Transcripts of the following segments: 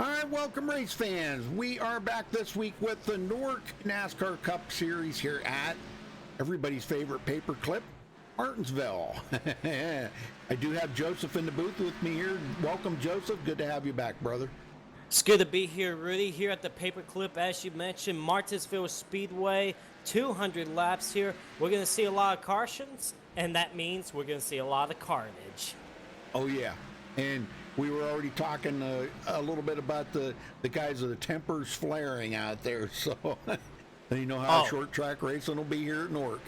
All right, welcome race fans. We are back this week with the Newark NASCAR Cup Series here at everybody's favorite paperclip, Martinsville. I do have Joseph in the booth with me here. Welcome, Joseph. Good to have you back, brother. It's good to be here, Rudy, here at the Paperclip, as you mentioned, Martinsville Speedway, 200 laps here. We're going to see a lot of cautions, and that means we're going to see a lot of carnage. Oh, yeah. And we were already talking a little bit about the guys of the tempers flaring out there. So you know how short track racing will be here at Newark.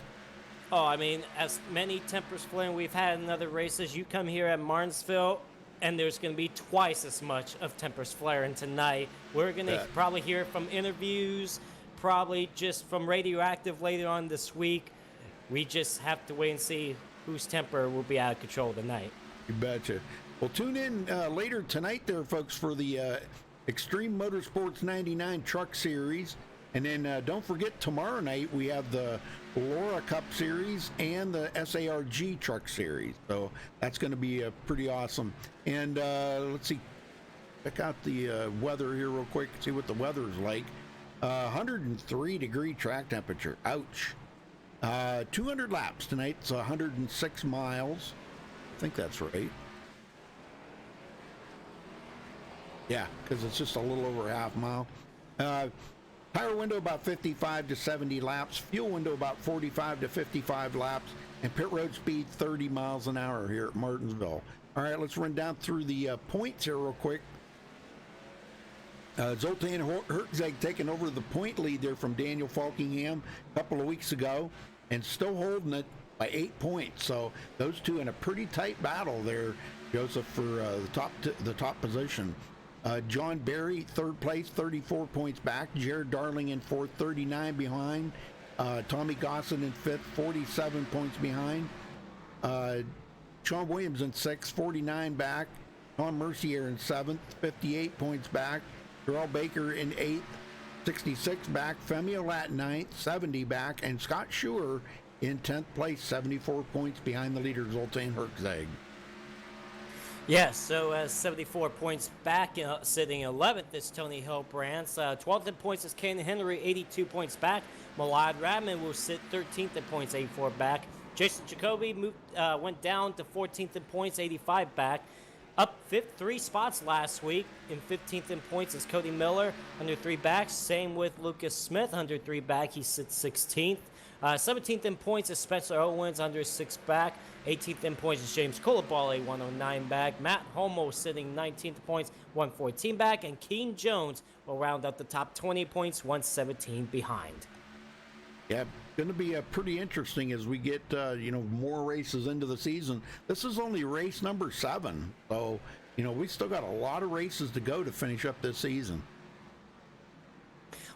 Oh, I mean, as many tempers flaring we've had in other races, you come here at Martinsville, and there's going to be twice as much of tempers flaring tonight. We're going to probably hear from interviews, probably just from Radioactive later on this week. We just have to wait and see whose temper will be out of control tonight. You betcha. Well, tune in later tonight there, folks, for the Extreme Motorsports 99 Truck Series. And then don't forget, tomorrow night we have the Laura Cup Series and the SARG Truck Series. So that's going to be pretty awesome. And let's see, check out the weather here real quick, see what the weather's like. 103-degree track temperature. Ouch. 200 laps tonight. It's 106 miles. I think that's right. Yeah, because it's just a little over a half mile. Tire window about 55 to 70 laps. Fuel window about 45 to 55 laps. And pit road speed 30 miles an hour here at Martinsville. All right, let's run down through the points here real quick. Zoltan Hertzeg taking over the point lead there from Daniel Falkingham a couple of weeks ago, and still holding it by 8 points. So those two in a pretty tight battle there, Joseph, for the top position. John Berry, third place, 34 points back. Jared Darling in fourth, 39 behind. Tommy Gosson in fifth, 47 points behind. Sean Williams in sixth, 49 back. Tom Mercier in seventh, 58 points back. Terrell Baker in eighth, 66 back. Femi Olat ninth, 70 back. And Scott Schuer in 10th place, 74 points behind the leader, Zoltan Hertzeg. Yes, so 74 points back, sitting 11th is Tony Hilbrands. 12th in points is Ken Henry, 82 points back. Malad Radman will sit 13th in points, 84 back. Jason Jacoby went down to 14th in points, 85 back. Up 3 spots last week. In 15th in points is Cody Miller, under 3 back. Same with Lucas Smith, under 3 back. He sits 16th. 17th in points is Spencer Owens, under 6 back. 18th in points is James Coulibaly, 109 back. Matt Homo sitting 19th points, 114 back. And Keen Jones will round up the top 20 points, 117 behind. Yeah, going to be pretty interesting as we get more races into the season. This is only race number 7, so we still got a lot of races to go to finish up this season.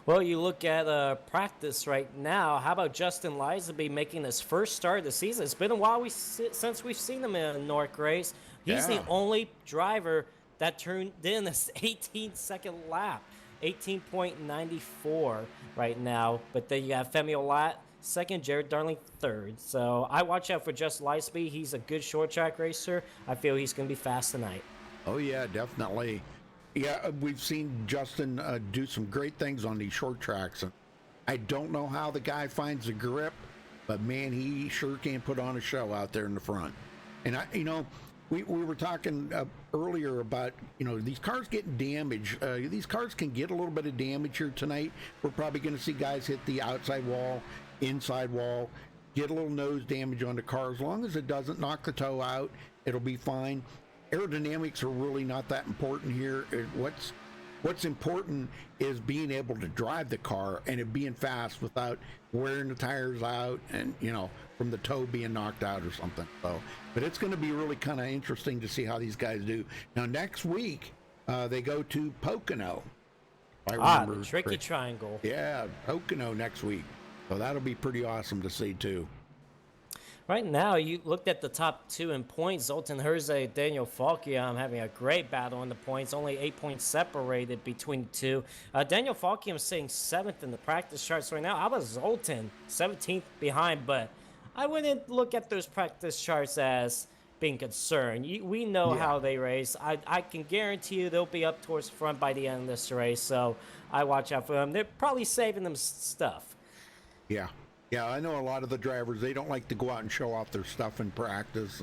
Well, you look at practice right now. How about Justin Lisaby making his first start of the season? It's been a while since we've seen him in a Newark race. He's the only driver that turned in this 18-second lap. 18.94 right now. But then you have Femi Olat second, Jared Darling third. So I watch out for Justin Lisaby. He's a good short track racer. I feel he's going to be fast tonight. Oh, yeah, definitely. Yeah, we've seen Justin do some great things on these short tracks. And I don't know how the guy finds the grip, but, man, he sure can put on a show out there in the front. And, we were talking earlier about, these cars getting damaged. These cars can get a little bit of damage here tonight. We're probably going to see guys hit the outside wall, inside wall, get a little nose damage on the car. As long as it doesn't knock the toe out, it'll be fine. Aerodynamics are really not that important here. What's important is being able to drive the car and it being fast without wearing the tires out and, from the toe being knocked out or something. So, but it's going to be really kind of interesting to see how these guys do. Now, next week, they go to Pocono. The Tricky Triangle. Yeah, Pocono next week. So that'll be pretty awesome to see, too. Right now, you looked at the top 2 in points. Zoltan Hertzeg, Daniel Falkingham having a great battle in the points. Only 8 points separated between the two. Daniel Falkingham sitting 7th in the practice charts right now. How about Zoltan, 17th behind? But I wouldn't look at those practice charts as being concerned. We know Yeah. how they race. I can guarantee you they'll be up towards the front by the end of this race, so I watch out for them. They're probably saving them stuff. Yeah. Yeah, I know a lot of the drivers, they don't like to go out and show off their stuff in practice.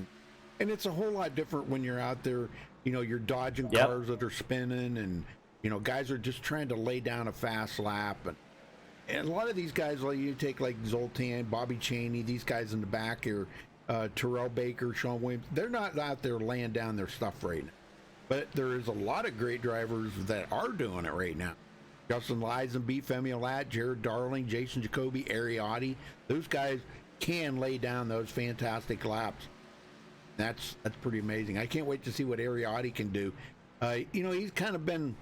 And it's a whole lot different when you're out there, you know, you're dodging Yep. cars that are spinning, and, you know, guys are just trying to lay down a fast lap. And a lot of these guys, like you take like Zoltan, Bobby Chaney, these guys in the back here, Terrell Baker, Sean Williams, they're not out there laying down their stuff right now. But there is a lot of great drivers that are doing it right now. Justin Lisenby, Femi Olat, Jared Darling, Jason Jacoby, Ariotti. Those guys can lay down those fantastic laps. That's pretty amazing. I can't wait to see what Ariotti can do. You know, he's kind of been,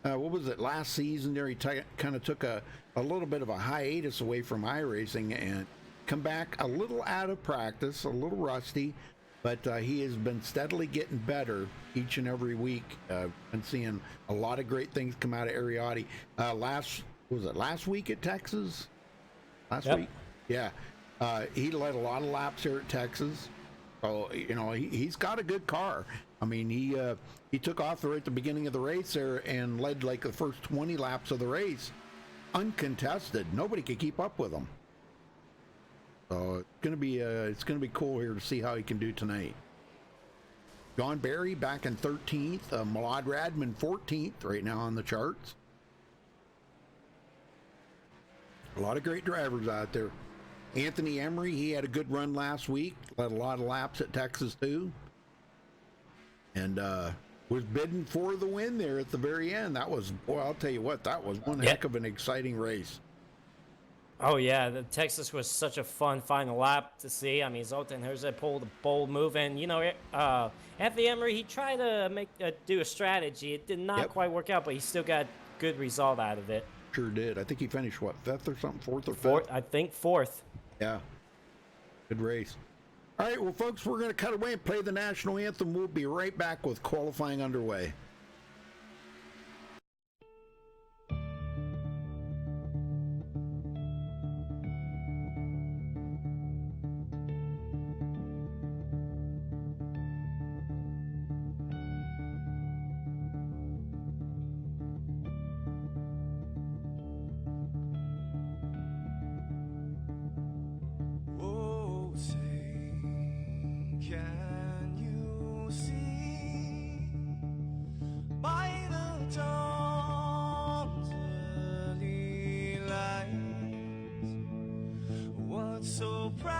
what was it, last season there, he kind of took a little bit of a hiatus away from iRacing and come back a little out of practice, a little rusty, but he has been steadily getting better each and every week. Been seeing a lot of great things come out of Ariotti. Last week at Texas? Last Yep. week? Yeah. He led a lot of laps here at Texas. So, you know, he's got a good car. I mean, he took off right at the beginning of the race there and led like the first 20 laps of the race uncontested. Nobody could keep up with him. So it's gonna be cool here to see how he can do tonight. John Barry back in 13th, Malad Radman 14th right now on the charts. A lot of great drivers out there. Anthony Emery, he had a good run last week, led a lot of laps at Texas too, and was bidding for the win there at the very end. That was, boy, I'll tell you what, that was one heck of an exciting race. Oh yeah, the Texas was such a fun final lap to see. I mean, Zoltan Jose pulled a bold move, and you know, Anthony Emery, he tried to do a strategy. It did not quite work out, but he still got good result out of it. Sure did. I think he finished what, fifth or something, fourth or Fourth, fifth? I think fourth. Yeah, good race. All right, well, folks, we're going to cut away and play the national anthem. We'll be right back with qualifying underway. Oh, say, can you see by the dawn's early light what so proudly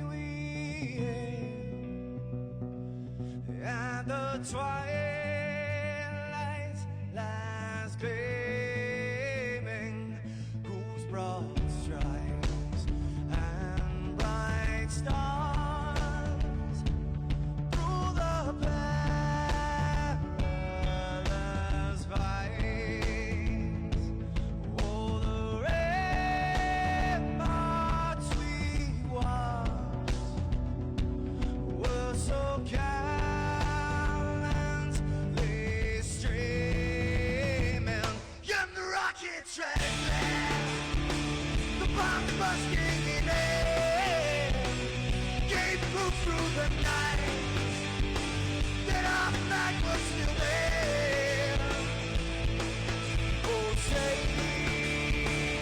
we hailed at the twilight's last gleaming, whose broad stripes and bright stars through the perilous fights, oh, the ramparts we watched were so gallantly streaming, and the rocket treadless, the bomb busting in air, gave proof through the night that our flag was still there. Oh, say,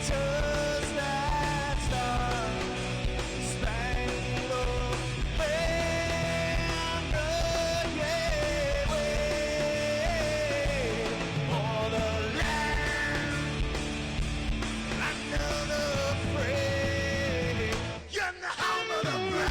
does that star-spangled banner yet wave o'er the land unafraid, and the home of the brave.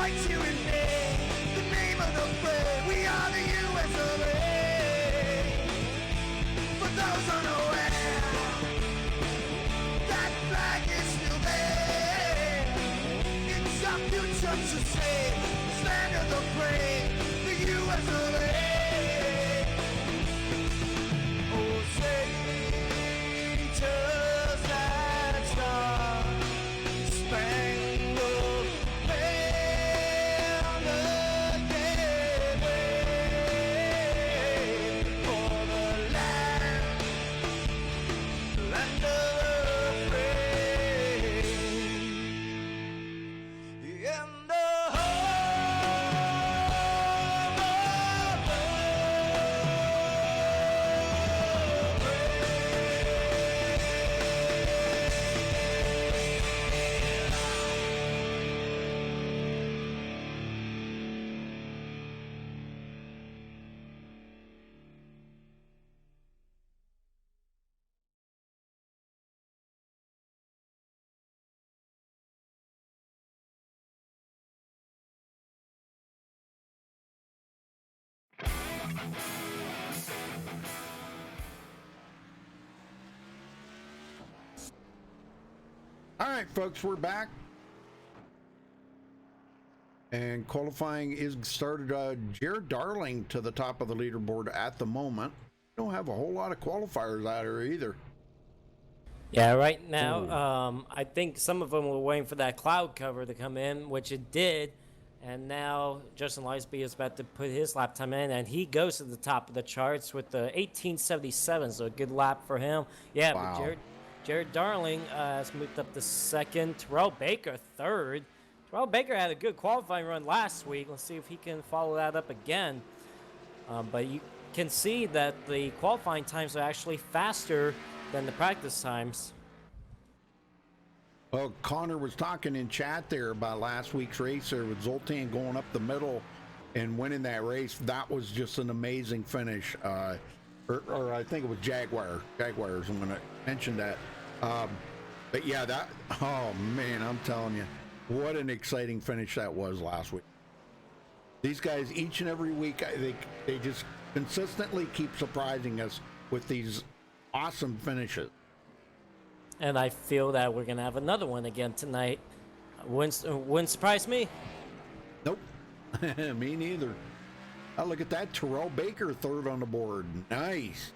fights you and me. The name of the fray, we are the US of A. For those unaware, that flag is still there. It's our future to save, stand of the brave, the US of A. Oh, say, just that star, spangled banner, yeah, wave for the land of the free, and the home of the All right, folks, we're back. And qualifying is started. Jared Darling to the top of the leaderboard at the moment. Don't have a whole lot of qualifiers out here either. Yeah, right now, I think some of them were waiting for that cloud cover to come in, which it did. And now Justin Lisby is about to put his lap time in, and he goes to the top of the charts with the 1877, so a good lap for him. Yeah, Wow. but Jared Darling has moved up to second. Terrell Baker third. Terrell Baker had a good qualifying run last week. Let's see if he can follow that up again. But you can see that the qualifying times are actually faster than the practice times. Well, Connor was talking in chat there about last week's race there with Zoltan going up the middle and winning that race. That was just an amazing finish. Or I think it was Jaguars I'm going to mention that. But yeah, oh man, I'm telling you, what an exciting finish that was last week. These guys, each and every week, they just consistently keep surprising us with these awesome finishes. And I feel that we're going to have another one again tonight. Wouldn't surprise me. Nope. Me neither. Oh, look at that. Terrell Baker third on the board. Nice.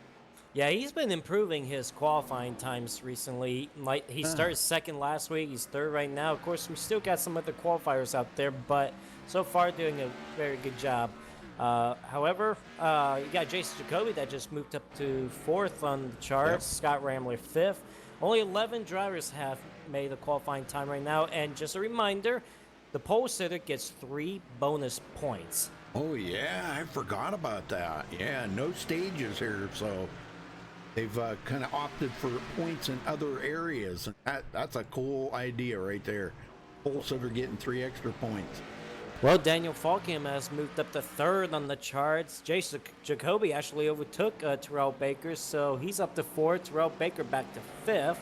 Yeah, he's been improving his qualifying times recently. Like he started second last week. He's third right now. Of course, we still got some other qualifiers out there, but so far doing a very good job. However, you got Jason Jacoby that just moved up to fourth on the charts. Yep. Scott Ramler fifth. Only 11 drivers have made a qualifying time right now. And just a reminder, the pole sitter gets 3 bonus points. Oh, yeah. I forgot about that. Yeah, no stages here. So they've kind of opted for points in other areas. That's a cool idea right there. Pole sitter getting 3 extra points. Well, Daniel Falkham has moved up to third on the charts. Jason Jacoby actually overtook Terrell Baker, so he's up to fourth. Terrell Baker back to fifth.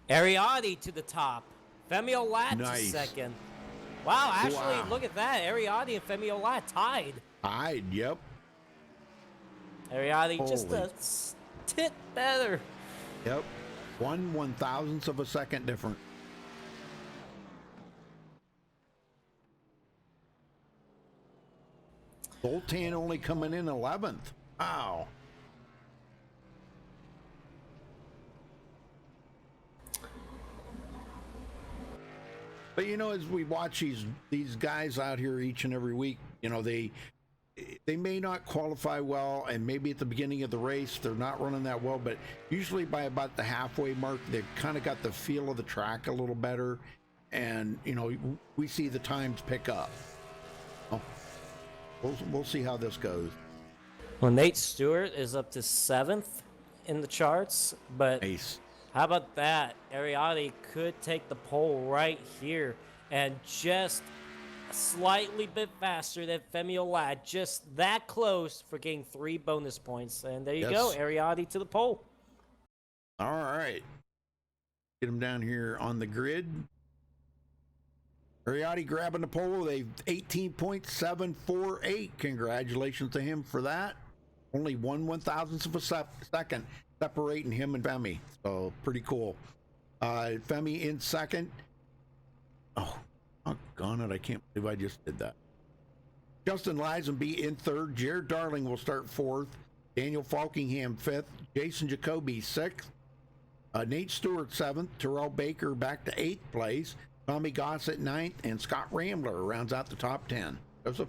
Ariadne to the top. Femi Olat to second. Wow, actually, look at that. Ariadne and Femi Olat tied. Tied, yep. Ariadne just a tit better. Yep. 1/1000th of a second difference. Zoltan only coming in 11th. Wow. But you know, as we watch these guys out here each and every week, you know, they may not qualify well, and maybe at the beginning of the race they're not running that well, but usually by about the halfway mark they've kind of got the feel of the track a little better, and you know, we see the times pick up. We'll see how this goes. Well, Nate Stewart is up to 7th in the charts, but Nice. How about that? Ariadne could take the pole right here, and just slightly bit faster than Femi Olat, just that close for getting 3 bonus points. And there you go, Ariadne to the pole. All right. Get him down here on the grid. Ariotti grabbing the pole. They've 18.748. Congratulations to him for that. Only 1/1000th of a second separating him and Femi. So pretty cool. Femi in second. Oh, doggone it. I can't believe I just did that. Justin Lisenby in third. Jared Darling will start fourth. Daniel Falkingham fifth. Jason Jacoby sixth. Nate Stewart seventh. Terrell Baker back to eighth place. Tommy Gossett ninth. And Scott Rambler rounds out the top 10. Joseph.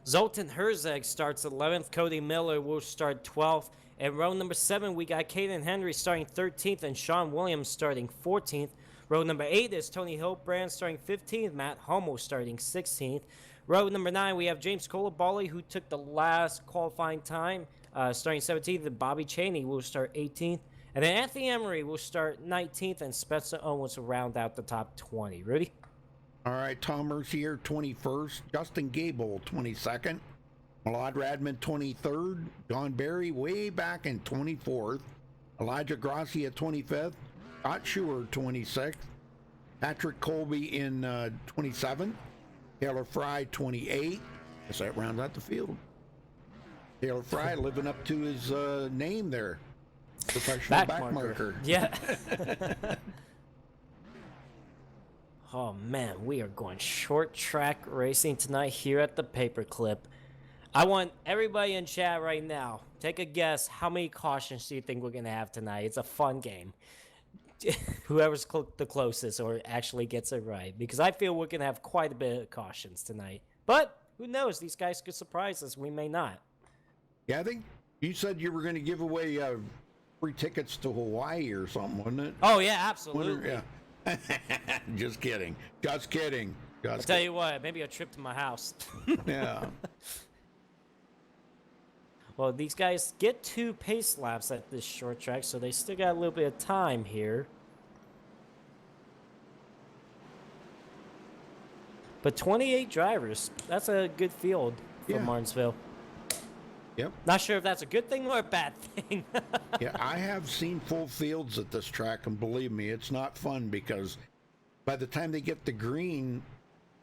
Zoltan Herzeg starts 11th. Cody Miller will start 12th. And row number 7, we got Caden Henry starting 13th and Sean Williams starting 14th. Row number 8 is Tony Hiltbrand starting 15th. Matt Hummel starting 16th. Row number 9, we have James Colabali, who took the last qualifying time, starting 17th. And Bobby Cheney will start 18th. And then Anthony Emery will start 19th. And Spencer Owens will round out the top 20. Rudy? All right, Tom Mercier 21st. Justin Gable 22nd. Malad Radman 23rd. Don Berry way back in 24th. Elijah Grassi at 25th. Scott Schuer 26th. Patrick Colby in 27th. Taylor Fry 28th. Guess that rounds out the field. Taylor Fry living up to his name there. Professional back marker. Yeah. Oh man, we are going short track racing tonight here at the Paperclip. I want everybody in chat right now, take a guess, how many cautions do you think we're going to have tonight? It's a fun game. Whoever's the closest or actually gets it right. Because I feel we're going to have quite a bit of cautions tonight. But who knows? These guys could surprise us. We may not. Yeah, I think you said you were going to give away free tickets to Hawaii or something, wasn't it? Oh, yeah, absolutely. Yeah. Just kidding. Just kidding. I'll tell you what, maybe a trip to my house. Yeah. Well, these guys get 2 pace laps at this short track, so they still got a little bit of time here. But 28 drivers, that's a good field for Martinsville. Yep. Not sure if that's a good thing or a bad thing. Yeah, I have seen full fields at this track, and believe me, it's not fun because by the time they get the green,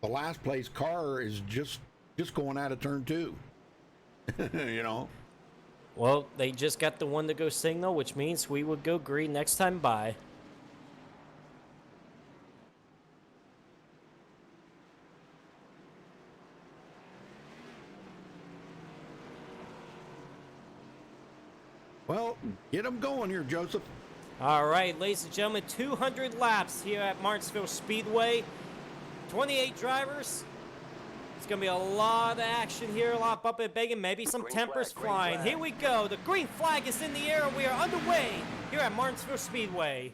the last place car is just going out of turn 2. You know? Well, they just got the one to go signal, which means we would go green next time by. Well, get them going here, Joseph. All right, ladies and gentlemen, 200 laps here at Martinsville Speedway. 28 drivers. It's going to be a lot of action here, a lot of bumping and banging, maybe some tempers flying. Here we go. The green flag is in the air, and we are underway here at Martinsville Speedway.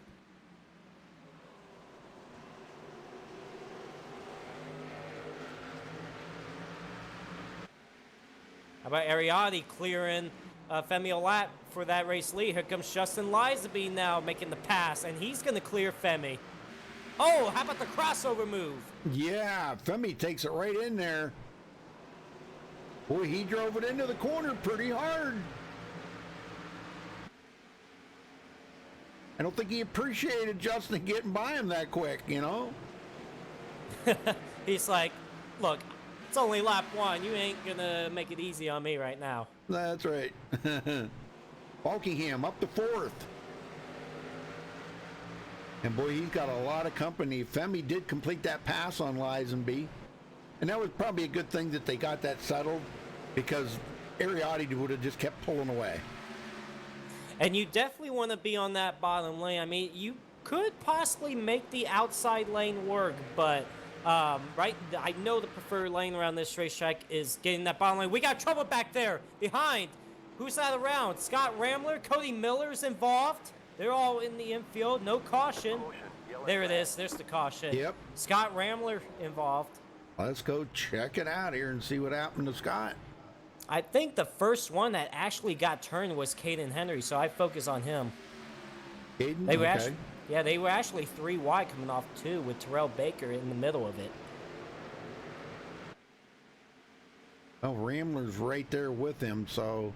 How about Ariotti clearing Femi a lap for that race lead? Here comes Justin Lisenby now making the pass, and he's going to clear Femi. Oh, how about the crossover move? Yeah, Femi takes it right in there. Boy, he drove it into the corner pretty hard. I don't think he appreciated Justin getting by him that quick, you know? He's like, look, it's only lap 1. You ain't going to make it easy on me right now. That's right. Falkingham up to 4th. And boy, he's got a lot of company. Femi did complete that pass on Lisenby. And that was probably a good thing that they got that settled because Ariotti would have just kept pulling away. And you definitely want to be on that bottom lane. I mean, you could possibly make the outside lane work, but right, I know the preferred lane around this racetrack is getting that bottom lane. We got trouble back there behind. Who's that around? Scott Rambler, Cody Miller's involved. They're all in the infield. No caution. There it is. There's the caution. Yep. Scott Rambler involved. Let's go check it out here and see what happened to Scott. I think the first one that actually got turned was Caden Henry, so I focus on him. Caden? They were Okay. they were actually 3 wide coming off 2 with Terrell Baker in the middle of it. Well, Rambler's right there with him, so...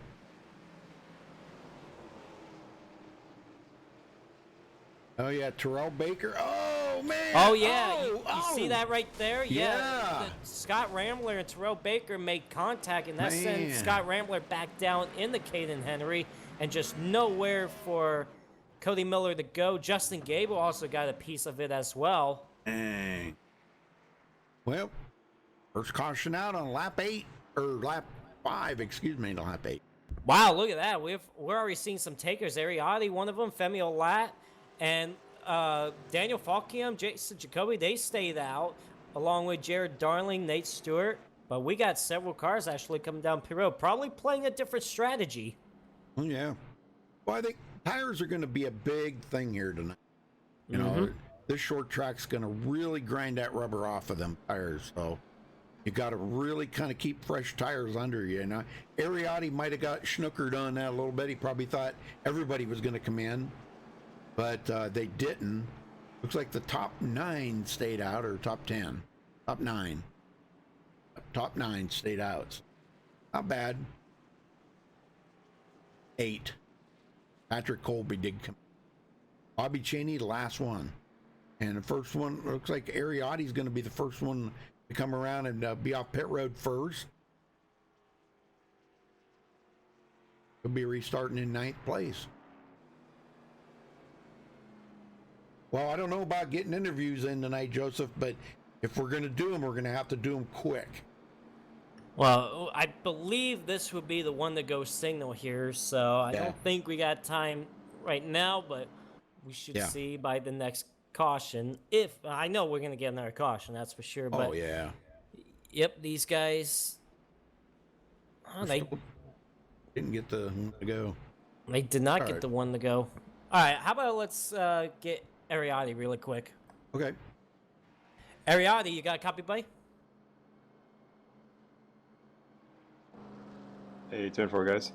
Oh yeah, Terrell Baker. Oh man. Oh yeah, you oh. see that right there? Yeah. Scott Rambler and Terrell Baker made contact, and that sent Man. Scott Rambler back down in the Caden Henry, and just nowhere for Cody Miller to go. Justin Gable also got a piece of it as well. Dang. Well, first caution out on lap 8 or lap 5, excuse me, lap 8. Wow, look at that. We're already seeing some takers. Ariati, one of them, Femi Olat, and Daniel Falkium, Jason Jacoby, they stayed out, along with Jared Darling, Nate Stewart. But we got several cars actually coming down pit road, probably playing a different strategy. Oh, yeah. Well, I think tires are going to be a big thing here tonight. You know, this short track's going to really grind that rubber off of them tires. So you got to really kind of keep fresh tires under you. And Ariati might have got snookered on that a little bit. He probably thought everybody was going to come in, but they didn't. Looks like the top 9 stayed out, or top 10. Top 9. Top 9 stayed out. Not bad. 8. Patrick Colby did come. Bobby Cheney, the last one. And the first one, looks like Ariati's going to be the first one to come around and be off pit road first. He'll be restarting in 9th place. Well, I don't know about getting interviews in tonight, Joseph, but if we're going to do them, we're going to have to do them quick. Well, I believe this would be the one to go signal here, so I don't think we got time right now, but we should see by the next caution. If I know we're going to get another caution, that's for sure. But yep, these guys, they didn't get the one to go. They did not get the one to go. All right, how about let's get Ariati really quick. Okay. Ariati, you got a copy, buddy? Hey, 10-4, guys.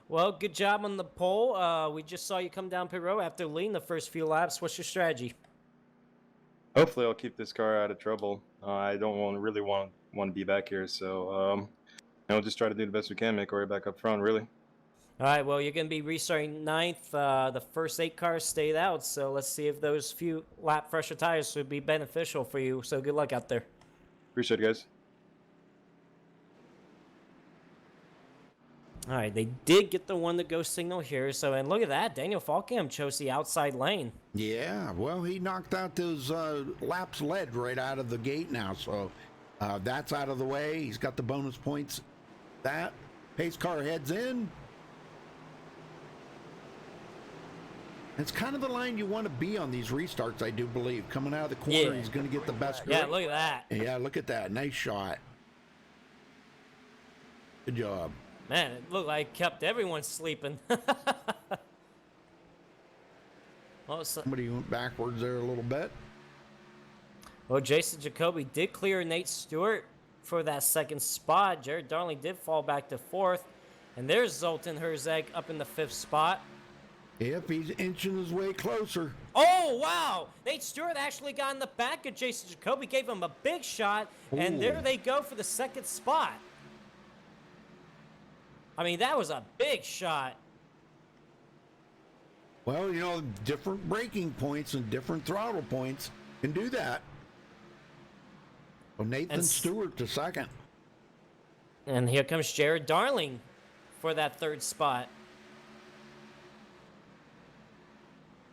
Well, good job on the pole. We just saw you come down pit road after leading the first few laps. What's your strategy? Hopefully, I'll keep this car out of trouble. I don't really want to be back here, so just try to do the best we can, make our way back up front, really. All right, well, you're going to be restarting 9th. The first 8 cars stayed out, so let's see if those few lap fresher tires would be beneficial for you. So good luck out there. Appreciate it, guys. All right, they did get the one to go signal here. So, and look at that. Daniel Falkham chose the outside lane. Yeah, well, he knocked out those laps led right out of the gate now. So that's out of the way. He's got the bonus points. That pace car heads in. It's kind of the line you want to be on these restarts, I do believe. Coming out of the corner, he's going to get the best grip. Yeah, look at that. Yeah, look at that. Nice shot. Good job. Man, it looked like it kept everyone sleeping. Somebody went backwards there a little bit. Well, Jason Jacoby did clear Nate Stewart for that 2nd spot. Jared Darling did fall back to 4th. And there's Zoltan Herzeg up in the 5th spot. Yep, he's inching his way closer. Oh, wow. Nate Stewart actually got in the back of Jason Jacoby, gave him a big shot, and there they go for the 2nd spot. I mean, that was a big shot. Well, you know, different braking points and different throttle points can do that. Well, Nathan Stewart to 2nd. And here comes Jared Darling for that 3rd spot.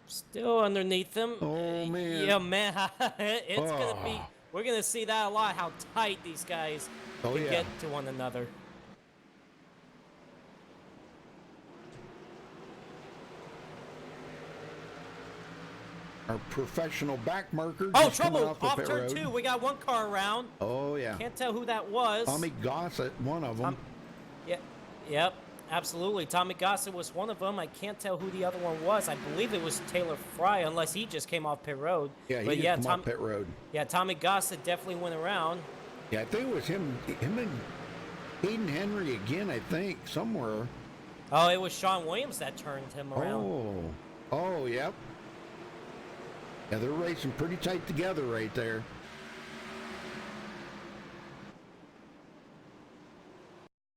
Still underneath him. Oh, man. Yeah, man. It's going to be... We're going to see that a lot, how tight these guys can get to one another. Our professional back marker. Oh, trouble! Off turn 2. We got one car around. Oh, yeah. Can't tell who that was. Tommy Gossett, one of them. Yep, absolutely. Tommy Gossett was one of them. I can't tell who the other one was. I believe it was Taylor Fry, unless he just came off pit road. Yeah, he came off pit road. Yeah, Tommy Gossett definitely went around. Yeah, I think it was him and Hayden Henry again, I think, somewhere. Oh, it was Sean Williams that turned him around. Oh, yep. Yeah, they're racing pretty tight together right there.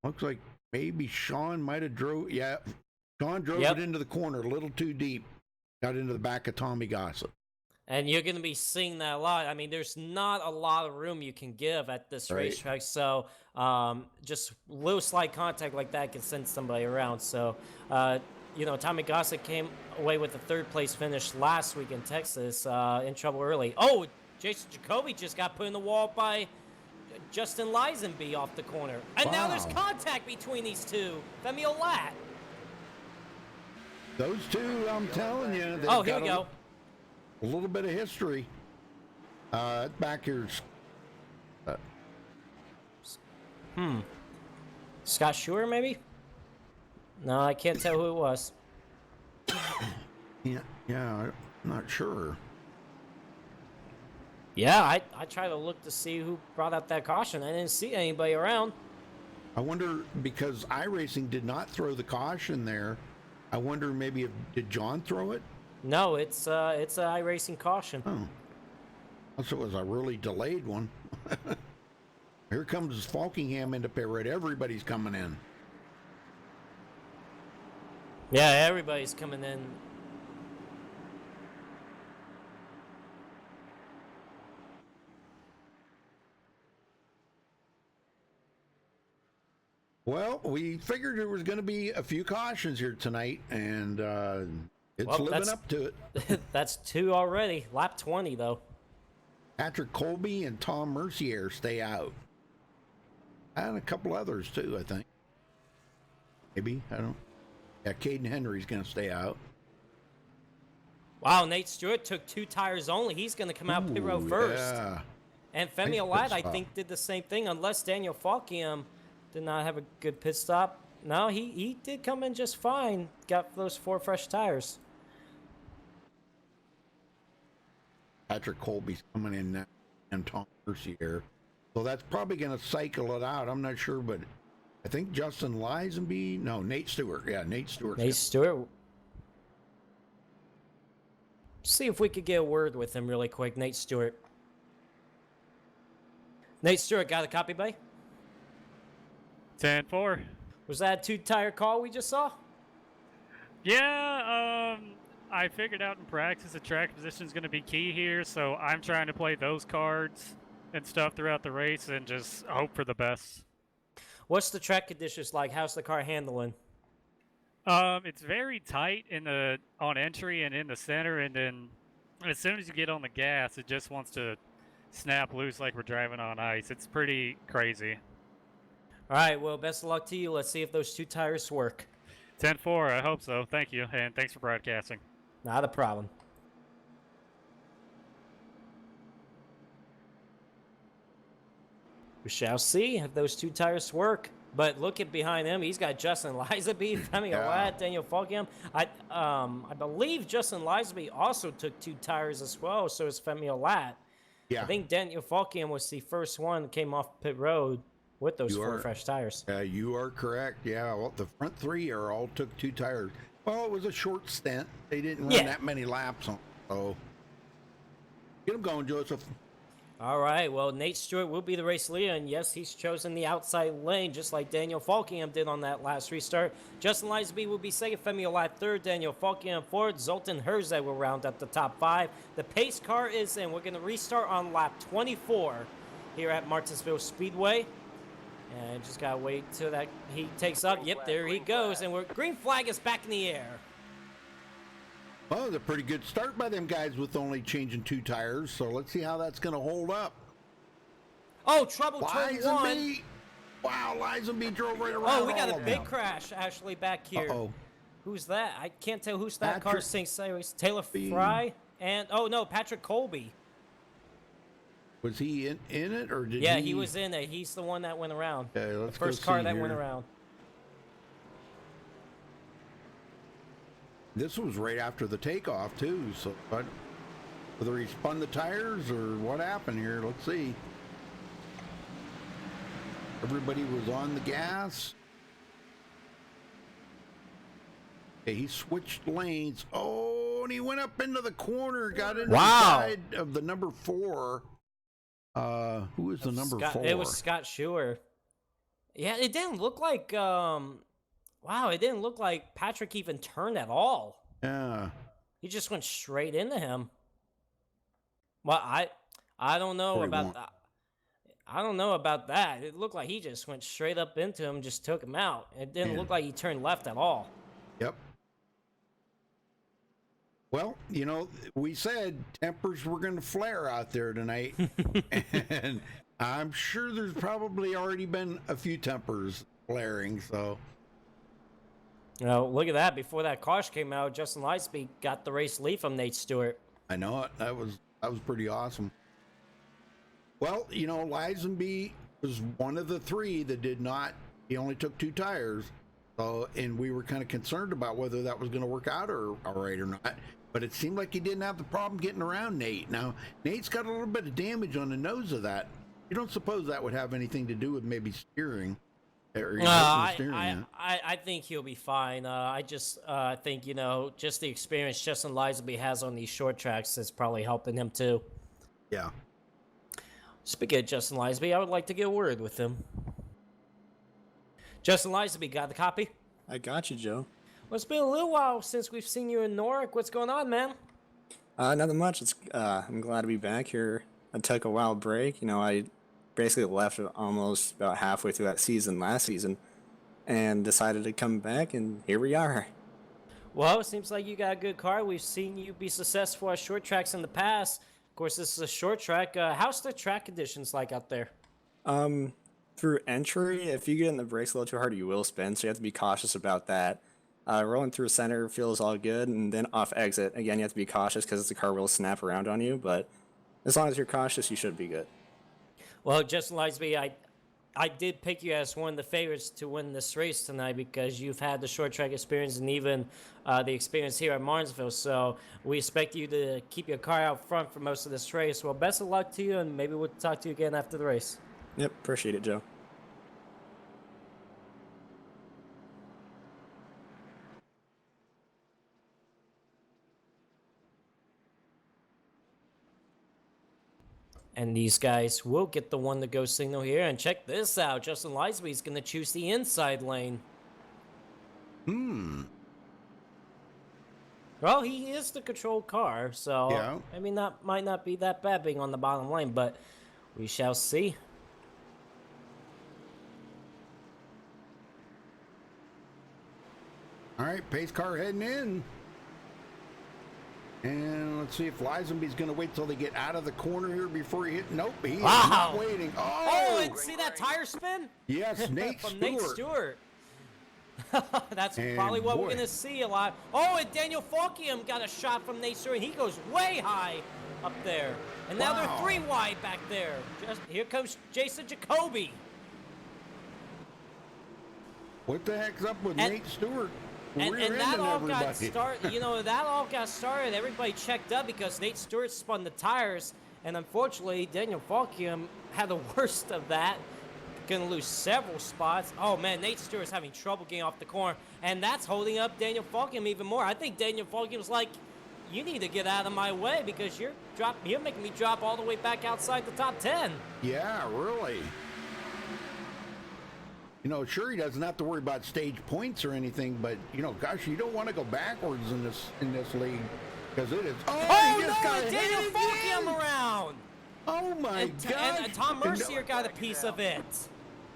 Looks like maybe Sean might have drove. Yeah, Sean drove it into the corner a little too deep. got into the back of Tommy Gossip. And you're going to be seeing that a lot. I mean, there's not a lot of room you can give at this Right. racetrack. So just little slight contact like that can send somebody around. So, Tommy Gossett came away with a third-place finish last week in Texas, in trouble early. Oh, Jason Jacoby just got put in the wall by Justin Lisenby off the corner. And now there's Wow. contact between these two. Femi Olat. Those two, I'm telling you. Oh, here we go. A little bit of history. Back here's. Scott Schuer, maybe? No, I can't tell who it was. Yeah, I'm not sure. Yeah, I tried to look to see who brought out that caution. I didn't see anybody around. I wonder, because iRacing did not throw the caution there, I wonder maybe did John throw it? No, it's an iRacing caution. Oh. Unless it was a really delayed one. Here comes Falkingham into pit road. Everybody's coming in. Yeah, everybody's coming in. Well, we figured there was going to be a few cautions here tonight, and it's Well, living that's- up to it. That's 2 already. Lap 20, though. Patrick Colby and Tom Mercier stay out. And a couple others, too, I think. Maybe, I don't. Yeah, Caden Henry's going to stay out. Wow, Nate Stewart took 2 tires only. He's going to come out pit road Ooh, first. Yeah. And Femi Nice Olat, pit I stop. think, did the same thing, unless Daniel Falkiam did not have a good pit stop. No, he did come in just fine. Got those 4 fresh tires. Patrick Colby's coming in now, and Tom Mercier. So that's probably going to cycle it out. I'm not sure, but I think Justin Lisenby. No, Nate Stewart. Yeah, Nate Stewart. Nate Stewart. See if we could get a word with him really quick. Nate Stewart. Nate Stewart got a copy, buddy? 10-4. Was that a 2-tire call we just saw? Yeah, I figured out in practice the track position is going to be key here, so I'm trying to play those cards and stuff throughout the race and just hope for the best. What's the track conditions like? How's the car handling? It's very tight on entry and in the center, and then as soon as you get on the gas, it just wants to snap loose like we're driving on ice. It's pretty crazy. All right, well, best of luck to you. Let's see if those 2 tires work. 10-4, I hope so. Thank you, and thanks for broadcasting. Not a problem. We shall see if those 2 tires work. But look at behind him. He's got Justin Lisenby, Femi Olat, Daniel Falkiam. I believe Justin Lisenby also took 2 tires as well, so is Femi Olat. Yeah. I think Daniel Falkiam was the first one that came off pit road with those 4 fresh tires. You are correct. Yeah, well, the front 3 are all took 2 tires. Well, it was a short stint. They didn't run that many laps on. So get them going, Joseph. All right, well, Nate Stewart will be the race leader, and yes, he's chosen the outside lane, just like Daniel Falkingham did on that last restart. Justin Lisenby will be second, Femi Olat third, Daniel Falkingham fourth, Zoltan Herzog will round up the top 5. The pace car is in. We're going to restart on lap 24 here at Martinsville Speedway. And just got to wait till that he takes up. Yep, there he goes, and green flag is back in the air. Well, it's a pretty good start by them guys with only changing 2 tires. So let's see how that's going to hold up. Oh, trouble turn 1. Lisenby. Wow, Lisenby drove right around. Oh, we got all a of big them. crash actually back here. Uh-oh. Who's that? I can't tell who's that car Patrick saying. Taylor Fee. Fry and oh no, Patrick Colby. Was he in it or did Yeah, he was in it. He's the one that went around. Okay, The let's go first car see that went here. around. This was right after the takeoff too. So, whether he spun the tires or what happened here, let's see. Everybody was on the gas. Okay, he switched lanes. Oh, and he went up into the corner, got into the side of the number 4. Who is the number 4? It was Scott Schuer. Yeah, it didn't look like wow, it didn't look like Patrick even turned at all. Yeah. He just went straight into him. Well, I don't know about that. I don't know about that. It looked like he just went straight up into him, just took him out. It didn't look like he turned left at all. Yep. Well, you know, we said tempers were going to flare out there tonight. And I'm sure there's probably already been a few tempers flaring, so. You know, look at that. Before that caution came out, Justin Lightspeed got the race lead from Nate Stewart. I know it. That was pretty awesome. Well, you know, Lisenby was one of the three that did not. He only took 2 tires. So, and we were kind of concerned about whether that was going to work out or all right or not. But it seemed like he didn't have the problem getting around Nate. Now, Nate's got a little bit of damage on the nose of that. You don't suppose that would have anything to do with maybe steering? I think he'll be fine. I just think, you know, just the experience Justin Lisenby has on these short tracks is probably helping him too. Yeah. Speaking of Justin Lisenby, I would like to get a word with him. Justin Lisenby, got the copy? I got you, Joe. Well, it's been a little while since we've seen you in Norwalk. What's going on, man? Nothing much. I'm glad to be back here. I took a wild break. You know, I basically left almost about halfway through that season last season and decided to come back, and here we are. Well, it seems like you got a good car. We've seen you be successful at short tracks in the past. Of course, this is a short track. How's the track conditions like out there? Through entry, if you get in the brakes a little too hard, you will spin, so you have to be cautious about that. Rolling through center feels all good, and then off exit, again, you have to be cautious because the car will snap around on you, but as long as you're cautious, you should be good. Well, Justin Lisenby, I did pick you as one of the favorites to win this race tonight because you've had the short track experience and even the experience here at Martinsville. So we expect you to keep your car out front for most of this race. Well, best of luck to you, and maybe we'll talk to you again after the race. Yep, appreciate it, Joe. And these guys will get the one to go signal here. And check this out. Justin Lisenby is going to choose the inside lane. Well, he is the controlled car. So, Yeah. I mean, that might not be that bad being on the bottom lane. But we shall see. All right, pace car heading in. And let's see if Lisenby's going to wait till they get out of the corner here before he hit. Nope, he's not waiting. Oh, and see that tire spin? Yes, Nate From Stewart. Nate Stewart. That's And probably what we're boy. going to see a lot. Oh, and Daniel Falkiam got a shot from Nate Stewart. He goes way high up there. And now Wow. they're 3 wide back there. Here comes Jason Jacoby. What the heck's up with And- Nate Stewart? And Rear-ending that all got everybody. started, you know, that all got started. Everybody checked up because Nate Stewart spun the tires. And unfortunately, Daniel Falkiam had the worst of that. Going to lose several spots. Oh, man, Nate Stewart's having trouble getting off the corner. And that's holding up Daniel Falkiam even more. I think Daniel Falkiam's like, you need to get out of my way because you're making me drop all the way back outside the top 10. Yeah, really. You know, sure, he doesn't have to worry about stage points or anything, but you know, gosh, you don't want to go backwards in this league because it is. Oh, he just no, got and Daniel hit Falkiam again. around. Oh my And God! Tom Mercier got a piece of it.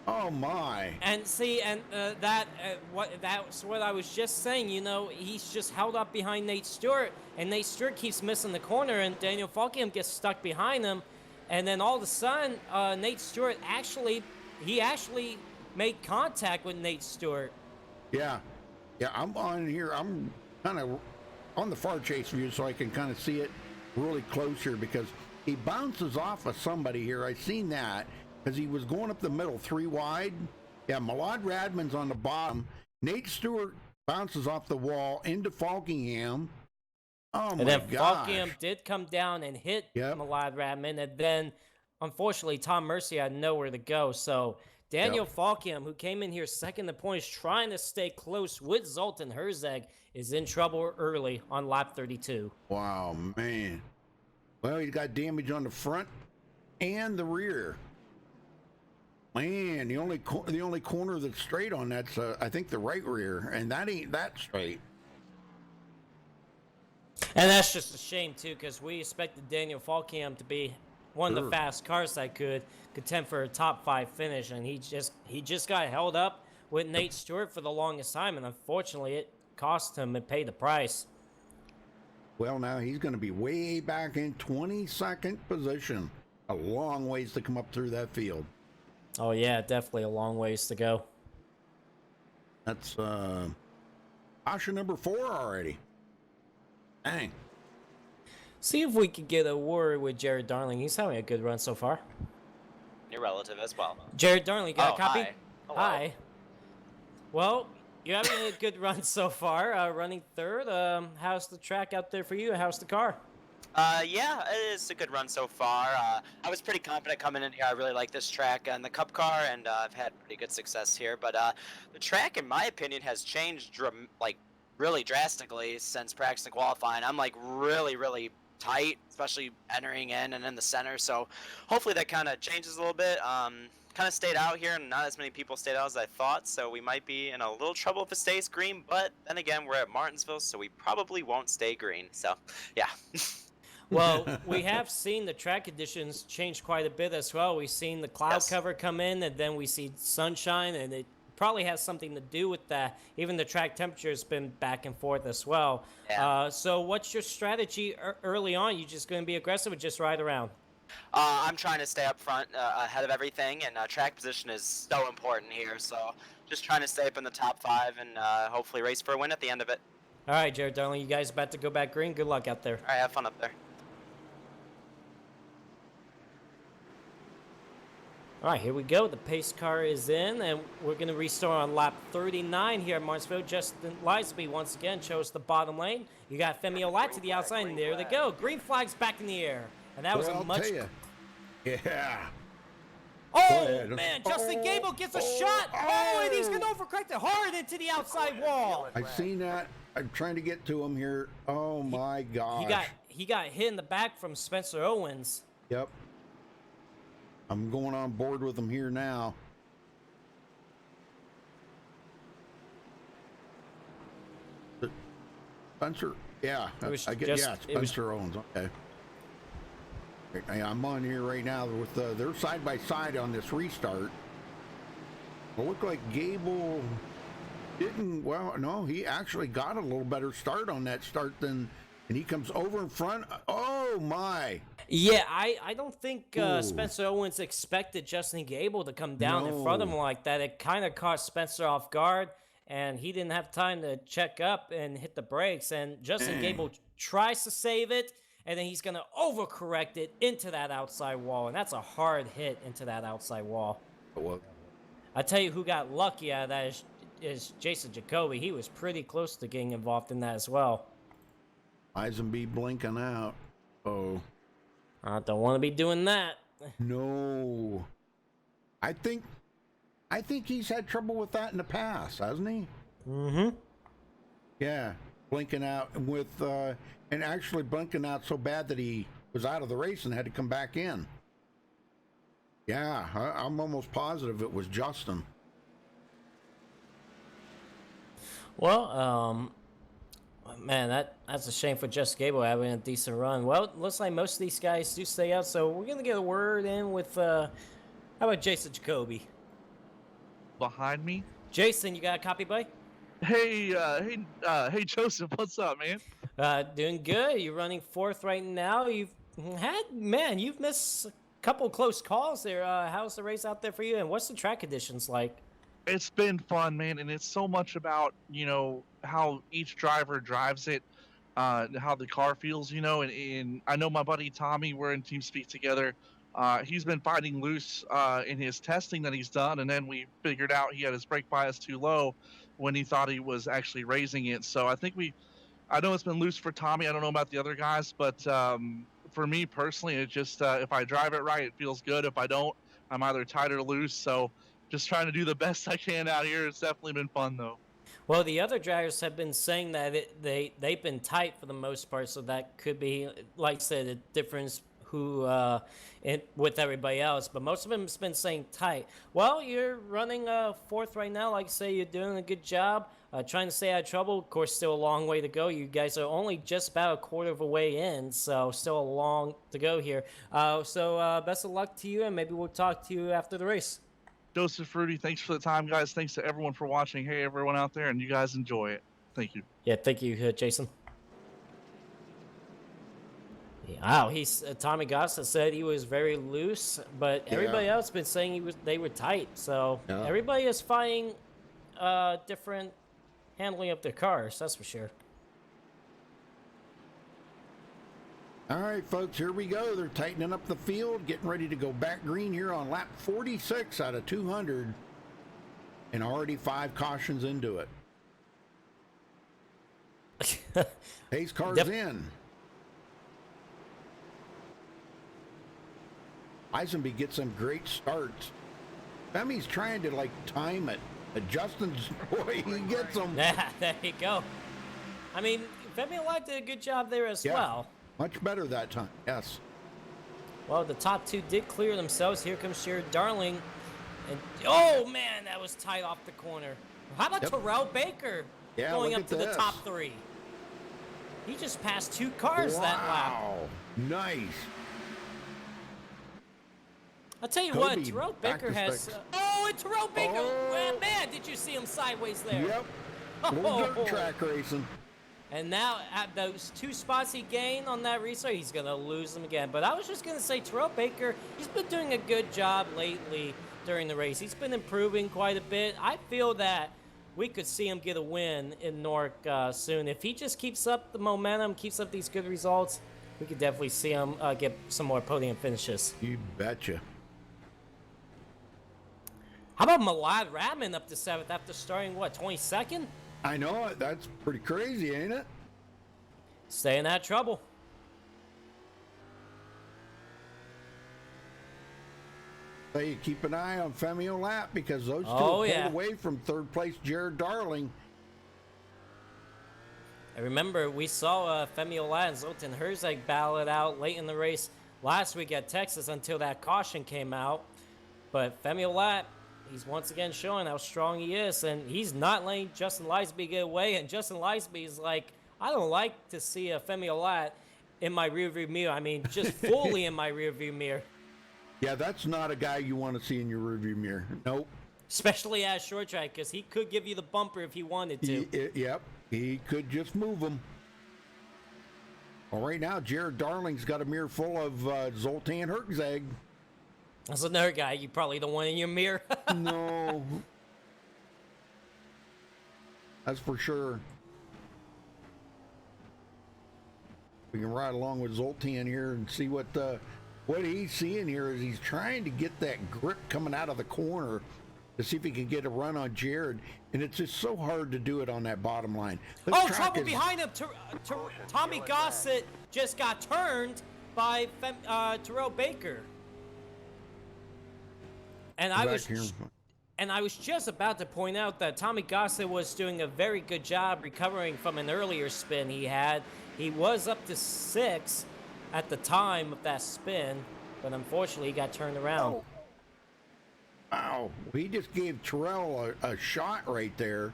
Oh my! And see, and that's what I was just saying. You know, he's just held up behind Nate Stewart, and Nate Stewart keeps missing the corner, and Daniel Falkiam gets stuck behind him, and then all of a sudden, Nate Stewart actually made contact with Nate Stewart. Yeah, I'm on here. I'm kind of on the far chase view, so I can kind of see it really close here because he bounces off of somebody here. I seen that. Because he was going up the middle 3 wide. Yeah, Malad Radman's on the bottom. Nate Stewart bounces off the wall into Falkingham. Oh, And my then gosh. Falkiam did come down and hit Yep. Malad Radman, and then, unfortunately, Tom Mercier had nowhere to go. So Daniel Falkiam, who came in here second in points, trying to stay close with Zoltan Herzeg, is in trouble early on lap 32. Wow, man. Well, he's got damage on the front and the rear. Man, the only corner that's straight on that's I think the right rear, and that ain't that straight. And that's just a shame too, because we expected Daniel Falkham to be one of the Sure. fast cars that could contend for a top 5 finish, and he just got held up with Nate Stewart for the longest time, and unfortunately it cost him and paid the price. Well, now he's going to be way back in 22nd position. A long ways to come up through that field. Oh yeah, definitely a long ways to go. That's caution number 4 already. Dang. See if we could get a word with Jared Darling. He's having a good run so far. Your relative as well. Jared Darling, got a copy? Hi. Hello. Hi. Well, you're having a good run so far, running third. How's the track out there for you? How's the car? Yeah, it is a good run so far. I was pretty confident coming in here. I really like this track and the Cup car, and I've had pretty good success here. But the track, in my opinion, has changed really drastically since practice and qualifying. I'm like really tight, especially entering in and in the center. So hopefully that kind of changes a little bit. Kind of stayed out here, and not as many people stayed out as I thought. So we might be in a little trouble if it stays green. But then again, we're at Martinsville, so we probably won't stay green. So yeah. Well, we have seen the track conditions change quite a bit as well. We've seen the cloud Yes. cover come in, and then we see sunshine, and it probably has something to do with that. Even the track temperature has been back and forth as well. Yeah. So what's your strategy early on? You just going to be aggressive or just ride around? I'm trying to stay up front ahead of everything, and track position is so important here. So just trying to stay up in the top 5 and hopefully race for a win at the end of it. All right, Jared Darling, you guys about to go back green? Good luck out there. All right, have fun up there. All right, here we go. The pace car is in, and we're going to restart on lap 39 here at Martinsville. Justin Lisby once again chose the bottom lane. You got Femi Olat to the outside, and there they go. Green flag's back in the air. And that was Well, a I'll much... tell you. Yeah. Oh, ahead. man, Justin Gable gets a shot. Oh, and he's going to overcorrect it hard into the outside wall. I've seen that. I'm trying to get to him here. Oh, my gosh. He got hit in the back from Spencer Owens. Yep. I'm going on board with him here now. Spencer, yeah, It was I get just- yeah, it was- Spencer Owens. Okay, I'm on here right now with they're side by side on this restart. It looked like Gable didn't. Well, no, he actually got a little better start on that start than, and he comes over in front. Oh my! Yeah, I don't think Ooh. Spencer Owens expected Justin Gable to come down in front of him No. like that. It kind of caught Spencer off guard, and he didn't have time to check up and hit the brakes. And Justin Gable tries to save it, and then he's going to overcorrect it into that outside wall, and that's a hard hit into that outside wall. Well, I tell you who got lucky out of that is Jason Jacoby. He was pretty close to getting involved in that as well. Eisenby blinking out. Oh. I don't want to be doing that. No. I think he's had trouble with that in the past, hasn't he? Mm-hmm. Yeah. Blinking out with and actually blinking out so bad that he was out of the race and had to come back in. Yeah, I'm almost positive it was Justin. Well, man, that's a shame for Just Gable having a decent run. Well, it looks like most of these guys do stay out, so we're gonna get a word in with how about Jason Jacoby? Behind me. Jason, you got a copy, buddy? Hey, Joseph, what's up, man? Doing good. You're running fourth right now. You've missed a couple close calls there. How's the race out there for you, and what's the track conditions like? It's been fun, man, and it's so much about, how each driver drives it, how the car feels, and I know my buddy Tommy, we're in TeamSpeak together. He's been fighting loose in his testing that he's done, and then we figured out he had his brake bias too low when he thought he was actually raising it. So I know it's been loose for Tommy. I don't know about the other guys, but for me personally, it just, if I drive it right, it feels good. If I don't, I'm either tight or loose. So just trying to do the best I can out here. It's definitely been fun, though. Well, the other drivers have been saying that they've been tight for the most part, so that could be, like I said, a difference with everybody else, but most of them has been saying tight. Well, you're running fourth right now. Like I say, you're doing a good job. Trying to stay out of trouble. Of course, still a long way to go. You guys are only just about a quarter of a way in, so still a long to go here. So best of luck to you, and maybe we'll talk to you after the race. Joseph, Rudy, thanks for the time, guys. Thanks to everyone for watching. Hey, everyone out there, and you guys enjoy it. Thank you. Yeah, thank you, Jason. Wow, Tommy Gossa said he was very loose, but everybody else been saying they were tight. So everybody is finding different handling of their cars. That's for sure. All right, folks, here we go. They're tightening up the field, getting ready to go back green here on lap 46 out of 200, and already 5 cautions into it. Pace car's in. Eisenby gets some great starts. Femi's trying to time it. Justin's boy, he gets them. Yeah, there you go. I mean, Femi did a good job there as well. Much better that time. Yes. Well, the top 2 did clear themselves. Here comes Jared Darling. And oh man, that was tight off the corner. How about Terrell Baker going up to the top 3? He just passed 2 cars that lap. Wow. Nice. I'll tell you what, Terrell Baker has... and Terrell Baker, man, did you see him sideways there? Yep. Little dirt track racing. And now, at those 2 spots he gained on that restart, he's going to lose them again. But I was just going to say, Terrell Baker, he's been doing a good job lately during the race. He's been improving quite a bit. I feel that we could see him get a win in Newark soon. If he just keeps up the momentum, keeps up these good results, we could definitely see him get some more podium finishes. You betcha. How about Malad Radman up to 7th after starting, 22nd? I know it. That's pretty crazy, ain't it? Staying out of trouble. So you keep an eye on Femi Olat because those two pulled away from 3rd place Jared Darling. I remember we saw Femi Olat and Zoltan Herzog battle it out late in the race last week at Texas until that caution came out. But Femi Olat, he's once again showing how strong he is, and he's not letting Justin Lisby get away. And Justin Lisby is like, I don't like to see a Femi Olat in my rearview mirror. I mean, just fully in my rearview mirror. Yeah, that's not a guy you want to see in your rearview mirror. Nope. Especially at short track, because he could give you the bumper if he wanted to. Yep, he could just move him. Well, right now, Jared Darling's got a mirror full of Zoltan Herzog. That's another guy you probably don't want in your mirror. No. That's for sure. We can ride along with Zoltan here and see what he's seeing here is he's trying to get that grip coming out of the corner to see if he can get a run on Jared. And it's just so hard to do it on that bottom line. Trouble behind him. Tommy Gossett just got turned by Terrell Baker. And I was just about to point out that Tommy Gossett was doing a very good job recovering from an earlier spin he had. He was up to 6 at the time of that spin, but unfortunately he got turned around. Wow, he just gave Terrell a shot right there.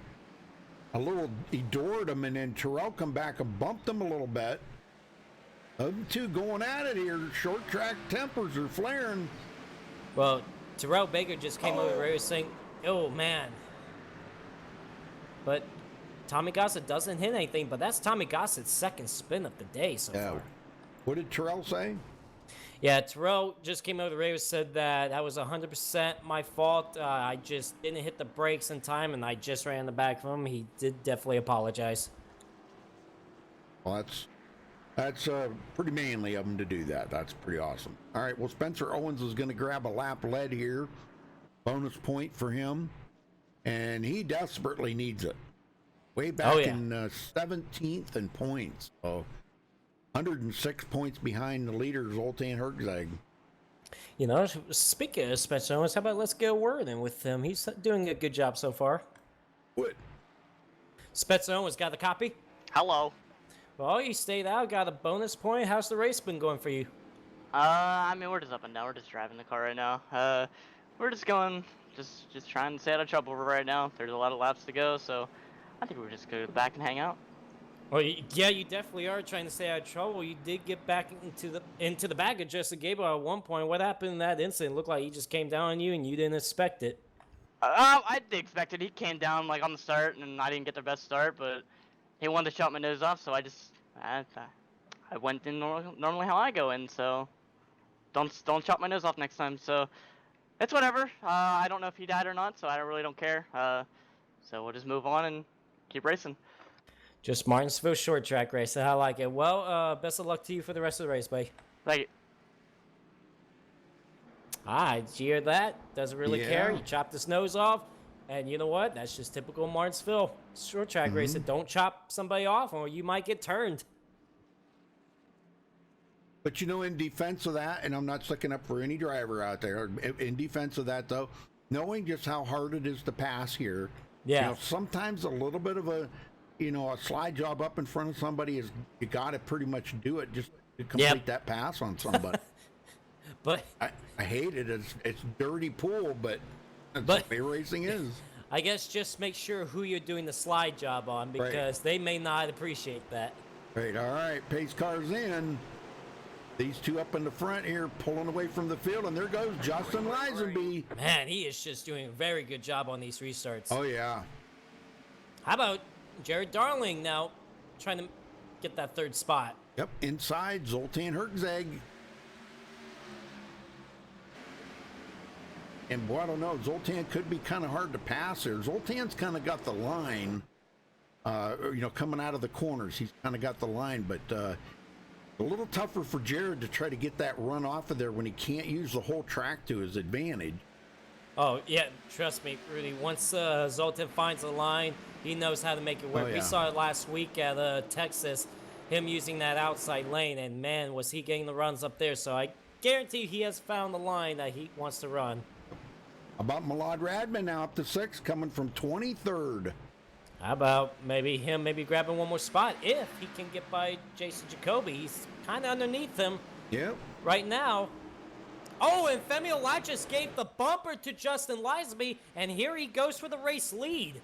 He doored him, and then Terrell come back and bumped him a little bit. Them two going at it here. Short track tempers are flaring. Well, Terrell Baker just came over here saying, oh, man. But Tommy Gossett doesn't hit anything, but that's Tommy Gossett's 2nd spin of the day so far. What did Terrell say? Yeah, Terrell just came over the radio, said that was 100% my fault. I just didn't hit the brakes in time, and I just ran the back of him. He did definitely apologize. Well, that's pretty manly of him to do that. That's pretty awesome. All right, well, Spencer Owens is going to grab a lap lead here. Bonus point for him. And he desperately needs it. Way back in 17th in points. So 106 points behind the leader, Zoltan Herzog. You know, speaking of Spencer Owens, how about let's get a word in with him? He's doing a good job so far. What? Spencer Owens got a copy? Hello. Well, you stayed out, got a bonus point. How's the race been going for you? I mean, we're just up and down. We're just driving the car right now. We're just going, just trying to stay out of trouble right now. There's a lot of laps to go, so I think we're just gonna go back and hang out. Oh, yeah, you definitely are trying to stay out of trouble. You did get back into the back of Justin Gabriel at one point. What happened in that incident? Looked like he just came down on you and you didn't expect it. I did expect it. He came down like on the start, and I didn't get the best start, but he wanted to shut my nose off, so I went in normally how I go in. So don't chop my nose off next time. So it's whatever. I don't know if he died or not, so I really don't care. So we'll just move on and keep racing. Just Martinsville short track race. I like it. Well, best of luck to you for the rest of the race, buddy. Thank you. Did you hear that? Doesn't really care. Yeah. You chopped his nose off. And you know what? That's just typical Martinsville short track racing. Don't chop somebody off or you might get turned. But you know, in defense of that, and I'm not sticking up for any driver out there, in defense of that though, knowing just how hard it is to pass here, Yeah. you know, sometimes a little bit of a slide job up in front of somebody is, you got to pretty much do it just to complete that pass on somebody. But I hate it. It's dirty pool, but that's the way racing is. I guess just make sure who you're doing the slide job on because they may not appreciate that. Right, all right, pace cars in. These two up in the front here pulling away from the field, and there goes Justin Lisenby. Man, he is just doing a very good job on these restarts. Oh, yeah. How about Jared Darling now trying to get that third spot? Yep, inside Zoltan Herzeg. And boy, I don't know, Zoltan could be kind of hard to pass here. Zoltan's kind of got the line, coming out of the corners. He's kind of got the line, but a little tougher for Jared to try to get that run off of there when he can't use the whole track to his advantage. Oh, yeah, trust me, Rudy. Once Zoltan finds the line, he knows how to make it work. Oh, yeah. We saw it last week at Texas, him using that outside lane, and man, was he getting the runs up there. So I guarantee he has found the line that he wants to run. How about Malad Radman now up to 6th, coming from 23rd. How about maybe grabbing one more spot if he can get by Jason Jacoby. He's kind of underneath him Yep. right now. Oh, and Femi just gave the bumper to Justin Lisenby, and here he goes for the race lead.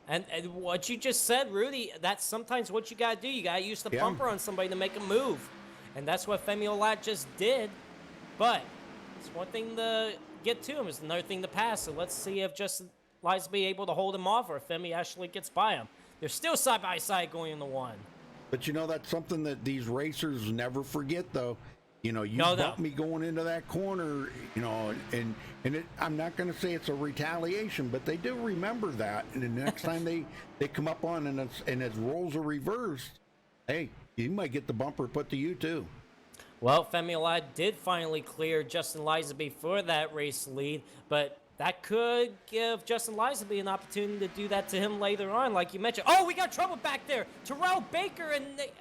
And what you just said, Rudy, that's sometimes what you got to do. You got to use the bumper on somebody to make a move. And that's what Femi just did. But it's one thing to get to him. It's another thing to pass. So let's see if Justin Lisenby able to hold him off or if Femi actually gets by him. They're still side by side going into one. But you know, that's something that these racers never forget, though. You know, you bumped me going into that corner, you know, and I'm not going to say it's a retaliation, but they do remember that. And the next time they come up on and as roles are reversed, hey, you might get the bumper put to you too. Well, Femi did finally clear Justin Lisenby for that race lead, but that could give Justin Lisenby an opportunity to do that to him later on, like you mentioned. Oh, we got trouble back there. Terrell Baker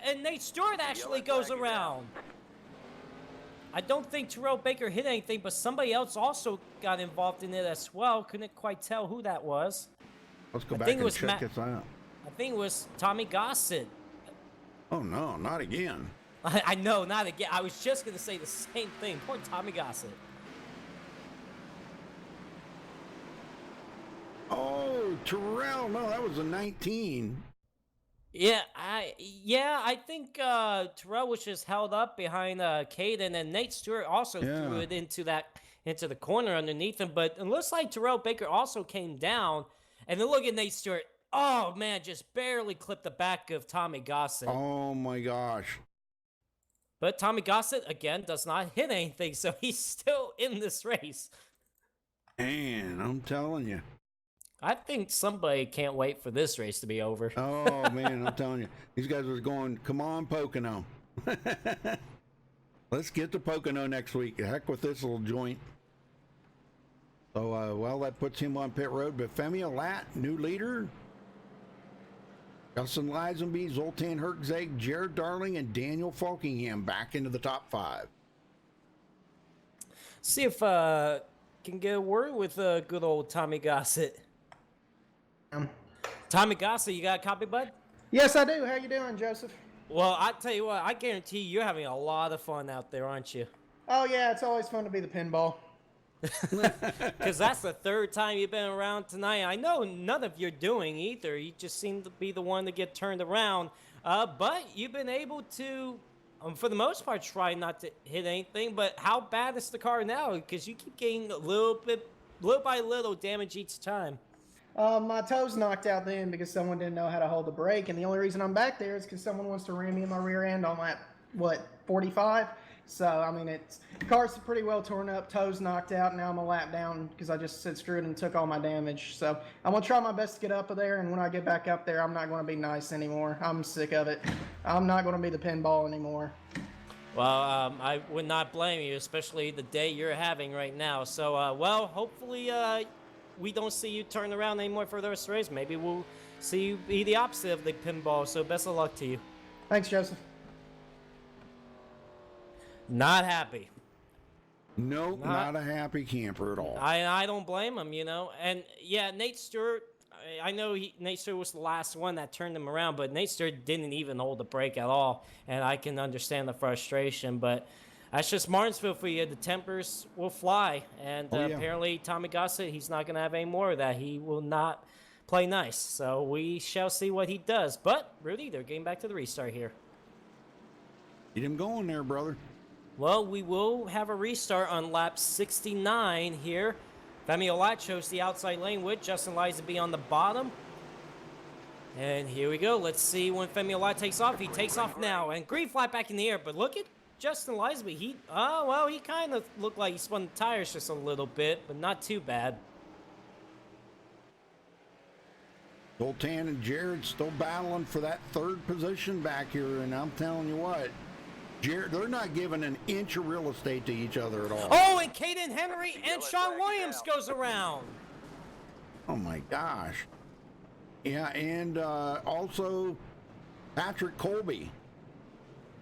and Nate Stewart actually goes around. I don't think Terrell Baker hit anything, but somebody else also got involved in it as well. Couldn't quite tell who that was. Let's go back and check this out. I think it was Tommy Gossett. Oh, no, not again. I know, not again. I was just going to say the same thing. Poor Tommy Gossett. Oh, Terrell. No, that was a 19. Yeah, I think Terrell was just held up behind Caden, and Nate Stewart also threw it into the corner underneath him. But it looks like Terrell Baker also came down, and then look at Nate Stewart. Oh man, just barely clipped the back of Tommy Gossett. Oh my gosh! But Tommy Gossett again does not hit anything, so he's still in this race. Man, I'm telling you. I think somebody can't wait for this race to be over. Oh, man, I'm telling you. These guys are going, come on, Pocono. Let's get to Pocono next week. Heck with this little joint. So, well, that puts him on pit road. But Femi Alat, new leader. Justin Lisenby, Zoltan Herzeg, Jared Darling, and Daniel Falkingham back into the top 5. See if can get a word with good old Tommy Gossett. Tommy Gossett, you got a copy, bud? Yes, I do. How you doing, Joseph? Well, I tell you what, I guarantee you're having a lot of fun out there, aren't you? Oh yeah, it's always fun to be the pinball. Because that's the third time you've been around tonight. I know none of you're doing either. You just seem to be the one to get turned around. But you've been able to, for the most part, try not to hit anything. But how bad is the car now? Because you keep getting little by little damage each time. My toes knocked out then because someone didn't know how to hold the brake, and the only reason I'm back there is because someone wants to ram me in my rear end on lap, 45? So, I mean, the car's pretty well torn up, toes knocked out, now I'm a lap down because I just said screw it and took all my damage. So, I'm going to try my best to get up there, and when I get back up there, I'm not going to be nice anymore. I'm sick of it. I'm not going to be the pinball anymore. Well, I would not blame you, especially the day you're having right now. So, well, hopefully we don't see you turn around anymore for the rest of the race. Maybe we'll see you be the opposite of the pinball. So, best of luck to you. Thanks, Joseph. Not happy. Nope, not a happy camper at all. I don't blame him, you know. And yeah, Nate Stewart, I know Nate Stewart was the last one that turned him around, but Nate Stewart didn't even hold the brake at all. And I can understand the frustration, but that's just Martinsville for you. The tempers will fly. And apparently Tommy Gossett, he's not going to have any more of that. He will not play nice. So we shall see what he does. But, Rudy, they're getting back to the restart here. Get him going there, brother. Well, we will have a restart on lap 69 here. Femi Olat chose the outside lane with Justin Lizaby on the bottom. And here we go. Let's see when Femi Olat takes off. He takes off now. And green flag back in the air. But look at Justin Lizaby. He kind of looked like he spun the tires just a little bit, but not too bad. Zoltan and Jared still battling for that third position back here. And I'm telling you what. Jared, they're not giving an inch of real estate to each other at all. Oh, and Caden Henry and Sean Williams goes around. Oh, my gosh. Yeah, and also Patrick Colby.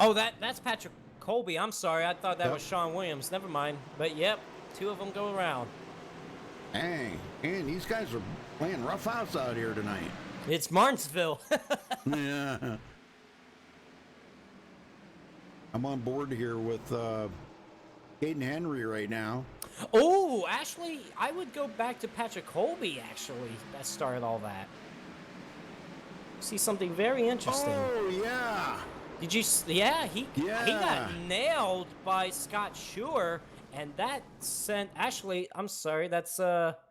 Oh, that's Patrick Colby. I'm sorry. I thought that was Sean Williams. Never mind. But, yep, two of them go around. Dang. And these guys are playing rough house out here tonight. It's Martinsville. Yeah. I'm on board here with Caden Henry right now. Oh, actually, I would go back to Patrick Colby, actually, that started all that. See something very interesting. Oh, yeah. Did you? Yeah, he got nailed by Scott Schuer, and that sent, actually, I'm sorry, that's Elijah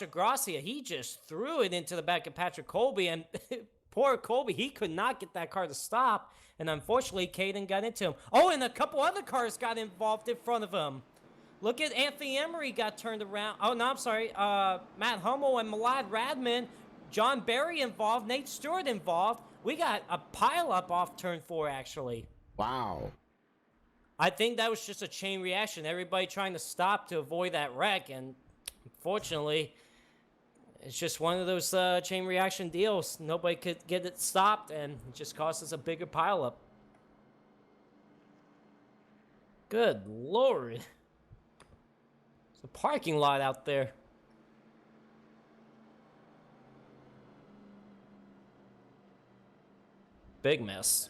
Gracia. He just threw it into the back of Patrick Colby, and poor Colby, he could not get that car to stop. And unfortunately, Caden got into him. Oh, and a couple other cars got involved in front of him. Look at Anthony Emery got turned around. Oh, no, I'm sorry. Matt Hummel and Malad Radman. John Barry involved. Nate Stewart involved. We got a pileup off turn 4, actually. Wow. I think that was just a chain reaction. Everybody trying to stop to avoid that wreck. And unfortunately, it's just one of those chain reaction deals. Nobody could get it stopped, and it just causes a bigger pileup. Good Lord. It's a parking lot out there. Big mess.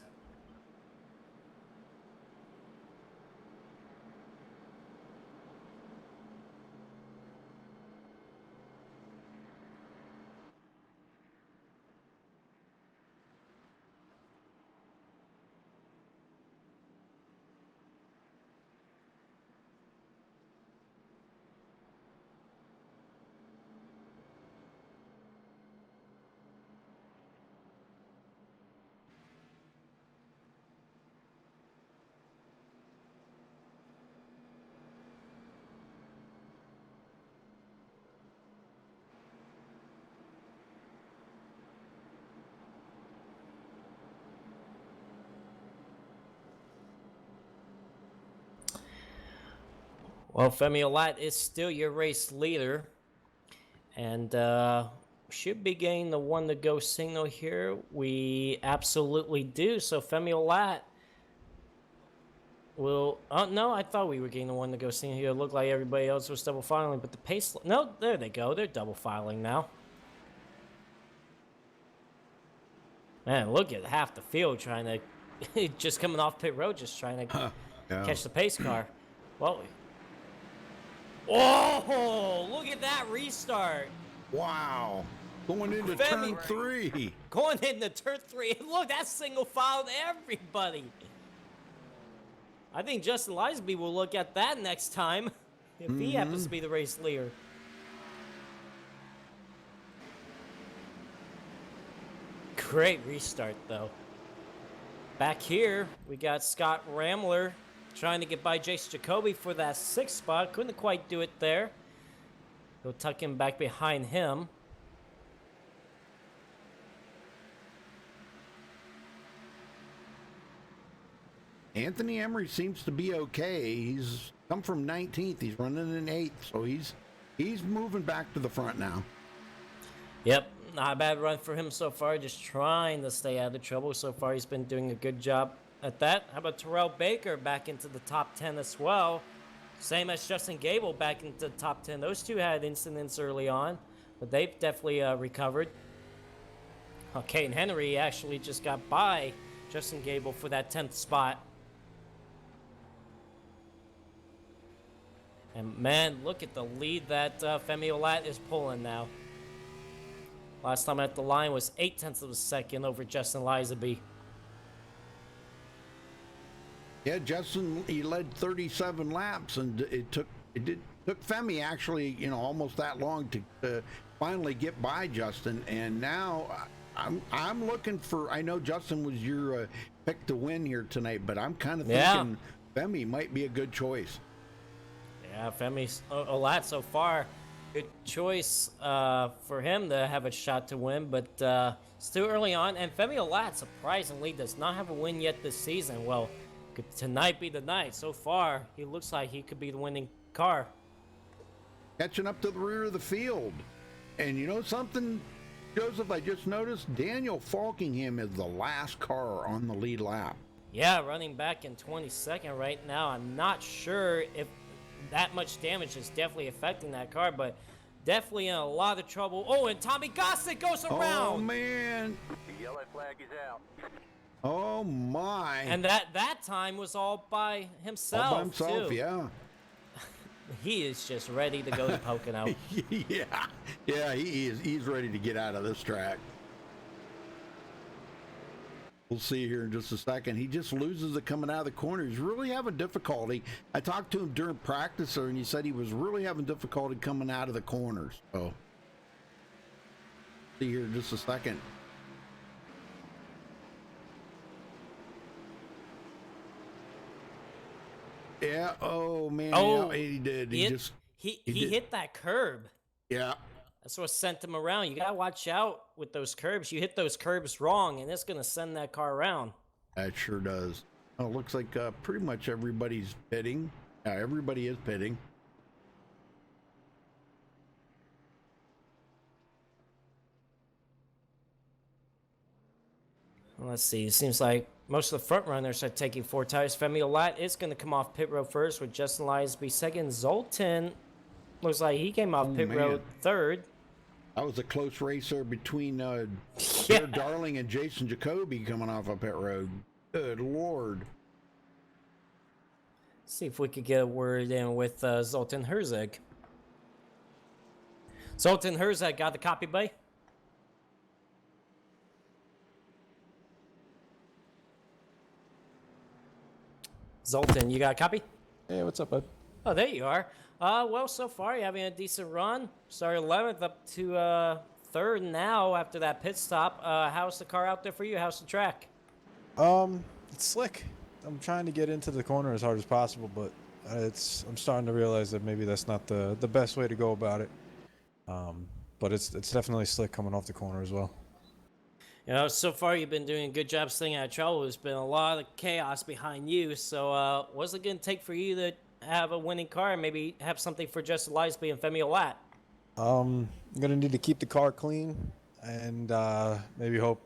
Well, Femi Olat is still your race leader. And should be getting the one to go signal here. We absolutely do. So Femi Olat will... Oh, no, I thought we were getting the one to go signal here. It looked like everybody else was double filing, but the pace... No, there they go. They're double filing now. Man, look at half the field trying to, just coming off pit road, just trying to catch the pace car. Well, oh, look at that restart. Wow. Going into turn 3. Going into turn 3. Look, that single filed everybody. I think Justin Lisby will look at that next time if he happens to be the race leader. Great restart, though. Back here, we got Scott Ramler trying to get by Jason Jacoby for that 6th spot. Couldn't quite do it there. He'll tuck him back behind him. Anthony Emery seems to be okay. He's come from 19th. He's running in 8th, so he's moving back to the front now. Yep, not a bad run for him so far. Just trying to stay out of trouble. So far, he's been doing a good job at that. How about Terrell Baker back into the top 10 as well? Same as Justin Gable back into the top 10. Those two had incidents early on, but they've definitely recovered. Caden Henry actually just got by Justin Gable for that 10th spot. And man, look at the lead that Femi Olat is pulling now. Last time at the line was 0.8 of a second over Justin Lisaby. Yeah, Justin, he led 37 laps, and it took Femi actually, almost that long to finally get by Justin. And now I'm looking for. I know Justin was your pick to win here tonight, but I'm kind of thinking Femi might be a good choice. Yeah, Femi's a lot so far. Good choice for him to have a shot to win, but still early on. And Femi Olat, surprisingly, does not have a win yet this season. Well, could tonight be the night? So far, he looks like he could be the winning car. Catching up to the rear of the field. And you know something, Joseph, I just noticed Daniel Falkingham is the last car on the lead lap. Yeah, running back in 22nd right now. I'm not sure if that much damage is definitely affecting that car, but definitely in a lot of trouble. Oh, and Tommy Gossett goes around. Oh, man. The yellow flag is out. Oh, my. And that time was all by himself, All by himself, too. yeah. He is just ready to go to Pocono. Yeah, he is. He's ready to get out of this track. We'll see here in just a second. He just loses it coming out of the corner. He's really having difficulty. I talked to him during practice, and he said he was really having difficulty coming out of the corners. So, see here in just a second. Yeah. Oh man. Oh, yeah, he did. He hit that curb. Yeah. That's what sent him around. You gotta watch out with those curbs. You hit those curbs wrong, and it's gonna send that car around. That sure does. Oh, it looks like pretty much everybody's pitting. Yeah, everybody is pitting. Let's see. It seems like most of the front runners are taking 4 tires. Femi Olat is going to come off pit road first with Justin Lisby second. Zoltan looks like he came off pit road third. That was a close race there between Jared Darling and Jason Jacoby coming off of pit road. Good Lord. See if we could get a word in with Zoltan Herzog. Zoltan Herzog got the copy, buddy? Zoltan, you got a copy? Hey, what's up, bud? Oh, there you are. Well, so far you're having a decent run. Started 11th up to 3rd now after that pit stop. How's the car out there for you? How's the track? It's slick. I'm trying to get into the corner as hard as possible, but I'm starting to realize that maybe that's not the best way to go about it. But it's definitely slick coming off the corner as well. You know, so far you've been doing a good job staying out of trouble. There's been a lot of chaos behind you. So what's it going to take for you to have a winning car and maybe have something for Justin Lisby and Femi Olat? I'm going to need to keep the car clean and maybe hope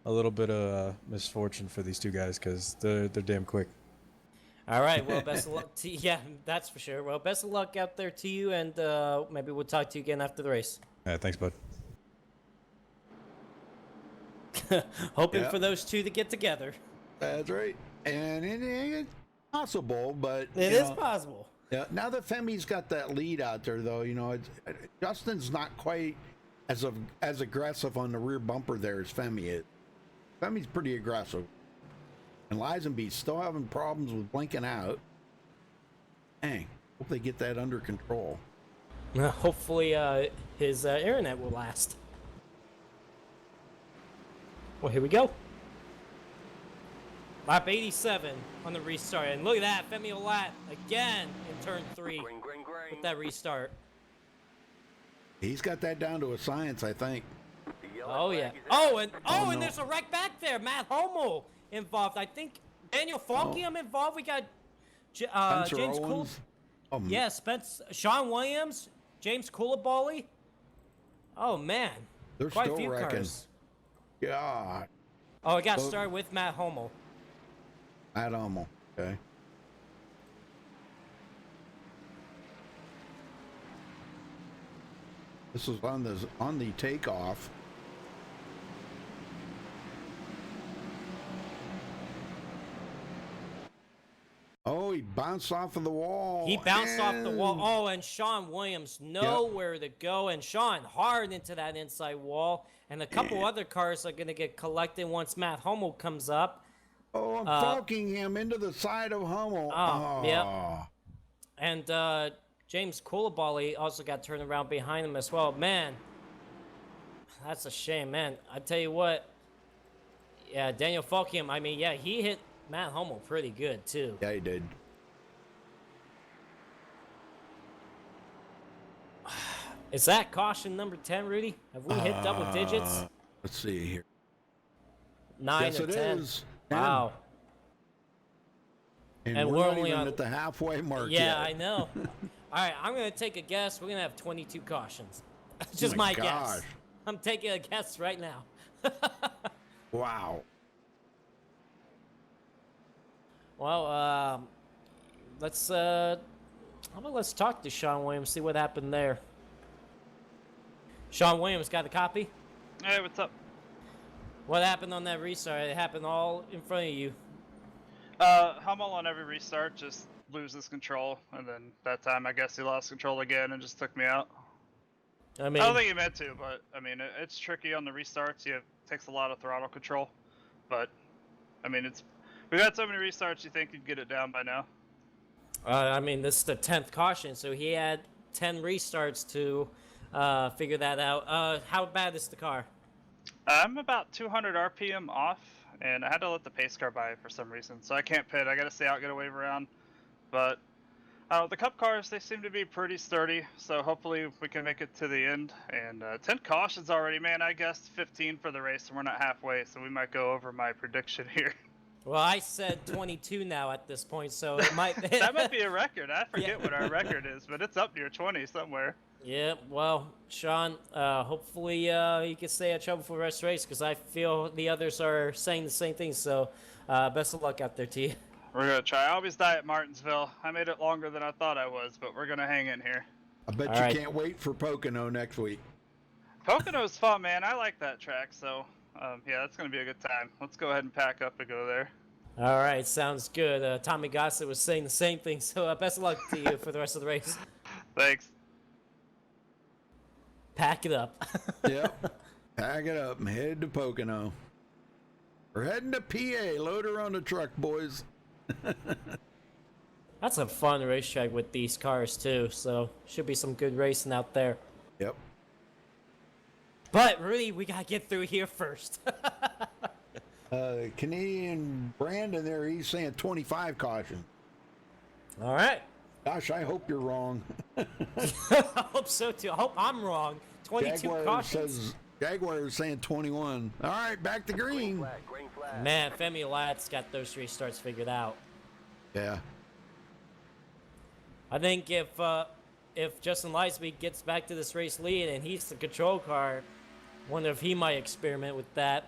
a little bit of misfortune for these two guys because they're damn quick. All right. Well, best of luck to you. Yeah, that's for sure. Well, best of luck out there to you, and maybe we'll talk to you again after the race. All right, thanks, bud. Hoping Yeah. for those two to get together. That's right. And it's possible, but It you is know, possible. Yeah. Now that Femi's got that lead out there, though, Justin's not quite as aggressive on the rear bumper there as Femi is. Femi's pretty aggressive, and Lizenby's still having problems with blinking out. Dang, hope they get that under control. Hopefully, his internet will last. Well, here we go. Lap 87 on the restart, and look at that, Femi Olat again in turn 3 with that restart. He's got that down to a science, I think. Oh yeah. And no. there's a wreck back there. Matt Homo involved. I think Daniel Falkium involved. We got Spencer James Owens. Cool. Yeah, Sean Williams, James Coulibaly. Oh man, They're quite a still few wrecking. cars. God. Oh, it got started with Matt Homo. Matt Homo. Okay. This was on the takeoff. Oh, he bounced off of the wall. He bounced off the wall. Oh, and Sean Williams nowhere to go. And Sean hard into that inside wall. And a couple other cars are going to get collected once Matt Homo comes up. Oh, I'm falking him into the side of Hummel. Yep. And James Coulibaly also got turned around behind him as well. Man, that's a shame, man. I tell you what. Yeah, Daniel Falkium, I mean, yeah, he hit Matt Homo pretty good, too. Yeah, he did. Is that caution number 10, Rudy? Have we hit double digits? Let's see here. 9 Yes, or it 10. is. Wow. And we're we're not only even on at the halfway mark Yeah, yet. I know. All right, I'm going to take a guess. We're going to have 22 cautions. Just my guess. gosh. I'm taking a guess right now. Wow. Well, let's how about let's talk to Sean Williams, see what happened there. Sean Williams, got a copy? Hey, what's up? What happened on that restart? It happened all in front of you. Hummel on every restart just loses control, and then that time I guess he lost control again and just took me out. I mean, I don't think he meant to, but I mean it's tricky on the restarts. It takes a lot of throttle control, but I mean we've had so many restarts. You think you'd get it down by now? I mean, this is the 10th caution, so he had 10 restarts to figure that out. How bad is the car? I'm about 200 RPM off, and I had to let the pace car by for some reason, so I can't pit. I got to stay out, get a wave around. But the Cup cars, they seem to be pretty sturdy, so hopefully we can make it to the end. And 10 cautions already, man. I guessed 15 for the race, and we're not halfway, so we might go over my prediction here. Well, I said 22 now at this point, so it might... That might be a record. I forget what our record is, but it's up near 20 somewhere. Yeah, well, Sean, hopefully you can stay out of trouble for the rest of the race, because I feel the others are saying the same thing, so best of luck out there to you. We're going to try. I always die at Martinsville. I made it longer than I thought I was, but we're going to hang in here. I bet All you right. can't wait for Pocono next week. Pocono's fun, man. I like that track, so yeah, that's going to be a good time. Let's go ahead and pack up and go there. All right, sounds good. Tommy Gossett was saying the same thing, so best of luck to you for the rest of the race. Thanks. Pack it up. Yep. Pack it up and head to Pocono. We're heading to PA. Load her on the truck, boys. That's a fun racetrack with these cars, too, so should be some good racing out there. Yep. But, really, we got to get through here first. Canadian Brandon there, he's saying 25 caution. All right. Gosh, I hope you're wrong. I hope so, too. I hope I'm wrong. 22 cautions. Jaguar is saying 21. All right, back to green. Man, Femi Lat's got those three starts figured out. Yeah. I think if Justin Lizenby gets back to this race lead and he's the control car, wonder if he might experiment with that.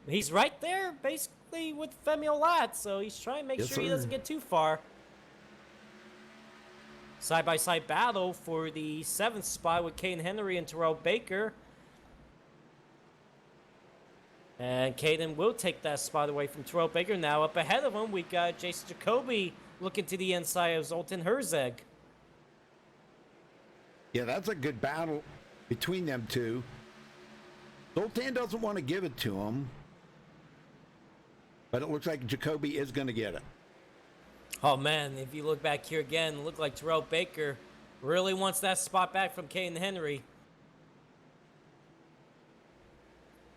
He's right there, basically, with Femi Lat, so he's trying to make sure he doesn't get too far. Side-by-side battle for the 7th spot with Kane Henry and Terrell Baker. And Caden will take that spot away from Terrell Baker. Now up ahead of him, we got Jason Jacoby looking to the inside of Zoltan Herzeg. Yeah, that's a good battle between them two. Zoltan doesn't want to give it to him, but it looks like Jacoby is going to get it. Oh man, if you look back here again, it looked like Terrell Baker really wants that spot back from Caden Henry.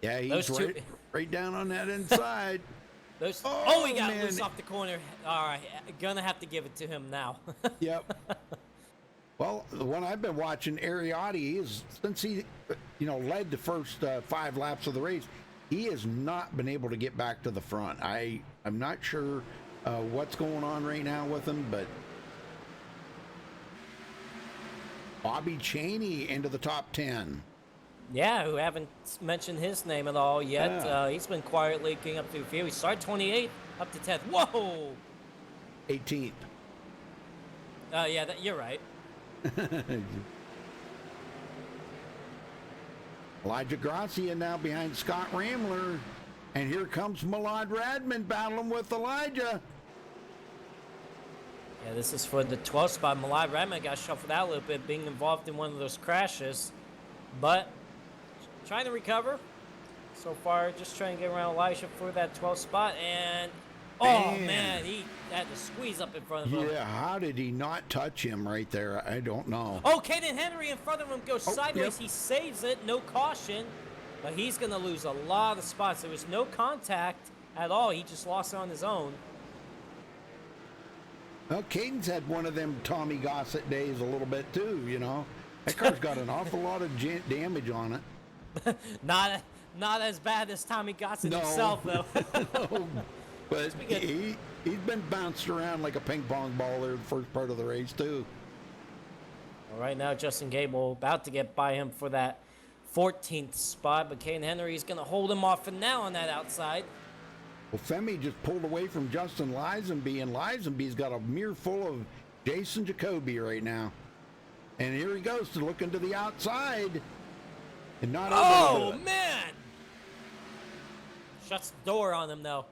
Yeah, he's Those two- right down on that inside. Oh, he got man. loose off the corner. All right, gonna have to give it to him now. Yep. Well, the one I've been watching, Ariotti, is since he, led the first 5 laps of the race, he has not been able to get back to the front. I'm not sure what's going on right now with him, but Bobby Chaney into the top 10. Yeah, who haven't mentioned his name at all yet. Yeah. He's been quietly getting up through the field. He started 28, up to 10th. Whoa! 18th. Yeah, you're right. Elijah Gracia now behind Scott Ramler. And here comes Malad Radman battling with Elijah. Yeah, this is for the 12th spot. Malad Radman got shuffled out a little bit, being involved in one of those crashes. But trying to recover. So far, just trying to get around Elijah for that 12th spot. And, man, he had to squeeze up in front of him. Yeah, how did he not touch him right there? I don't know. Oh, Caden Henry in front of him goes sideways. Yep. He saves it, no caution. But he's going to lose a lot of spots. There was no contact at all. He just lost it on his own. Well, Caden's had one of them Tommy Gossett days a little bit too, That car's got an awful lot of damage on it. Not as bad as Tommy Gossett himself, though. No, but he's been bounced around like a ping pong ball there the first part of the race too. Well, right now, Justin Gable about to get by him for that 14th spot, but Caden Henry is going to hold him off for now on that outside. Well, Femi just pulled away from Justin Lisenby, and Lisenby's got a mirror full of Jason Jacoby right now. And here he goes to look into the outside. And not able to do it. Man! Shuts the door on him, though.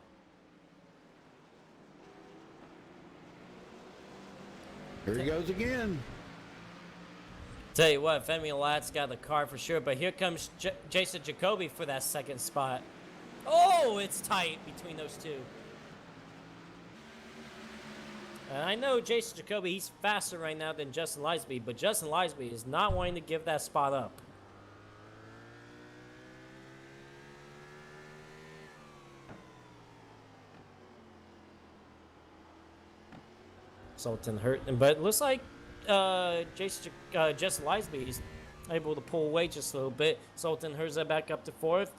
Here he goes again. Tell you what, Femi Lat's got the car for sure, but here comes Jason Jacoby for that 2nd spot. Oh, it's tight between those two. And I know Jason Jacoby, he's faster right now than Justin Lisby, but Justin Lisby is not wanting to give that spot up. Sultan hurt, but it looks like Justin Lisby is able to pull away just a little bit. Sultan Herzeg back up to 4th,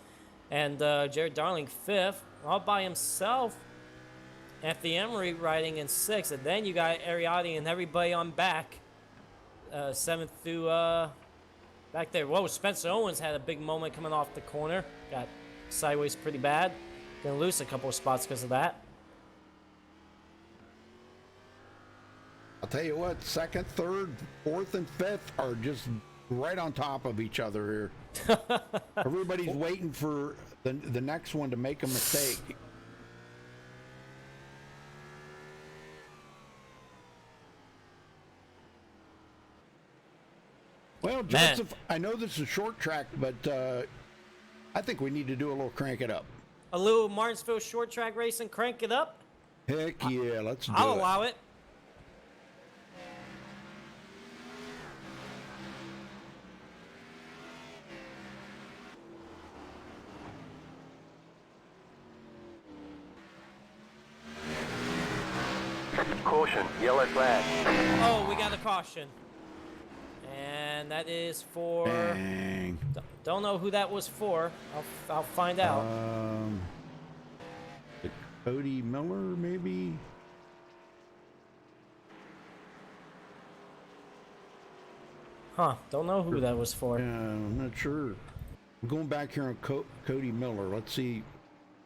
and Jared Darling 5th, all by himself. Anthony Emery riding in 6th, and then you got Ariotti and everybody on back. 7th through back there. Whoa, Spencer Owens had a big moment coming off the corner. Got sideways pretty bad. Gonna lose a couple of spots because of that. I'll tell you what, 2nd, 3rd, 4th, and 5th are just right on top of each other here. Everybody's waiting for the next one to make a mistake. Well, Joseph, I know this is short track, but I think we need to do a little crank it up. A little Martinsville short track racing, crank it up? Heck yeah, let's do it. I'll allow it. Caution, yellow flag. Oh, we got a caution. And that is for... Bang. Don't know who that was for. I'll find out. Cody Miller, maybe? Huh, don't know who that was for. Yeah, I'm not sure. I'm going back here on Cody Miller. Let's see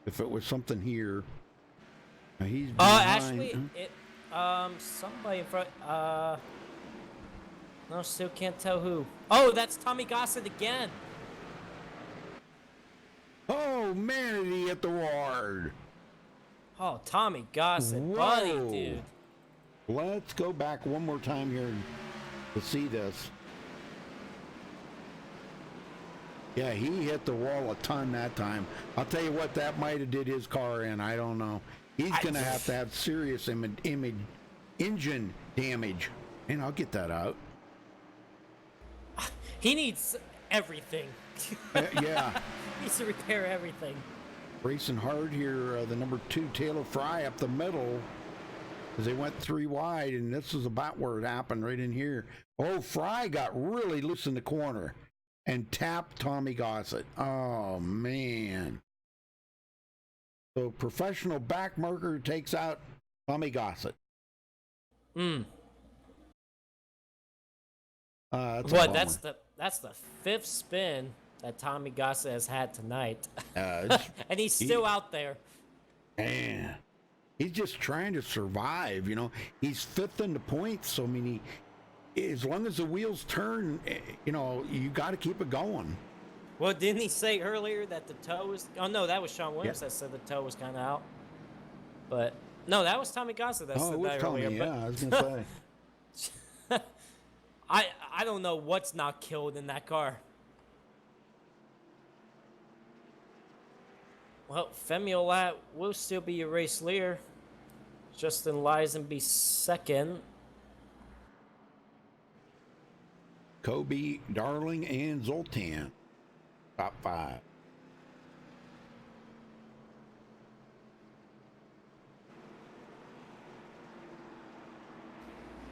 if it was something here. He's behind. Actually, it somebody in front. No, still can't tell who. Oh, that's Tommy Gossett again. Oh, Oh, man, did he hit the ward. Oh, Tommy Gossett, buddy, Whoa. dude. Let's go back one more time here to see this. Yeah, he hit the wall a ton that time. I'll tell you what, that might have did his car in. I don't know. He's going to have serious engine damage. And I'll get that out. He needs everything. Yeah. He needs to repair everything. Racing hard here, the number 2 Taylor Fry up the middle as they went 3 wide, and this is about where it happened, right in here. Oh, Fry got really loose in the corner and tapped Tommy Gossett. Oh, man. So professional back marker takes out Tommy Gossett. That's the 5th spin that Tommy Gossett has had tonight. And he's still out there. Man, he's just trying to survive, you know. He's 5th in the points, so I mean, as long as the wheels turn, you know, you got to keep it going. Well, didn't he say earlier that the toe was... Oh, no, that was Sean Williams that said the toe was kind of out. But, no, that was Tommy Gossett that said that earlier. Yeah, I was going to say. I don't know what's not killed in that car. Well, Femi Olat will still be your race leader. Justin Lisenby second. Kobe, Darling, and Zoltan. Top 5.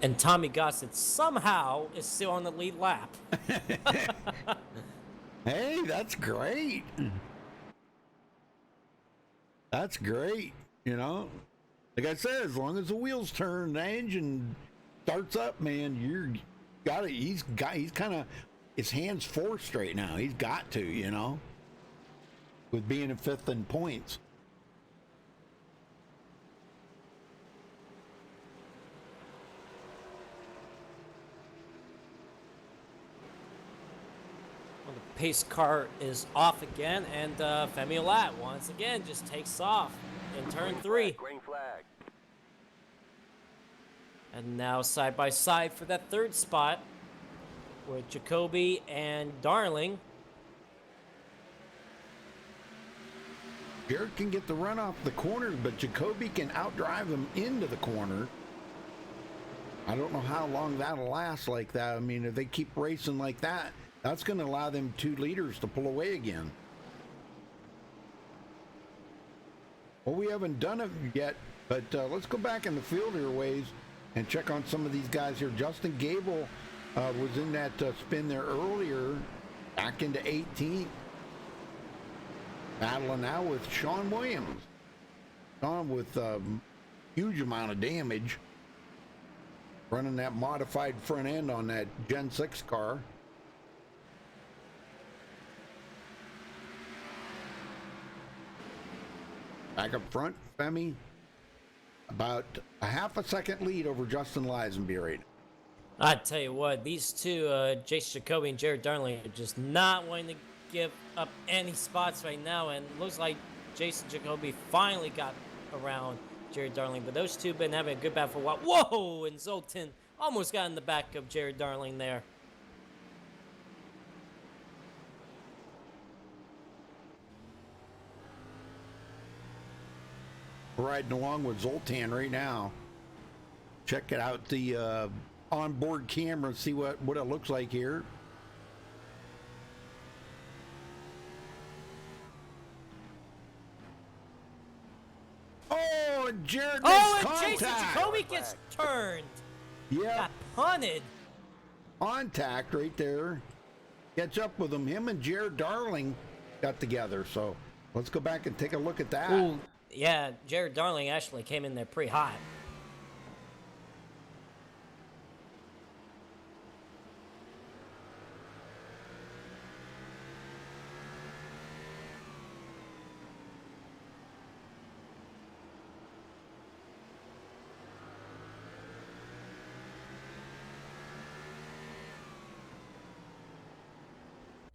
And Tommy Gossett somehow is still on the lead lap. Hey, that's great. That's great, you know. Like I said, as long as the wheels turn, the engine starts up, man, you're got it. He's kind of, his hands forced right now. He's got to, you know, with being in 5th in points. Pace car is off again, and Femi Olat once again just takes off in turn 3. Green flag. And now side by side for that 3rd spot with Jacoby and Darling. Jared can get the run off the corner, but Jacoby can outdrive him into the corner. I don't know how long that'll last like that. I mean, if they keep racing like that, that's going to allow them 2 leaders to pull away again. Well, we haven't done it yet, but let's go back in the field here ways and check on some of these guys here. Justin Gable was in that spin there earlier, back into 18th. Battling now with Sean Williams. Sean with a huge amount of damage. Running that modified front end on that Gen 6 car. Back up front, Femi, about a half a second lead over Justin Lisenby right now. I tell you what, these two, Jason Jacoby and Jared Darling, are just not wanting to give up any spots right now. And it looks like Jason Jacoby finally got around Jared Darling. But those two have been having a good battle for a while. Whoa! And Zoltan almost got in the back of Jared Darling there. Riding along with Zoltan right now. Check it out, the onboard camera, see what it looks like here. Oh, and Jared makes contact. Jason Jacoby gets turned. Yeah. Got punted. Contact right there. Catch up with him. Him and Jared Darling got together. So let's go back and take a look at that. Ooh, yeah, Jared Darling actually came in there pretty hot.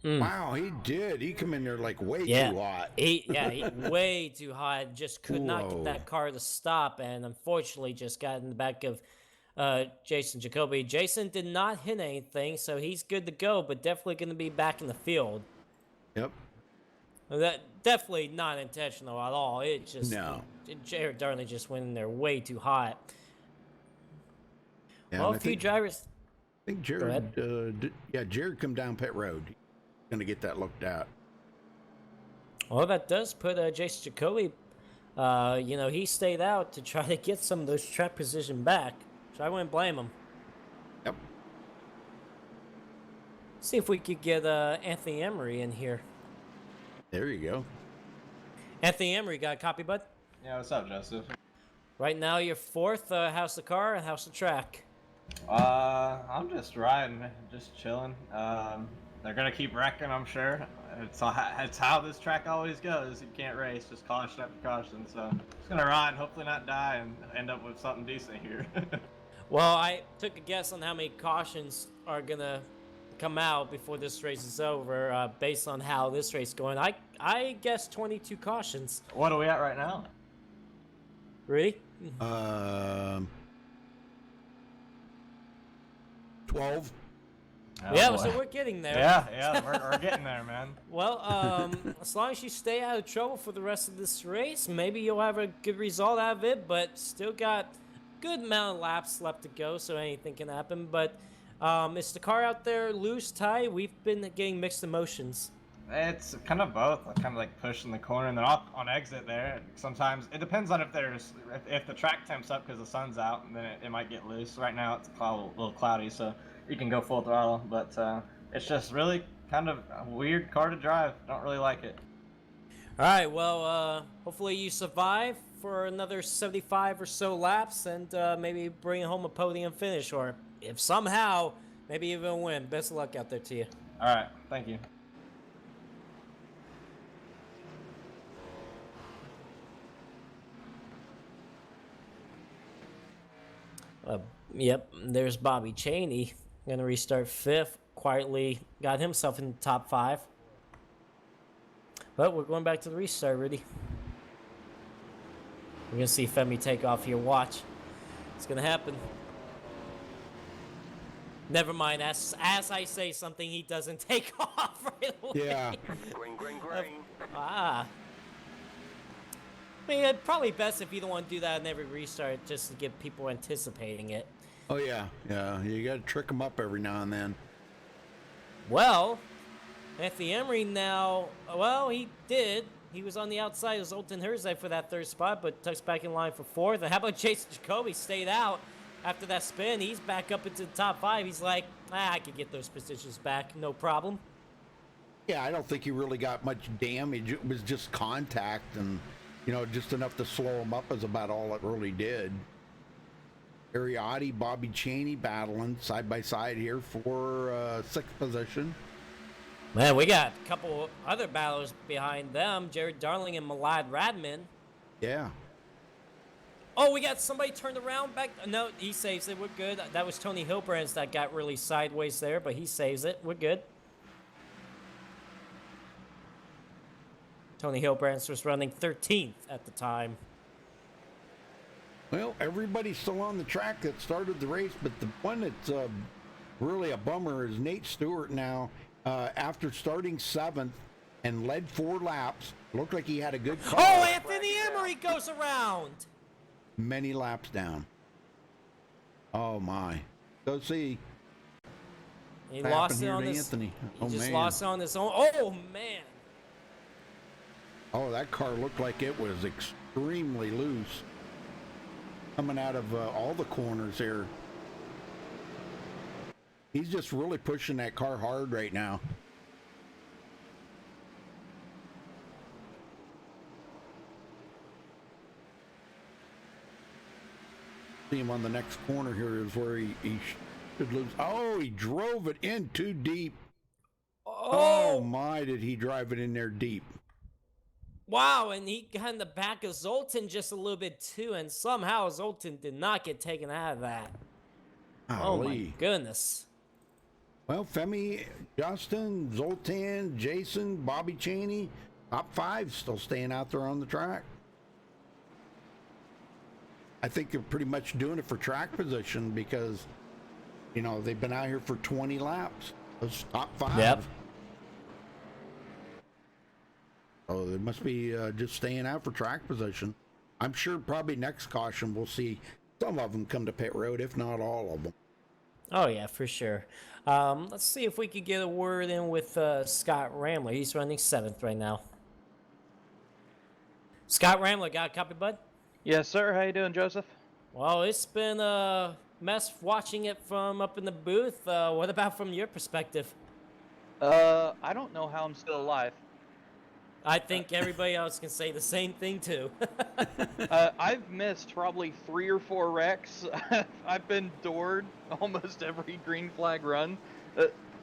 Wow, he did. He come in there like way Yeah. too hot. He way too hot. Just could not get Whoa. that car to stop, and unfortunately, just got in the back of Jason Jacoby. Jason did not hit anything, so he's good to go. But definitely going to be back in the field. Yep. That definitely not intentional at all. It just No. Jared Darling just went in there way too hot. Yeah, Well, and a I few think, drivers. I think Jared. Jared come down pit road. He's gonna get that looked at. Well, that does put Jason Jacoby. He stayed out to try to get some of those track position back. So I wouldn't blame him. Yep. See if we could get Anthony Emery in here. There you go. Anthony Emery, got a copy, bud? Yeah, what's up, Joseph? Right now, you're fourth. How's the car and how's the track? I'm just riding, just chilling. They're gonna keep wrecking, I'm sure. It's how this track always goes. You can't race, just caution after caution. So just gonna ride, hopefully not die, and end up with something decent here. Well, I took a guess on how many cautions are gonna come out before this race is over, based on how this race is going. I guess 22 cautions. What are we at right now? Really? 12. Oh, yeah, boy. so we're getting there. Yeah, we're getting there, man. Well, as long as you stay out of trouble for the rest of this race, maybe you'll have a good result out of it, but still got good amount of laps left to go, so anything can happen. But is the car out there loose, tight? We've been getting mixed emotions. It's kind of both. I'm kind of like pushing the corner, and then on exit there. Sometimes it depends on if the track temps up because the sun's out, and then it might get loose. Right now it's a little cloudy, so you can go full throttle. But it's just really kind of a weird car to drive. Don't really like it. All right, well, hopefully you survive for another 75 or so laps and maybe bring home a podium finish, or if somehow, maybe even win. Best of luck out there to you. All right, thank you. Yep, there's Bobby Cheney. Gonna restart fifth. Quietly got himself in the top 5. But we're going back to the restart, Rudy. We're gonna see Femi take off here. Watch. It's gonna happen. Never mind. As I say something, he doesn't take off right away. Yeah. Green. I mean, it'd probably best if you don't want to do that in every restart, just to get people anticipating it. Oh yeah. You got to trick them up every now and then. Well, Anthony Emery now, well, he did. He was on the outside of Zoltan Herzog for that 3rd spot, but tucks back in line for 4th. And how about Jason Jacoby stayed out after that spin? He's back up into the top 5. He's like, I can get those positions back, no problem. Yeah, I don't think he really got much damage. It was just contact and, just enough to slow him up is about all it really did. Ariotti, Bobby Cheney battling side by side here for 6th position. Man, we got a couple other battles behind them. Jared Darling and Malad Radman. Yeah. Oh, we got somebody turned around back. No, he saves it. We're good. That was Tony Hilbrands that got really sideways there, but he saves it. We're good. Tony Hilbrands was running 13th at the time. Well, everybody's still on the track that started the race, but the one that's really a bummer is Nate Stewart now. After starting 7th and led 4 laps, looked like he had a good car. Oh, Anthony Emery goes around. Many laps down. Oh my. Go see. He lost it on his. Anthony. He just man. lost it on his own. Oh man. Oh, that car looked like it was extremely loose. Coming out of all the corners here. He's just really pushing that car hard right now. See him on the next corner here is where he should lose. Oh, he drove it in too deep. Oh my, did he drive it in there deep. Wow, and he got in the back of Zoltan just a little bit too, and somehow Zoltan did not get taken out of that. Golly. Oh my goodness. Well, Femi, Justin, Zoltan, Jason, Bobby Cheney, top 5 still staying out there on the track. I think they're pretty much doing it for track position because, you know, they've been out here for 20 laps. Those top 5. Yep. So they must be just staying out for track position. I'm sure probably next caution we'll see some of them come to pit road, if not all of them. Oh, yeah, for sure. Let's see if we could get a word in with Scott Ramler. He's running 7th right now. Scott Ramler, got a copy, bud? Yes, sir. How you doing, Joseph? Well, it's been a mess watching it from up in the booth. What about from your perspective? I don't know how I'm still alive. I think everybody else can say the same thing, too. I've missed probably 3 or 4 wrecks. I've been doored almost every green flag run.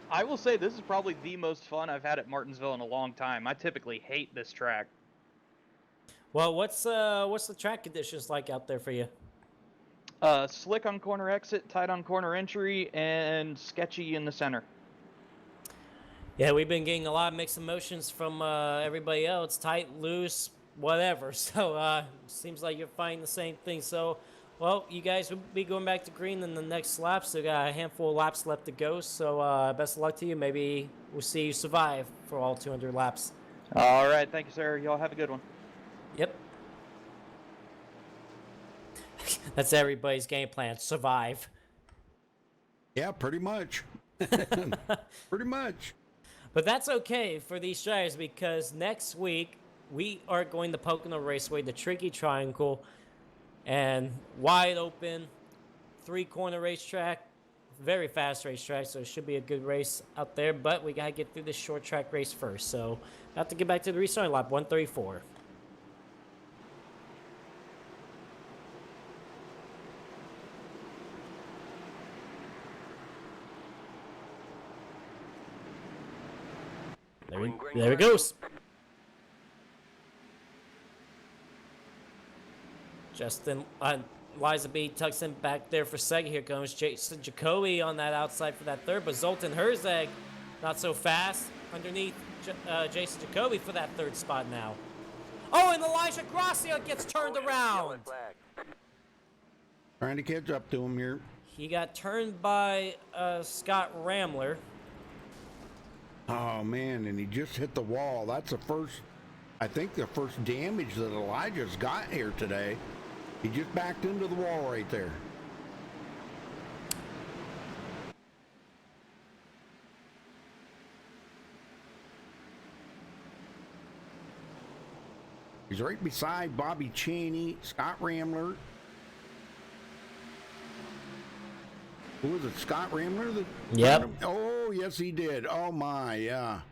I will say this is probably the most fun I've had at Martinsville in a long time. I typically hate this track. Well, what's the track conditions like out there for you? Slick on corner exit, tight on corner entry, and sketchy in the center. Yeah, we've been getting a lot of mixed emotions from everybody else. Tight, loose, whatever. So seems like you're finding the same thing. So, well, you guys will be going back to green in the next lap. So got a handful of laps left to go. So best of luck to you. Maybe we'll see you survive for all 200 laps. All right, thank you, sir. Y'all have a good one. Yep. That's everybody's game plan. Survive. Yeah, pretty much. Pretty much. But that's okay for these drivers because next week we are going to Pocono Raceway, the Tricky Triangle, and wide open, 3-corner racetrack, very fast racetrack, so it should be a good race out there. But we gotta get through this short track race first, so I have to get back to the restart lap 134. There he goes. Justin, Liza B tucks in back there for second. Here comes Jason Jacoby on that outside for that third, but Zoltan Herzeg not so fast underneath Jason Jacoby for that third spot now. Oh, and Elijah Gracia gets turned around. Trying to catch up to him here. He got turned by Scott Ramler. Oh, man, and he just hit the wall. That's the first, I think the first damage that Elijah's got here today. He just backed into the wall right there. He's right beside Bobby Cheney, Scott Ramler. Who was it, Scott Ramler? Yep. Oh, yes, he did. Oh, my, yeah.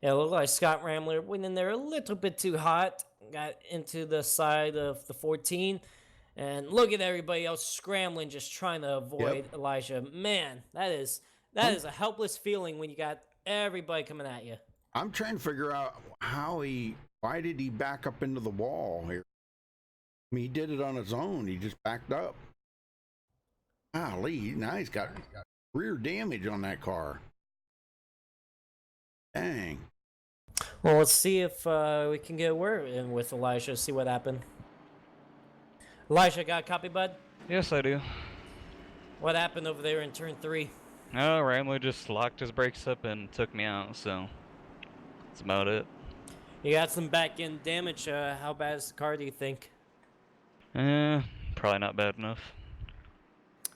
Yeah, it looked like Scott Ramler went in there a little bit too hot. Got into the side of the 14. And look at everybody else scrambling, just trying to avoid Elijah. Man, that is a helpless feeling when you got everybody coming at you. I'm trying to figure out why did he back up into the wall here? I mean, he did it on his own. He just backed up. Golly, now he's got rear damage on that car. Dang. Well, let's see if we can get a word in with Elijah, see what happened. Elijah, got a copy, bud? Yes, I do. What happened over there in turn 3? Oh, Ramley just locked his brakes up and took me out, so that's about it. You got some back-end damage. How bad is the car, do you think? Probably not bad enough.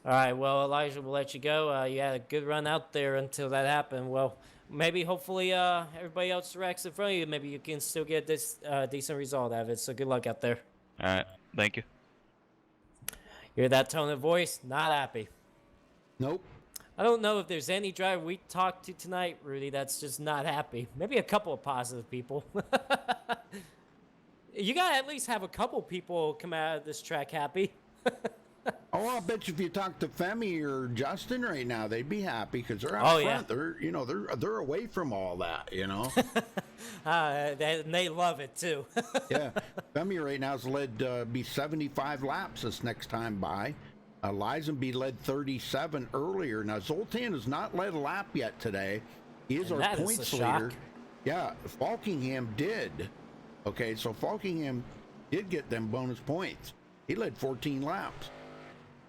All right, well, Elijah, we'll let you go. You had a good run out there until that happened. Well, maybe, hopefully, everybody else wrecks in front of you. Maybe you can still get this decent result out of it. So good luck out there. All right, thank you. Hear that tone of voice? Not happy. Nope. I don't know if there's any driver we talked to tonight, Rudy, that's just not happy. Maybe a couple of positive people. You got to at least have a couple people come out of this track happy. Oh, I'll bet you if you talk to Femi or Justin right now, they'd be happy because they're out front. Yeah. They're away from all that, you know. They love it too. Yeah, Femi right now is led be 75 laps this next time by. Lisenby led 37 earlier. Now, Zoltan has not led a lap yet today. He is And our that is points a leader. shock. Yeah, Falkingham did. Okay, so Falkingham did get them bonus points. He led 14 laps.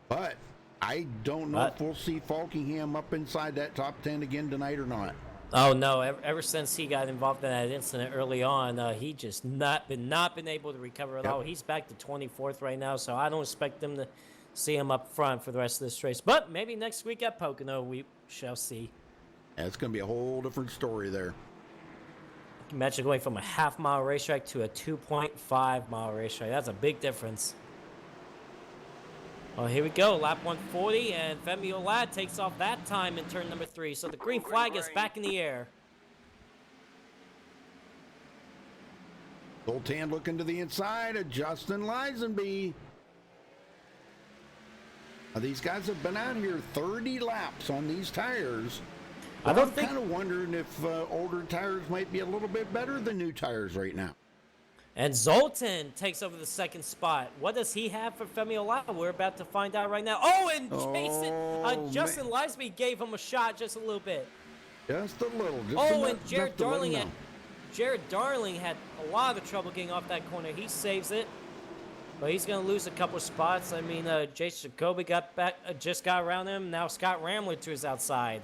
But I don't know if we'll see Falkingham up inside that top 10 again tonight or not. Oh no! Ever since he got involved in that incident early on, he just not been able to recover at all. He's back to 24th right now, so I don't expect them to see him up front for the rest of this race. But maybe next week at Pocono, we shall see. Yeah, it's going to be a whole different story there. Imagine going from a half-mile racetrack to a 2.5-mile racetrack. That's a big difference. Well, here we go, lap 140, and Femi Olad takes off that time in turn number 3. So the green flag is back in the air. Zoltan looking to the inside of Justin Lisenby. Now, these guys have been out here 30 laps on these tires. I don't I'm think- kind of wondering if older tires might be a little bit better than new tires right now. And Zoltan takes over the second spot. What does he have for Femi Olad? We're about to find out right now. Oh, and Justin Lisenby gave him a shot just a little bit. Just a little. And Jared Darling had a lot of trouble getting off that corner. He saves it, but he's going to lose a couple spots. I mean, Jason Jacoby got back, just got around him. Now Scott Ramler to his outside.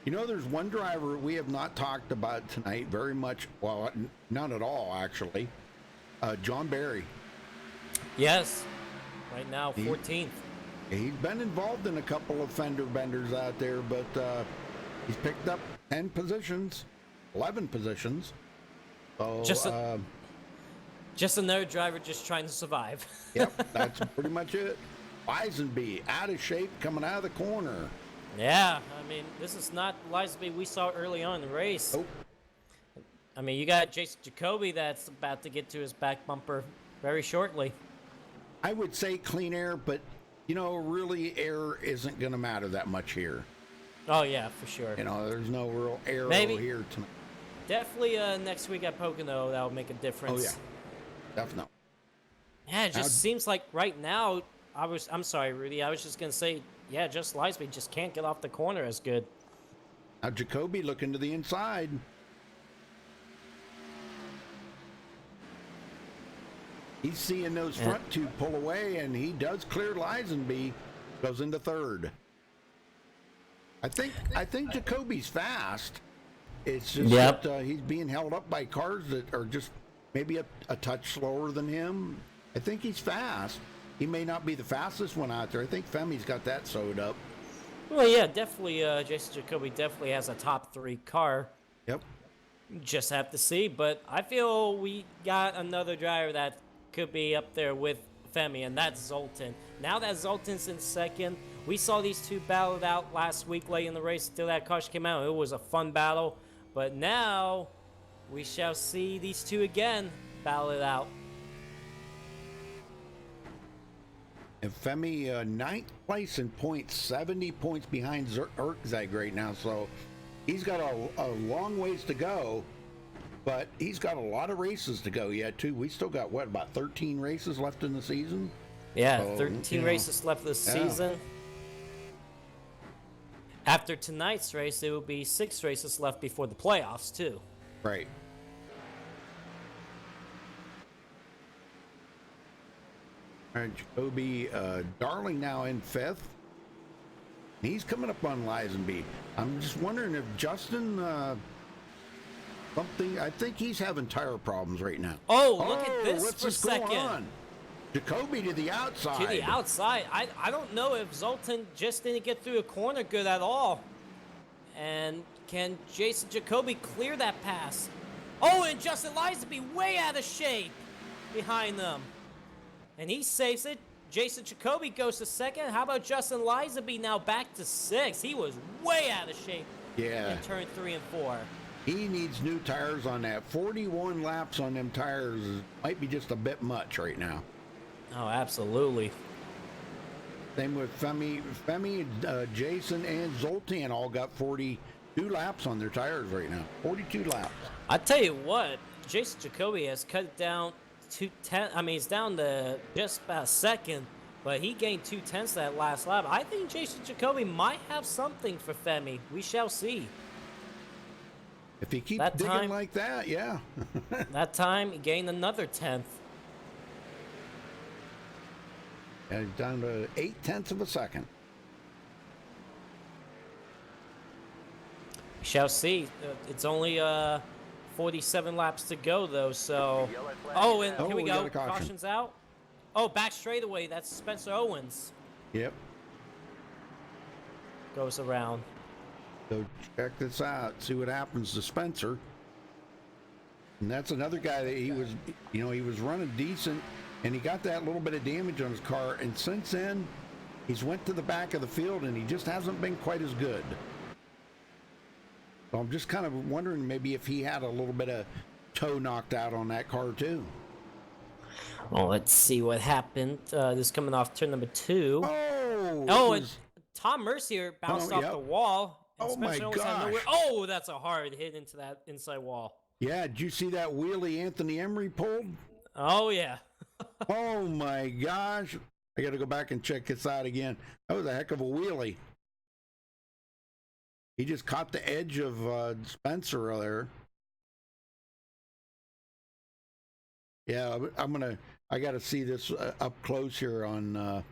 You know, there's one driver we have not talked about tonight very much. Well, none at all, actually. John Barry. Yes. Right now, 14th. He's been involved in a couple of fender benders out there, but he's picked up 10 positions, 11 positions. So, just another driver just trying to survive. Yep, that's pretty much it. Lisenby out of shape coming out of the corner. Yeah, I mean, this is not Lisenby we saw early on in the race. Nope. I mean, you got Jason Jacoby that's about to get to his back bumper very shortly. I would say clean air, but, you know, really air isn't going to matter that much here. Oh, yeah, for sure. You know, there's no real aero here tonight. Definitely next week at Pocono, that'll make a difference. Oh, yeah. Definitely. Yeah, it just seems like right now, I'm sorry, Rudy, I was just going to say, yeah, just Lisenby just can't get off the corner as good. Now Jacoby looking to the inside. He's seeing those front two pull away, and he does clear Lisenby. Goes into third. I think Jacoby's fast. It's just that he's being held up by cars that are just maybe a touch slower than him. I think he's fast. He may not be the fastest one out there. I think Femi's got that sewed up. Well, yeah, definitely. Jason Jacoby definitely has a top 3 car. Yep. Just have to see, but I feel we got another driver that could be up there with Femi, and that's Zoltan. Now that Zoltan's in second, we saw these two battle it out last week late in the race until that caution came out. It was a fun battle, but now we shall see these two again battle it out. And Femi, ninth place in points, 70 points behind Erkzag right now. So he's got a long ways to go, but he's got a lot of races to go yet, too. We still got, what, about 13 races left in the season? Yeah, so, 13 races left this season. After tonight's race, there will be 6 races left before the playoffs, too. Right. All right, Jacoby Darling now in 5th. He's coming up on Lisenby. I'm just wondering if Justin I think he's having tire problems right now. Oh, look at this what's for a this going second. on? Jacoby to the outside. To the outside. I don't know if Zoltan just didn't get through a corner good at all. And can Jason Jacoby clear that pass? Oh, and Justin Lisenby way out of shape behind them. And he saves it. Jason Jacoby goes to second. How about Justin Lisenby now back to 6th? He was way out of shape in turn 3 and 4. He needs new tires on that. 41 laps on them tires might be just a bit much right now. Oh, absolutely. Same with Femi, Jason, and Zoltan all got 42 laps on their tires right now. 42 laps. I tell you what, Jason Jacoby has cut it down to 10. I mean, he's down to just about second, but he gained 2/10 that last lap. I think Jason Jacoby might have something for Femi. We shall see. If he keeps That digging time- like that, yeah. That time, he gained another 10th. And he's down to 0.8 of a second. We shall see. It's only 47 laps to go, though, so... Oh, and here we we go. got a caution. Caution's out. Oh, back straightaway. That's Spencer Owens. Yep. Goes around. So check this out. See what happens to Spencer. And that's another guy that he was, he was running decent, and he got that little bit of damage on his car. And since then, he's went to the back of the field, and he just hasn't been quite as good. So I'm just kind of wondering maybe if he had a little bit of toe knocked out on that car too. Well, let's see what happened. This coming off turn number 2. Oh, and Tom Mercier bounced Oh, off yep. the wall. And Oh, my Spencer Owens had gosh. nowhere. Oh, that's a hard hit into that inside wall. Yeah, did you see that wheelie Anthony Emery pulled? Oh, yeah. Oh my gosh. I got to go back and check this out again. That was a heck of a wheelie. He just caught the edge of Spencer there. Yeah, I got to see this up close here on, if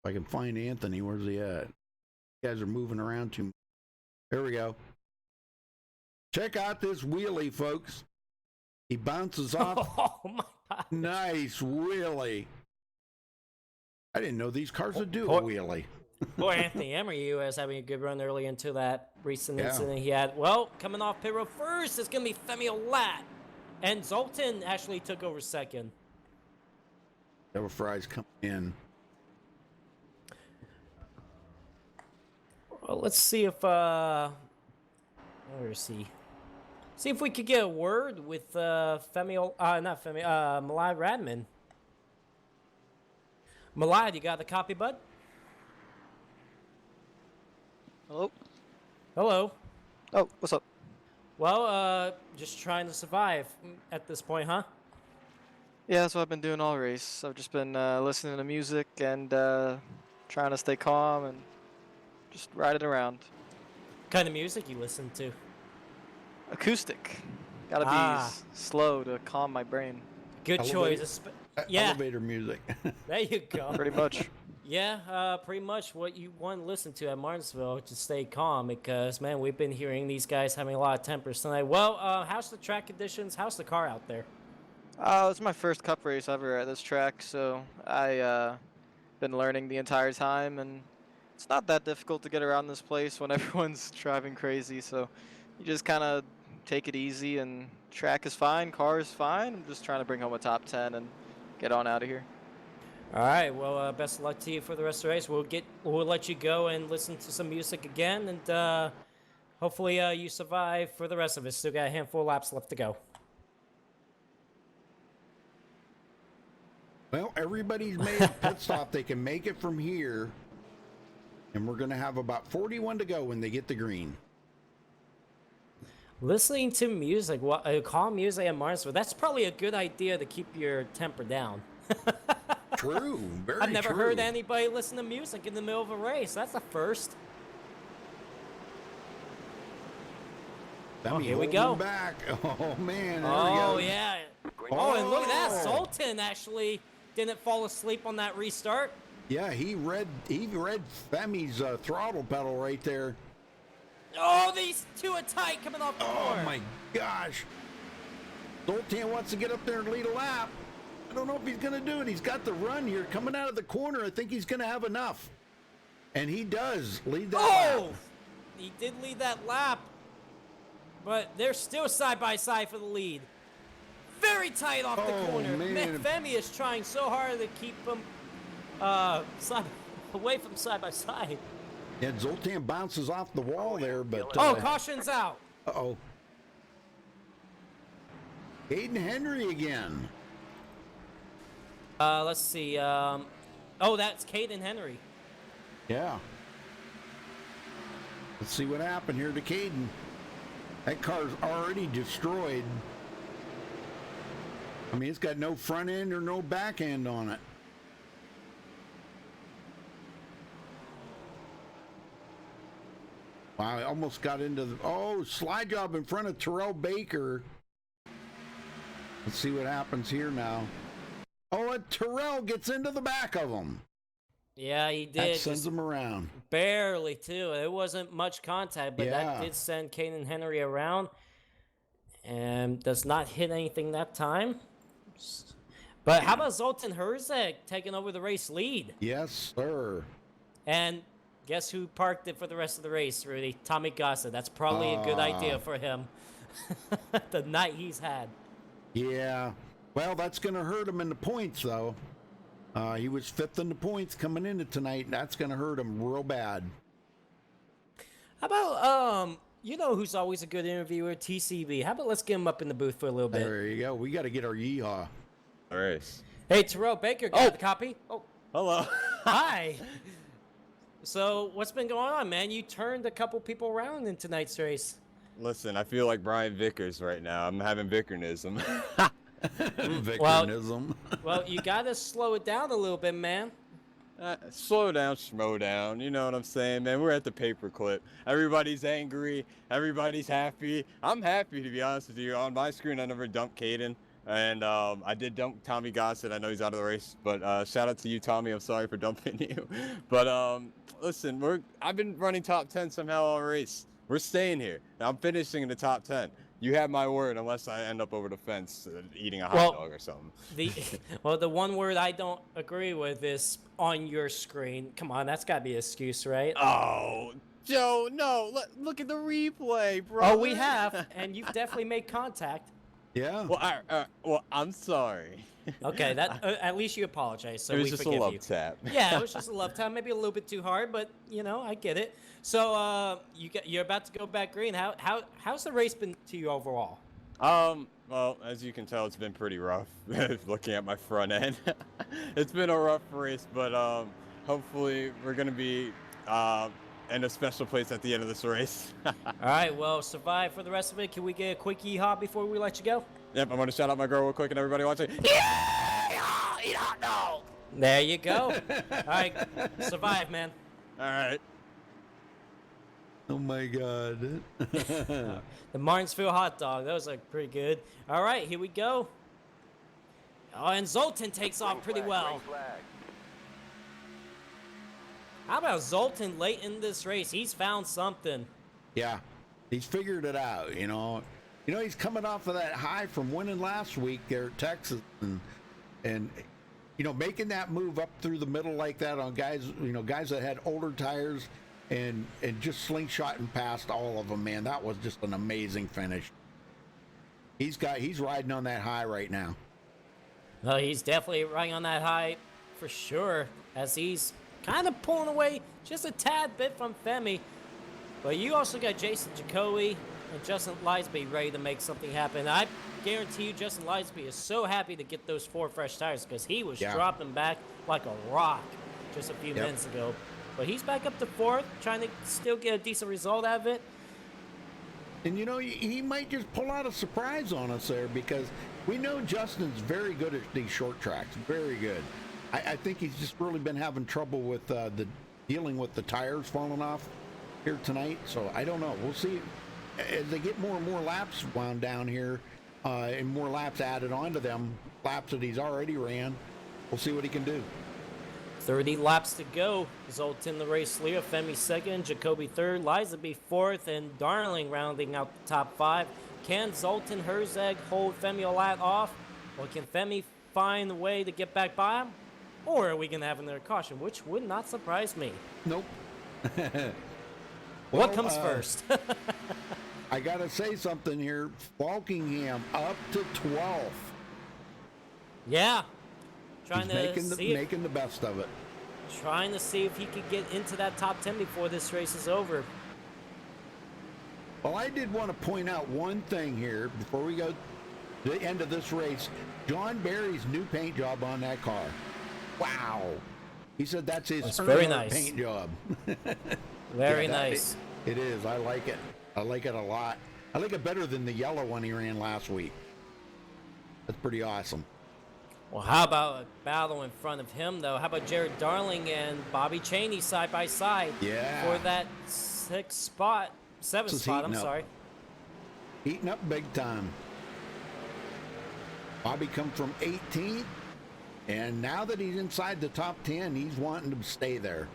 I can find Anthony. Where's he at? You guys are moving around too much. There we go. Check out this wheelie, folks. He bounces off. Oh, my God. Nice wheelie. I didn't know these cars would do a Poor- wheelie. Boy, Anthony Emery was having a good run early into that recent Yeah. incident he had. Well, coming off pit road first, it's going to be Femi Olat. And Zoltan actually took over second. Devil Fries coming in. Well, let's see if, where is he? See if we could get a word with not Femi, Malad Radman. Malad, you got the copy, bud? Hello? Hello. Oh, what's up? Well, just trying to survive at this point, huh? Yeah, that's what I've been doing all race. I've just been listening to music and trying to stay calm and just riding around. What kind of music you listen to? Acoustic. Gotta be slow to calm my brain. Good choice. Yeah. Elevator music. There you go. Pretty much. Yeah, pretty much what you want to listen to at Martinsville to stay calm because, man, we've been hearing these guys having a lot of tempers tonight. Well, how's the track conditions? How's the car out there? It's my first cup race ever at this track, so I been learning the entire time, and it's not that difficult to get around this place when everyone's driving crazy, so you just kind of take it easy, and track is fine, car is fine. I'm just trying to bring home a top 10 and get on out of here. All right, well, best of luck to you for the rest of the race. We'll let you go and listen to some music again, and hopefully you survive for the rest of it. Still got a handful of laps left to go. Well, everybody's made a pit stop. They can make it from here, and we're going to have about 41 to go when they get the green. Listening to music, calm music at Martinsville, that's probably a good idea to keep your temper down. True, very I've never true. heard anybody listen to music in the middle of a race. That's a first. Femi Here we holding go. Back. Oh, man. There Oh, we go. yeah. Oh, and look at that. Sultan actually didn't fall asleep on that restart. Yeah, he read Femi's throttle pedal right there. Oh, these two are tight coming off the Oh, corner. my gosh. Zoltan wants to get up there and lead a lap. I don't know if he's going to do it. He's got the run here coming out of the corner. I think he's going to have enough. And he does lead that lap. He did lead that lap. But they're still side by side for the lead. Very tight off the corner. man. Femi is trying so hard to keep them away from side by side. Yeah, Zoltan bounces off the wall there, but... Caution's out. Uh-oh. Aiden Henry again. Let's see. That's Caden Henry. Yeah. Let's see what happened here to Caden. That car's already destroyed. I mean, it's got no front end or no back end on it. Wow, I almost got into the slide job in front of Terrell Baker. Let's see what happens here now. Oh, and Terrell gets into the back of him. Yeah, he did. That sends him around. Barely, too. It wasn't much contact, but that did send Caden Henry around. And does not hit anything that time. But how about Zoltan Herzeg taking over the race lead? Yes, sir. And guess who parked it for the rest of the race, Rudy? Tommy Gossett. That's probably a good idea for him. The night he's had. Yeah. Well, that's going to hurt him in the points, though. He was 5th in the points coming into tonight, and that's going to hurt him real bad. How about, you know who's always a good interviewer? TCB. How about let's get him up in the booth for a little bit? There you go. We got to get our yeehaw. All right. Hey, Terrell Baker, got the copy? Oh. Hello. Hi. So, what's been going on, man? You turned a couple people around in tonight's race. Listen, I feel like Brian Vickers right now. I'm having Vickernism. Vickernism. Well, you got to slow it down a little bit, man. Slow down, schmo down. You know what I'm saying, man? We're at the paperclip. Everybody's angry. Everybody's happy. I'm happy, to be honest with you. On my screen, I never dumped Caden. And I did dump Tommy Gossett. I know he's out of the race. But shout out to you, Tommy. I'm sorry for dumping you. But listen, I've been running top 10 somehow all race. We're staying here. I'm finishing in the top 10. You have my word, unless I end up over the fence eating a hot dog or something. The one word I don't agree with is on your screen. Come on, that's got to be an excuse, right? Oh, Joe, no. Look at the replay, bro. Oh, we have, and you've definitely made contact. Yeah. Well, I'm sorry. Okay, that at least you apologize, so it was we just forgive a love you. tap. Yeah, it was just a love tap, maybe a little bit too hard, but you know, I get it. So you're about to go back green. How's the race been to you overall? Well, as you can tell, it's been pretty rough. Looking at my front end, it's been a rough race, but hopefully we're gonna be in a special place at the end of this race. All right, well, survive for the rest of it. Can we get a quick yeehaw before we let you go? Yep, I'm gonna shout out my girl real quick and everybody watching. Yeah, you don't know. There you go. All right, survive, man. All right. Oh my God. The Martinsville hot dog. Those are pretty good. All right, here we go. Oh, and Zoltan takes off pretty well. How about Zoltan late in this race? He's found something. Yeah, he's figured it out, you know. He's coming off of that high from winning last week there at Texas and making that move up through the middle like that on guys that had older tires and just slingshotting past all of them, man. That was just an amazing finish. He's riding on that high right now. Well, he's definitely riding on that high for sure, as he's kind of pulling away just a tad bit from Femi. But you also got Jason Jacoby and Justin Lisby ready to make something happen. I guarantee you Justin Lisby is so happy to get those 4 fresh tires because he was dropping back like a rock just a few minutes ago. But he's back up to 4th, trying to still get a decent result out of it. And he might just pull out a surprise on us there because we know Justin's very good at these short tracks, very good. I think he's just really been having trouble with dealing with the tires falling off here tonight. So I don't know. We'll see as they get more and more laps wound down here, and more laps added onto them, laps that he's already ran. We'll see what he can do. 30 laps to go. Zoltan the race leader, Femi 2nd, Jacoby 3rd, Lisby 4th, and Darling rounding out the top 5. Can Zoltan Herzeg hold Femi a lap off, or can Femi find a way to get back by him? Or are we going to have another caution, which would not surprise me. Nope. What comes first? I got to say something here. Walkingham up to 12th. Yeah. He's making the best of it. Trying to see if he could get into that top 10 before this race is over. Well, I did want to point out one thing here before we go to the end of this race. John Barry's new paint job on that car. Wow. He said that's his very nice paint job. Very nice. It is. I like it. I like it a lot. I like it better than the yellow one he ran last week. That's pretty awesome. Well, how about a battle in front of him, though? How about Jared Darling and Bobby Cheney side by side Yeah. for that seventh spot, I'm sorry. Heating up big time. Bobby come from 18th, and now that he's inside the top 10, he's wanting to stay there.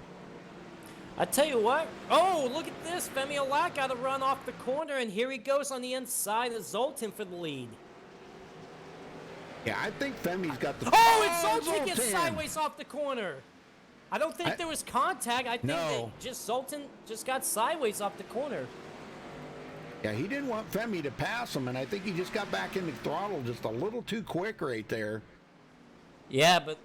I tell you what. Oh, look at this. Femi Olat got a run off the corner, and here he goes on the inside of Zoltan for the lead. Yeah, I think Femi's got the... Oh, and Zoltan gets sideways off the corner. I don't think there was contact. I think Zoltan just got sideways off the corner. Yeah, he didn't want Femi to pass him, and I think he just got back in the throttle just a little too quick right there. Yeah, but...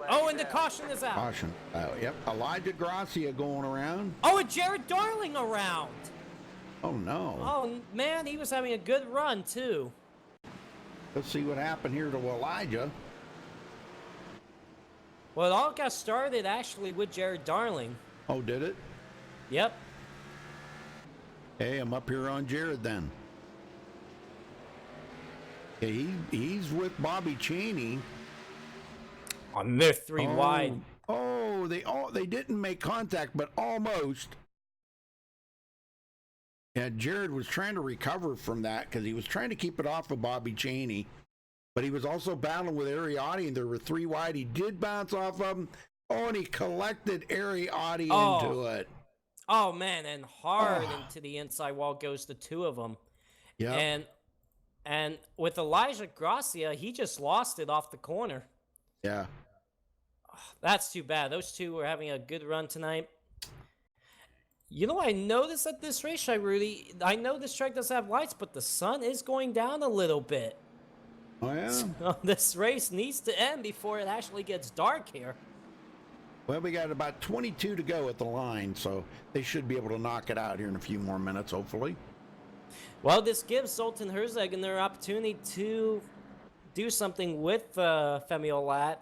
oh, and the caution is out. Caution. Yep, Elijah Gracia going around. Oh, and Jared Darling around. Oh, no. Oh, man, he was having a good run, too. Let's see what happened here to Elijah. Well, it all got started, actually, with Jared Darling. Oh, did it? Yep. Hey, I'm up here on Jared then. Okay, he's with Bobby Cheney. On their three wide. Oh, they didn't make contact, but almost. Yeah, Jared was trying to recover from that because he was trying to keep it off of Bobby Cheney, but he was also battling with Ariotti, and there were three wide. He did bounce off of him. Oh, and he collected Ariotti into it. Oh, man, and hard into the inside wall goes the two of them. Yeah. And with Elijah Gracia, he just lost it off the corner. Yeah. That's too bad. Those two were having a good run tonight. You know, I noticed at this racetrack, Rudy, I know this track doesn't have lights, but the sun is going down a little bit. Oh, yeah? So this race needs to end before it actually gets dark here. Well, we got about 22 to go at the line, so they should be able to knock it out here in a few more minutes, hopefully. Well, this gives Zoltan Herzeg another opportunity to do something with Femi Olat.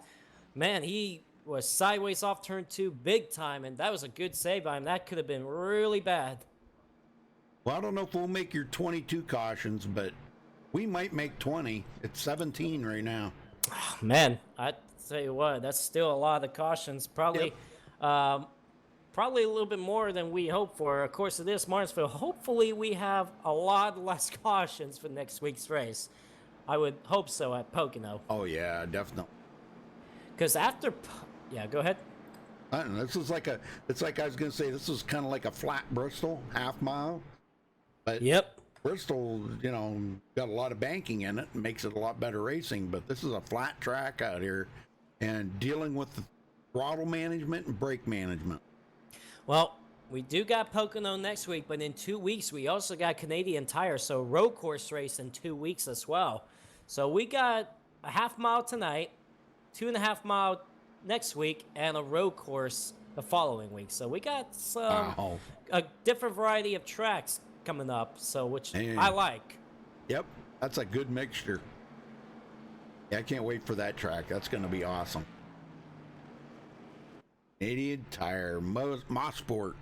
Man, he was sideways off turn 2 big time, and that was a good save by him. That could have been really bad. Well, I don't know if we'll make your 22 cautions, but we might make 20. It's 17 right now. Oh, man, I tell you what, that's still a lot of cautions. Probably, probably a little bit more than we hoped for. Of course, it is Martinsville. Hopefully, we have a lot less cautions for next week's race. I would hope so at Pocono. Oh, yeah, definitely. Because after... Yeah, go ahead. I don't know. It's like I was going to say, this is kind of like a flat Bristol, half mile. But yep. Bristol, you know, got a lot of banking in it and makes it a lot better racing. But this is a flat track out here and dealing with the throttle management and brake management. Well, we do got Pocono next week, but in 2 weeks, we also got Canadian Tire. So road course race in 2 weeks as well. So we got a half mile tonight, 2.5 mile next week, and a road course the following week. So we got some a different variety of tracks coming up, so which I like. Yep, that's a good mixture. Yeah, I can't wait for that track. That's going to be awesome. Canadian Tire, Mosport.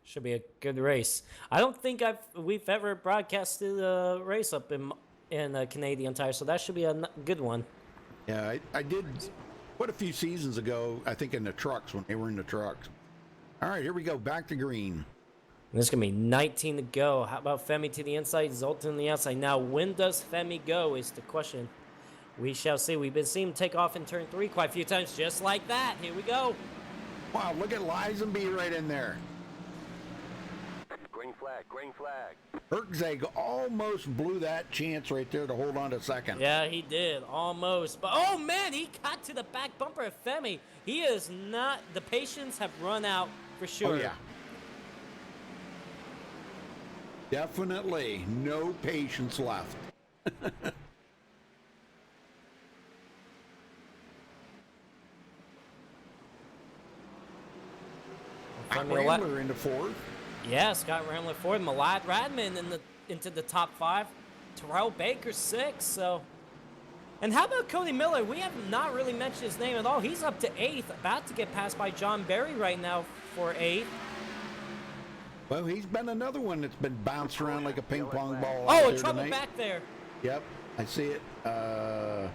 Should be a good race. I don't think we've ever broadcasted a race up in Canadian Tire, so that should be a good one. Yeah, I did quite a few seasons ago, I think in the trucks, when they were in the trucks. All right, here we go, back to green. There's going to be 19 to go. How about Femi to the inside, Zoltan on the outside? Now, when does Femi go is the question. We shall see. We've been seeing him take off in turn 3 quite a few times, just like that. Here we go. Wow, look at Lizenby right in there. Green flag, green flag. Herzeg almost blew that chance right there to hold on to second. Yeah, he did, almost. But, oh, man, he got to the back bumper of Femi. He is not, the patience have run out for sure. Oh, yeah. Definitely no patience left. Scott Rambler into fourth. Yeah, Scott Rambler fourth. Malad Radman into the top 5. Terrell Baker 6. So, and how about Cody Miller? We have not really mentioned his name at all. He's up to 8th, about to get passed by John Berry right now for 8th. Well, he's been another one that's been bounced around like a ping pong ball. Oh, trouble back there. Yep. I see it. I'm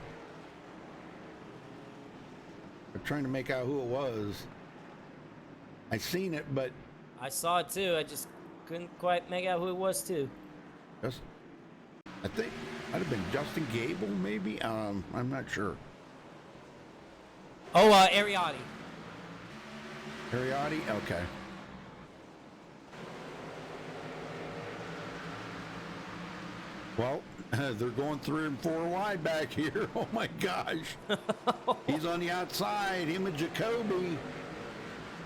trying to make out who it was. I seen it, but I saw it too. I just couldn't quite make out who it was too. just I think might have been Justin Gable, maybe. I'm not sure. Oh, Ariotti. Ariotti? Okay. Well, they're going 3 and 4 wide back here. Oh my gosh. He's on the outside. Him and Jacoby.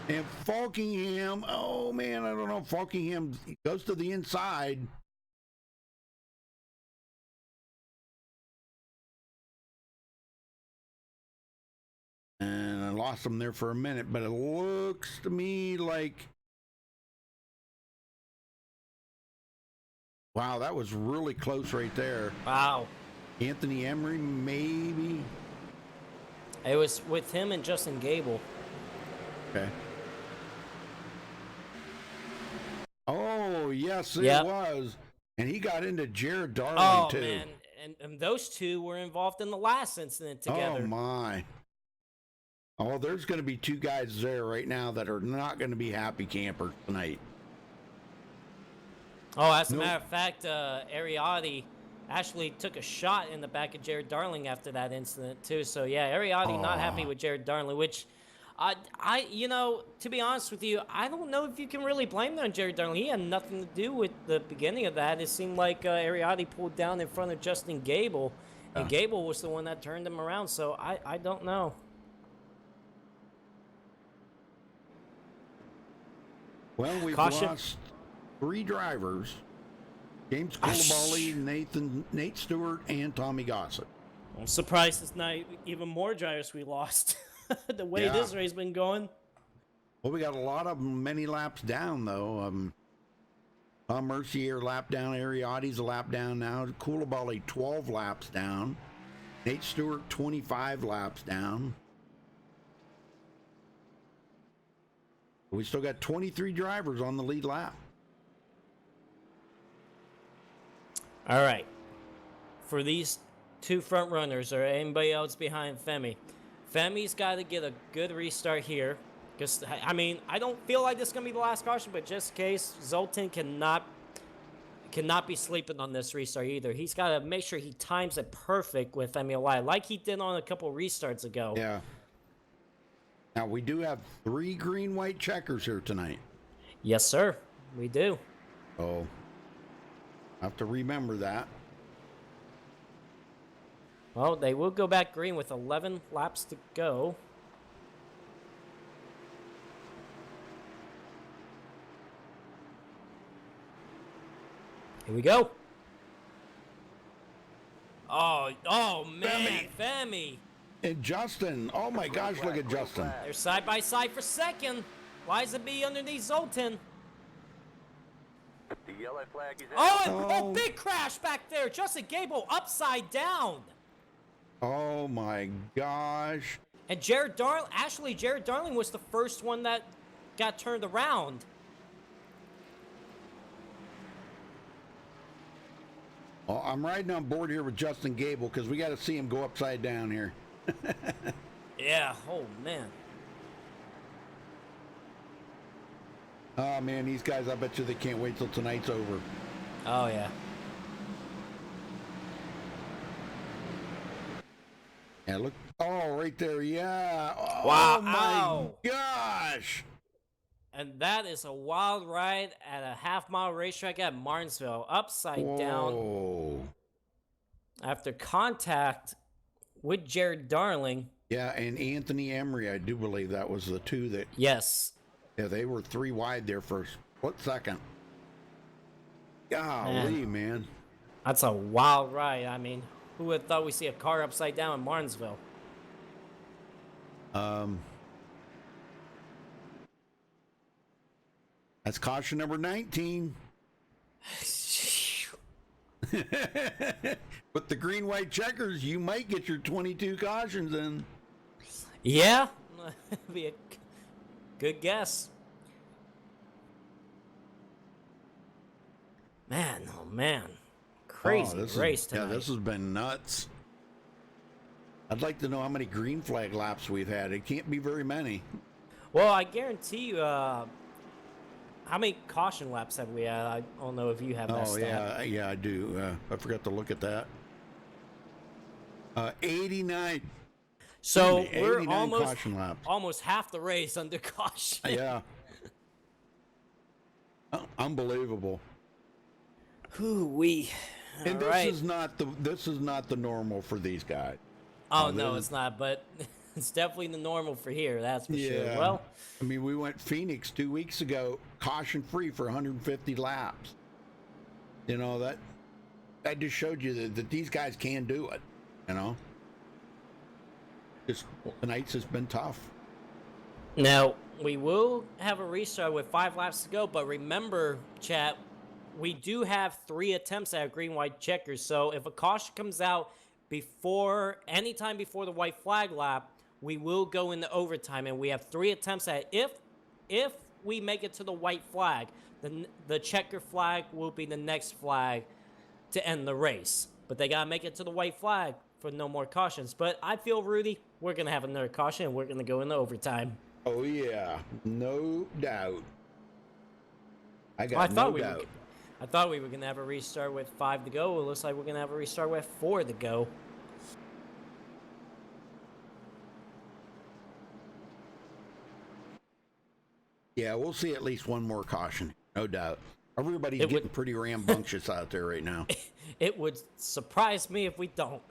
And Falkingham. Oh man, I don't know. Falkingham goes to the inside. And I lost him there for a minute, but it looks to me like, wow, that was really close right there. Wow. Anthony Emery, maybe. It was with him and Justin Gable. Okay. Oh, yes, it Yep. was. And he got into Jared Darling, Oh, too. man. And those two were involved in the last incident together. Oh, my. Oh, there's going to be 2 guys there right now that are not going to be happy campers tonight. Oh, as a matter of fact, Ariotti actually took a shot in the back of Jared Darling after that incident, too. So, yeah, Ariotti not happy with Jared Darling, which, you know, to be honest with you, I don't know if you can really blame that on Jared Darling. He had nothing to do with the beginning of that. It seemed like Ariotti pulled down in front of Justin Gable, and Gable was the one that turned him around. So, I don't know. Well, we've lost 3 drivers. James Coulibaly, Nate Stewart, and Tommy Gossett. I'm surprised it's not even more drivers we lost. The way this race been going. Well, we got a lot of them many laps down, though. Tom Mercier lap down. Ariotti's a lap down now. Coulibaly 12 laps down. Nate Stewart 25 laps down. We still got 23 drivers on the lead lap. All right. For these 2 front runners or anybody else behind Femi, Femi's got to get a good restart here. Because, I mean, I don't feel like this is going to be the last caution, but just in case, Zoltan cannot be sleeping on this restart either. He's got to make sure he times it perfect with Femi Olai, like he did on a couple restarts ago. Yeah. Now, we do have 3 green-white checkers here tonight. Yes, sir. We do. Oh, I have to remember that. Well, they will go back green with 11 laps to go. Here we go. Oh man, Femi. And Justin, oh my gosh, look at Justin. They're side by side for second. Liza B underneath Zoltan. The yellow flag is Oh, big crash back there. Justin Gable upside down. Oh my gosh. And Jared Darling was the first one that got turned around. Well, I'm riding on board here with Justin Gable because we got to see him go upside down here. Yeah, oh man. Oh man, these guys, I bet you they can't wait till tonight's over. Oh yeah. Yeah, look. Oh, right there. Yeah. Oh, Wow. my gosh. And that is a wild ride at a half-mile racetrack at Martinsville. Upside down. After contact with Jared Darling. Yeah, and Anthony Emery, I do believe that was the 2 that... Yes. Yeah, they were 3 wide there for a split second. Golly, man. That's a wild ride. I mean, who would have thought we'd see a car upside down in Martinsville? That's caution number 19. With the green-white checkers, you might get your 22 cautions in. Yeah, be a good guess. Man, oh man, crazy race Yeah, tonight. this has been nuts. I'd like to know how many green flag laps we've had. It can't be very many. Well, I guarantee you, how many caution laps have we had? I don't know if you have that Oh, stat. yeah, I do. I forgot to look at that. 89. So Excuse me, we're 89 caution laps. almost half the race under caution. Yeah. Unbelievable. Hoo-wee. And All right. this is not the normal for these guys. Oh, no, it's not, but it's definitely the normal for here, that's for sure. Well, I mean, we went Phoenix 2 weeks ago, caution free for 150 laps. You know, that just showed you that these guys can do it, you know? Just tonight's has been tough. now, we will have a restart with 5 laps to go, but remember, chat, we do have 3 attempts at green, white checkers, so if a caution comes out anytime before the white flag lap, we will go into overtime, and we have 3 attempts at if we make it to the white flag, then the checker flag will be the next flag to end the race. But they gotta make it to the white flag for no more cautions. But I feel, Rudy, we're gonna have another caution, and we're gonna go into overtime. Oh, yeah. No doubt. I Well, got no doubt. I thought we were going to have a restart with 5 to go. It looks like we're going to have a restart with 4 to go. Yeah, we'll see at least one more caution, no doubt. Everybody's getting pretty rambunctious out there right now. It would surprise me if we don't.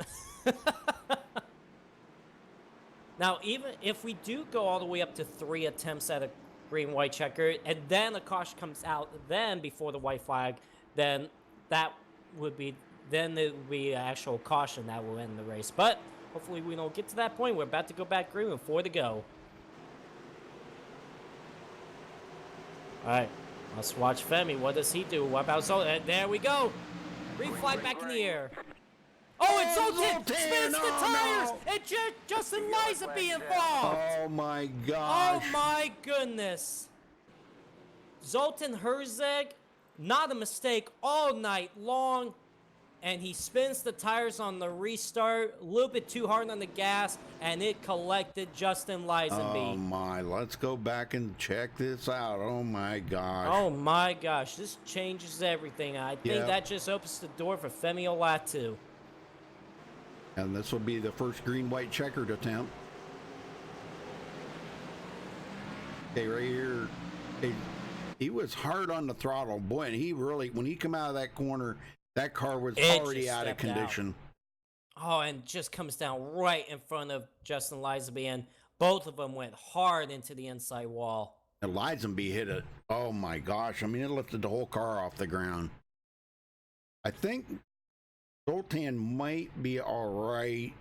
Now, even if we do go all the way up to 3 attempts at a green-white checker, and then a caution comes out then before the white flag, then there would be an actual caution that will end the race. But hopefully we don't get to that point. We're about to go back green with 4 to go. All right, let's watch Femi. What does he do? What about Zoltan? There we go. Green flag back in the air. Oh, it's Zoltan! Spins the tires! And Justin Liza be involved! Oh, my gosh. Oh, my goodness. Zoltan Herzeg, not a mistake all night long. And he spins the tires on the restart, a little bit too hard on the gas, and it collected Justin Lizenby. Oh, my. Let's go back and check this out. Oh, my gosh. Oh, my gosh. This changes everything. I think that just opens the door for Femi Olatu. And this will be the first green-white checkered attempt. Okay, right here. He was hard on the throttle. Boy, and he really, when he come out of that corner, that car was already out of condition. Oh, and just comes down right in front of Justin Lizenby, and both of them went hard into the inside wall. And Lizenby hit it. Oh, my gosh. I mean, it lifted the whole car off the ground. I think Zoltan might be all right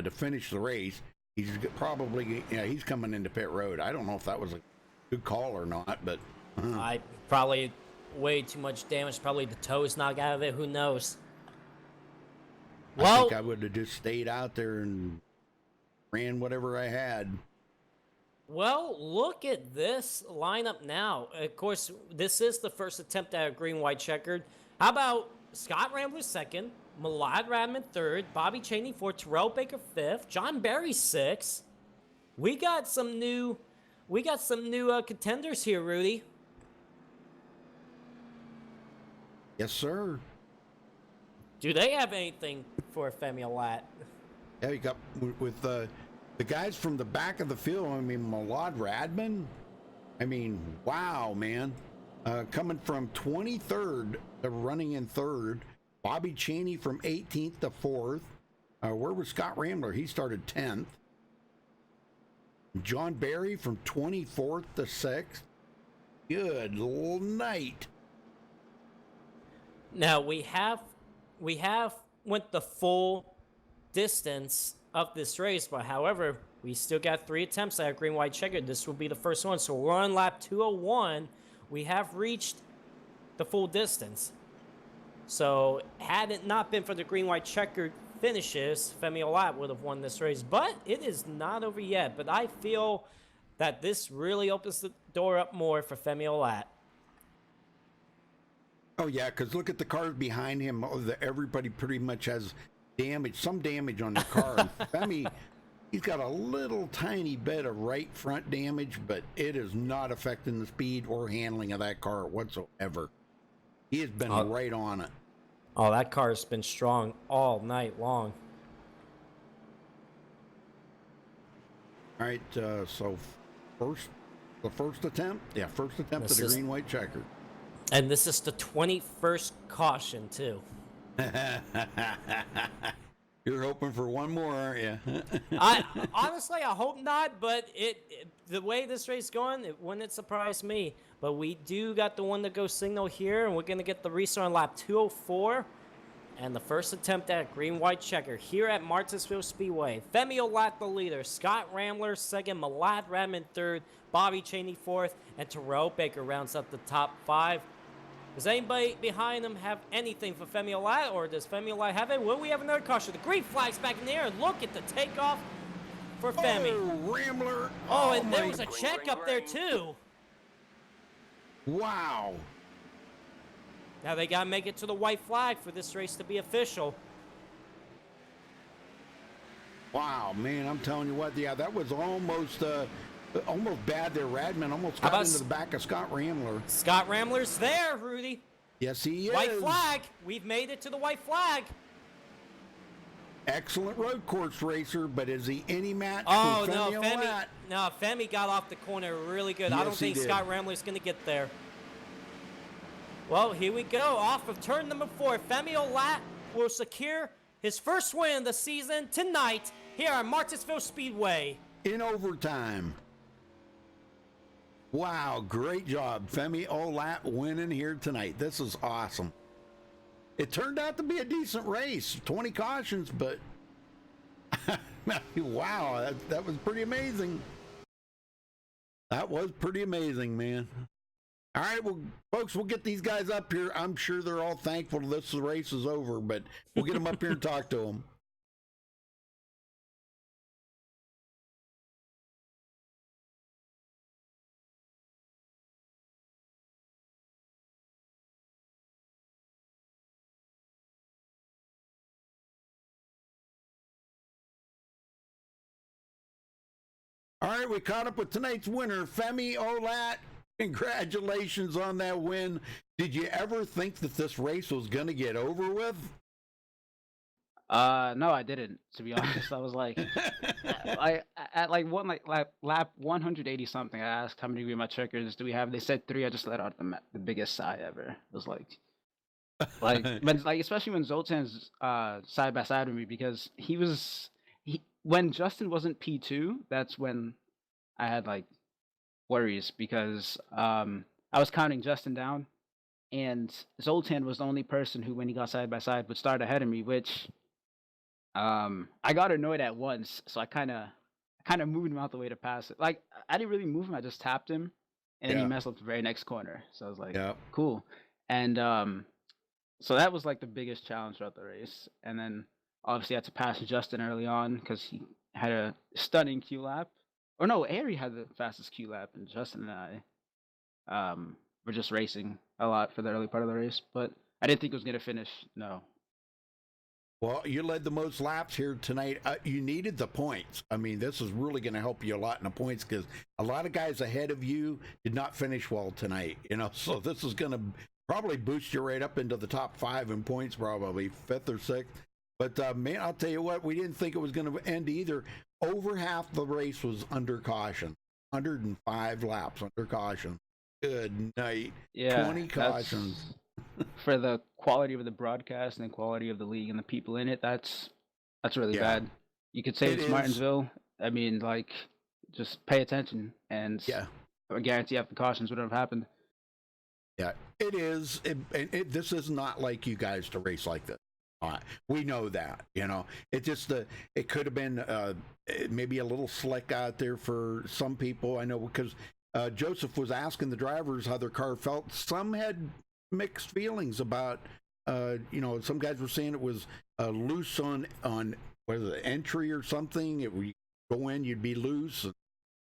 to finish the race. He's probably, he's coming into pit road. I don't know if that was a good call or not, but I probably way too much damage. Probably the toes knocked out of it. Who knows? I think I would have just stayed out there and ran whatever I had. Well, look at this lineup now. Of course, this is the first attempt at a green-white checkered. How about Scott Rambler second, Malad Radman third, Bobby Chaney fourth, Terrell Baker fifth, John Barry sixth. We got some new contenders here, Rudy. Yes, sir. Do they have anything for Femi Olat? Yeah, you got with the guys from the back of the field. I mean, Malad Radman. I mean, wow, man. Coming from 23rd to running in third. Bobby Chaney from 18th to 4th. Where was Scott Rambler? He started 10th. John Barry from 24th to 6th. Good night. Now we have went the full distance of this race, but however, we still got 3 attempts at a green-white checker. This will be the first one. So we're on lap 201. We have reached the full distance. So had it not been for the green-white checkered finishes, Femi Olat would have won this race. But it is not over yet. But I feel that this really opens the door up more for Femi Olat. Oh yeah, because look at the cars behind him. Everybody pretty much has some damage on their car. And Femi, he's got a little tiny bit of right front damage, but it is not affecting the speed or handling of that car whatsoever. He has been right on it. Oh, that car's been strong all night long. All right, so the first attempt at the green-white checker. And this is the 21st caution, too. You're hoping for one more, aren't you? Honestly, I hope not, but the way this race is going, it wouldn't surprise me. But we do got the one to go signal here, and we're going to get the restart on lap 204. And the first attempt at green-white checker here at Martinsville Speedway. Femi Olat, the leader. Scott Ramler, second. Malad Radman, third. Bobby Cheney, fourth. And Terrell Baker rounds up the top 5. Does anybody behind them have anything for Femi Olat, or does Femi Olat have it? Will we have another caution? The green flag's back in the air, and look at the takeoff for Femi. Oh, Rambler. Oh, and there was a check up there, too. Wow. Now they got to make it to the white flag for this race to be official. Wow, man, I'm telling you what, yeah, that was almost bad there. Radman almost got into the back of Scott Ramler. Scott Ramler's there, Rudy. Yes, he is. White flag. We've made it to the white flag. Excellent road course racer, but is he any match for no, Femi Olat? Femi got off the corner really good. Yes, I don't think Scott Ramler's going to get there. Well, here we go. Off of turn number 4, Femi Olat will secure his first win of the season tonight here at Martinsville Speedway. In overtime. Wow, great job. Femi Olat winning here tonight. This is awesome. It turned out to be a decent race. 20 cautions, but wow, that was pretty amazing. That was pretty amazing, man. All right, well, folks, we'll get these guys up here. I'm sure they're all thankful this race is over, but we'll get them up here and talk to them. All right, we caught up with tonight's winner, Femi Olat. Congratulations on that win. Did you ever think that this race was going to get over with? No, I didn't. To be honest, I was like, at lap 180 something. I asked how many green-white checkers do we have. They said 3. I just let out the biggest sigh ever. It was like especially when Zoltan's side by side with me, because when Justin wasn't P2, that's when I had worries, because I was counting Justin down, and Zoltan was the only person who, when he got side by side, would start ahead of me, which I got annoyed at once, so I kind of moved him out the way to pass it. I didn't really move him, I just tapped him, and then he messed up the very next corner. So I was like, cool. And so that was the biggest challenge throughout the race. And then obviously I had to pass Justin early on because he had a stunning Q lap. Or no, Ari had the fastest Q lap, and Justin and I were just racing a lot for the early part of the race. But I didn't think it was going to finish, no. Well, you led the most laps here tonight. You needed the points. I mean, this is really going to help you a lot in the points, because a lot of guys ahead of you did not finish well tonight. So this is going to probably boost you right up into the top 5 in points, probably 5th or 6th. But man, I'll tell you what, we didn't think it was going to end either. Over half the race was under caution. 105 laps under caution. Good night. Yeah, 20 cautions. For the quality of the broadcast and the quality of the league and the people in it, that's really bad. You could say it's Martinsville. I mean, just pay attention, and I guarantee half the cautions would have happened. Yeah, it is. This is not like you guys to race like this. We know that, it just it could have been maybe a little slick out there for some people. I know, because Joseph was asking the drivers how their car felt. Some had mixed feelings about some guys were saying it was loose on what is it, entry or something. If we go in, you'd be loose.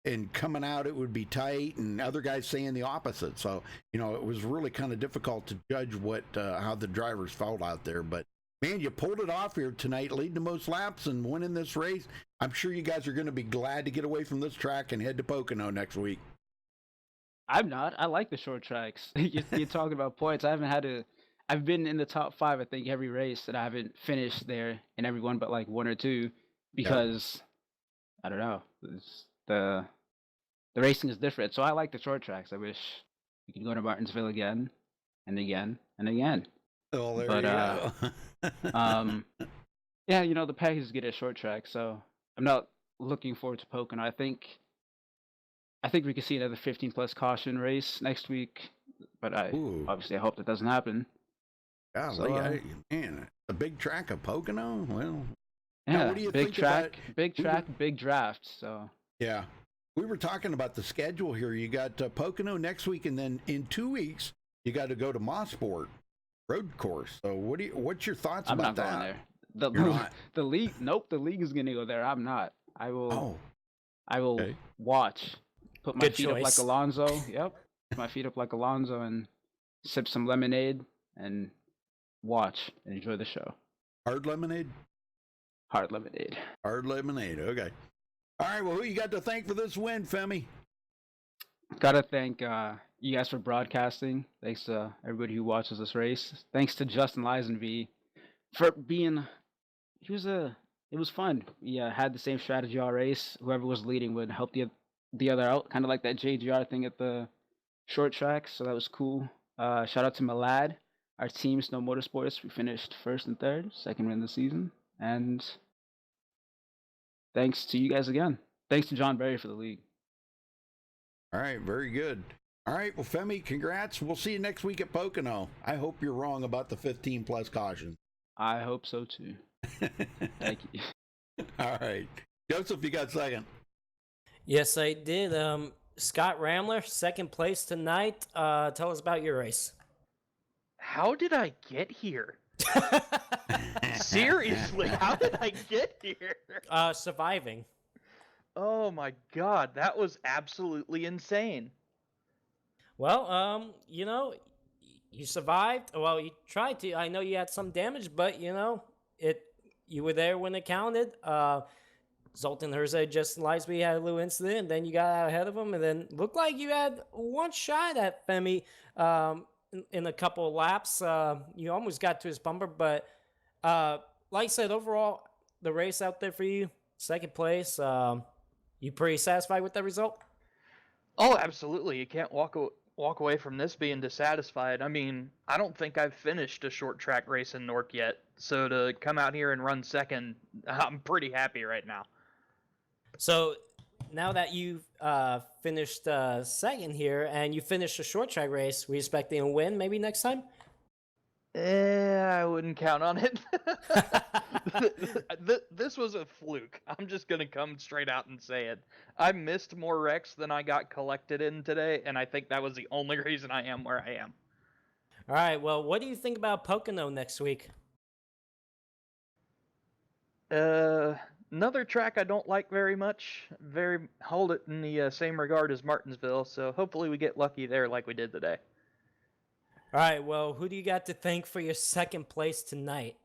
and coming out it would be tight, and other guys saying the opposite. So, you know, it was really kind of difficult to judge what how the drivers felt out there. But man, you pulled it off here tonight, leading the most laps and winning this race. I'm sure you guys are going to be glad to get away from this track and head to Pocono next week. I'm not. I like the short tracks. You're talking about points. I've been in the top 5, I think, every race, and I haven't finished there in every one but like 1 or 2 because I don't know. The racing is different. So I like the short tracks. I wish we could go to Martinsville again and again and again. Oh, there you go. Yeah, you know, the package is good at short track, so I'm not looking forward to Pocono. I think we could see another 15+ caution race next week, but obviously I hope that doesn't happen. Golly, So, man, a big track of Pocono. Well, yeah, now what do you big think track, about, big track, big draft. So yeah, we were talking about the schedule here. You got Pocono next week, and then in 2 weeks you got to go to Mosport road course. So what's your thoughts I'm about not that? going there. You're not? The league, nope. The league is gonna go there. I'm not. I will. Okay. Watch. Put my Good feet up like choice. Alonso. Yep. Put my feet up like Alonso and sip some lemonade and watch and enjoy the show. Hard lemonade? Hard lemonade. Hard lemonade. Okay. All right. Well, who you got to thank for this win, Femi? Gotta thank you guys for broadcasting. Thanks to everybody who watches this race. Thanks to Justin Lisenby for being. It was fun. We had the same strategy all race. Whoever was leading would help the other out, kind of like that JGR thing at the short track. So that was cool. Shout out to Malad, our team, Snow Motorsports. We finished 1st and 3rd, 2nd win of the season. And thanks to you guys again. Thanks to John Berry for the league. All right. Very good. All right. Well, Femi, congrats. We'll see you next week at Pocono. I hope you're wrong about the 15+ caution. I hope so too. Thank you. All right. Joseph, you got second. Yes, I did. Scott Ramler, 2nd place tonight. Tell us about your race. How did I get here? Seriously, how did I get here? Surviving. Oh my god, that was absolutely insane. Well, you know, you survived. Well, you tried to. I know you had some damage, but you know, you were there when it counted. Zoltan Herzog, Justin Lisby had a little incident, and then you got out ahead of him, and then looked like you had one shot at Femi in a couple of laps. You almost got to his bumper, but like I said, overall, the race out there for you, 2nd place. You pretty satisfied with that result? Oh, absolutely. You can't walk away from this being dissatisfied. I mean, I don't think I've finished a short track race in Nork yet. So to come out here and run 2nd, I'm pretty happy right now. So now that you've finished 2nd here and you finished a short track race, we expecting a win maybe next time? I wouldn't count on it. This was a fluke. I'm just going to come straight out and say it. I missed more wrecks than I got collected in today, and I think that was the only reason I am where I am. All right, well, what do you think about Pocono next week? Another track I don't like very much. Hold it in the same regard as Martinsville, so hopefully we get lucky there like we did today. All right, well, who do you got to thank for your 2nd place tonight?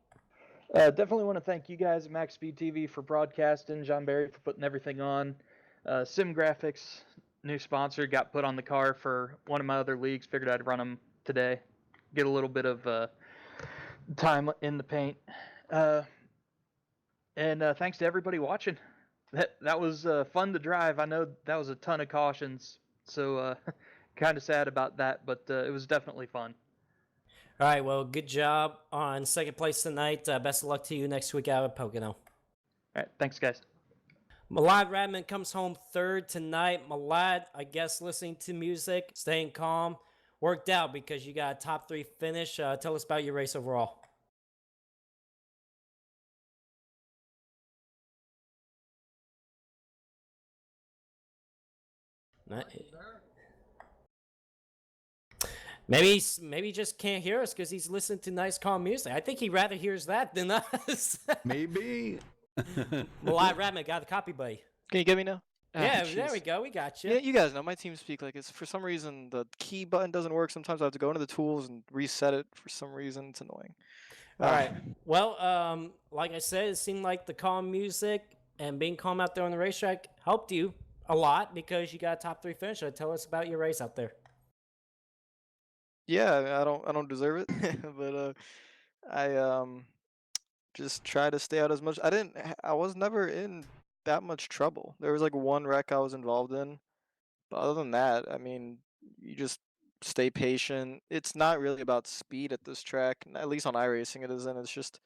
Definitely want to thank you guys at MaxSpeedTV for broadcasting, John Barry for putting everything on. Sim Graphics, new sponsor, got put on the car for one of my other leagues. Figured I'd run them today, get a little bit of time in the paint. And thanks to everybody watching. That was fun to drive. I know that was a ton of cautions, so kind of sad about that, but it was definitely fun. All right, well, good job on 2nd place tonight. Best of luck to you next week out at Pocono. All right, thanks, guys. Malad Radman comes home 3rd tonight. Malad, I guess listening to music, staying calm, worked out because you got a top 3 finish. Tell us about your race overall. Maybe he just can't hear us because he's listening to nice, calm music. I think he rather hears that than us. Maybe. Malad Radman got a copy, buddy. Can you get me now? Yeah, jeez. there we go. We got you. Yeah, you guys know my team speak like it's for some reason the key button doesn't work. Sometimes I have to go into the tools and reset it for some reason. It's annoying. All right. Well, like I said, it seemed like the calm music and being calm out there on the racetrack helped you a lot because you got a top 3 finish. So tell us about your race out there. Yeah, I don't deserve it, but I just try to stay out as much. I was never in that much trouble. There was like one wreck I was involved in, but other than that, I mean, you just stay patient. It's not really about speed at this track, at least on iRacing it isn't. It's just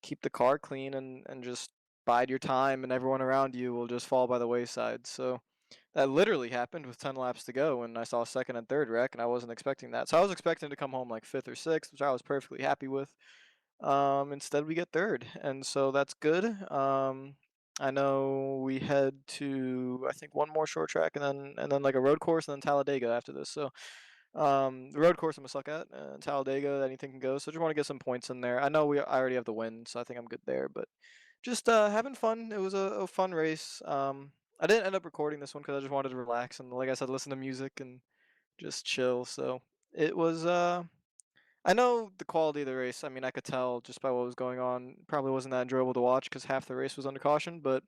keep the car clean and just bide your time, and everyone around you will just fall by the wayside. So that literally happened with 10 laps to go when I saw second and third wreck, and I wasn't expecting that. So I was expecting to come home like fifth or sixth, which I was perfectly happy with. Instead, we get third, and so that's good. I know we head to I think one more short track, and then like a road course, and then Talladega after this. So the road course I'm gonna suck at, and Talladega anything can go. So just want to get some points in there. I know I already have the win, so I think I'm good there. But just having fun. It was a fun race. I didn't end up recording this one because I just wanted to relax and, like I said, listen to music and just chill. So it was. I know the quality of the race. I mean, I could tell just by what was going on. Probably wasn't that enjoyable to watch because half the race was under caution. But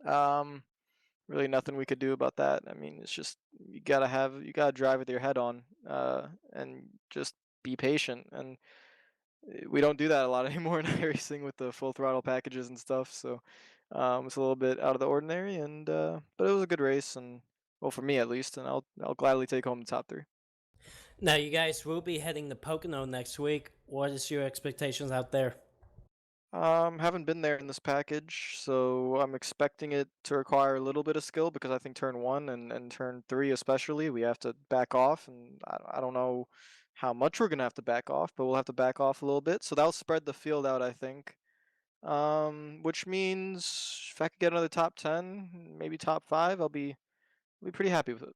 um, really nothing we could do about that. I mean, it's just you gotta drive with your head on, and just be patient. And we don't do that a lot anymore in iRacing with the full throttle packages and stuff. So it's a little bit out of the ordinary. And but it was a good race, and well, for me at least. And I'll gladly take home the top 3. Now, you guys will be heading to Pocono next week. What is your expectations out there? Haven't been there in this package, so I'm expecting it to require a little bit of skill because I think turn 1 and turn 3 especially, we have to back off, and I don't know how much we're gonna have to back off, but we'll have to back off a little bit. So that'll spread the field out, I think. Which means if I could get another top 10, maybe top 5, I'll be pretty happy with it.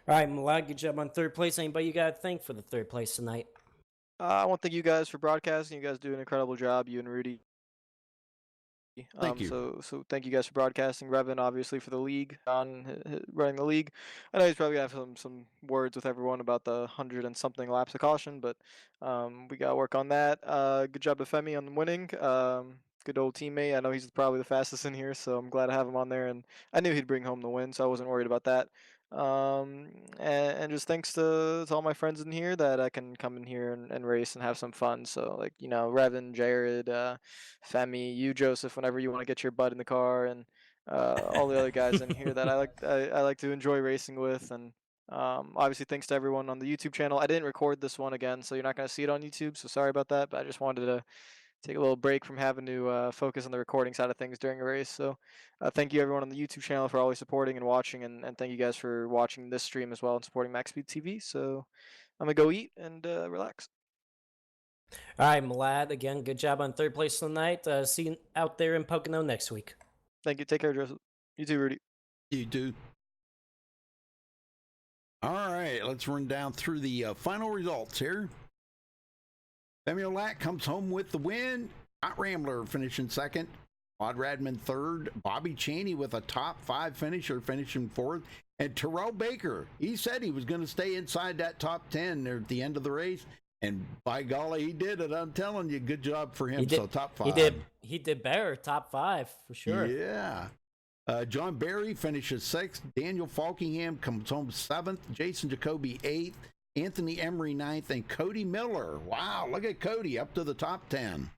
All right, Malad, good job on third place. Anybody you got to thank for the third place tonight? I want to thank you guys for broadcasting. You guys do an incredible job, you and Rudy. Thank you. So thank you guys for broadcasting. Revin, obviously, for the league, running the league. I know he's probably gonna have some words with everyone about the 100 and something laps of caution, but we gotta work on that. Good job to Femi on winning. Good old teammate. I know he's probably the fastest in here, so I'm glad to have him on there. And I knew he'd bring home the win, so I wasn't worried about that. And just thanks to all my friends in here that I can come in here and race and have some fun. So like, you know, Revin, Jared, Femi, you, Joseph, whenever you want to get your butt in the car, and all the other guys in here that I like to enjoy racing with. And obviously thanks to everyone on the YouTube channel. I didn't record this one again, so you're not going to see it on YouTube, so sorry about that, but I just wanted to take a little break from having to focus on the recording side of things during a race. So thank you everyone on the YouTube channel for always supporting and watching, and thank you guys for watching this stream as well and supporting MaxSpeedTV. So I'm gonna go eat and relax. All right, Malad, again, good job on third place tonight. See you out there in Pocono next week. Thank you. Take care, Joseph. You too, Rudy. You too. All right, let's run down through the final results here. Femi Lack comes home with the win. Scott Rambler finishing second. Rod Radman third. Bobby Chaney with a top 5 finisher finishing fourth. And Terrell Baker, he said he was going to stay inside that top 10 there at the end of the race. And by golly, he did it. I'm telling you, good job for him. So top 5. He did better. Top 5 for sure. Yeah. John Barry finishes 6th. Daniel Falkingham comes home 7th. Jason Jacoby 8th. Anthony Emery 9th, and Cody Miller. Wow, look at Cody up to the top 10.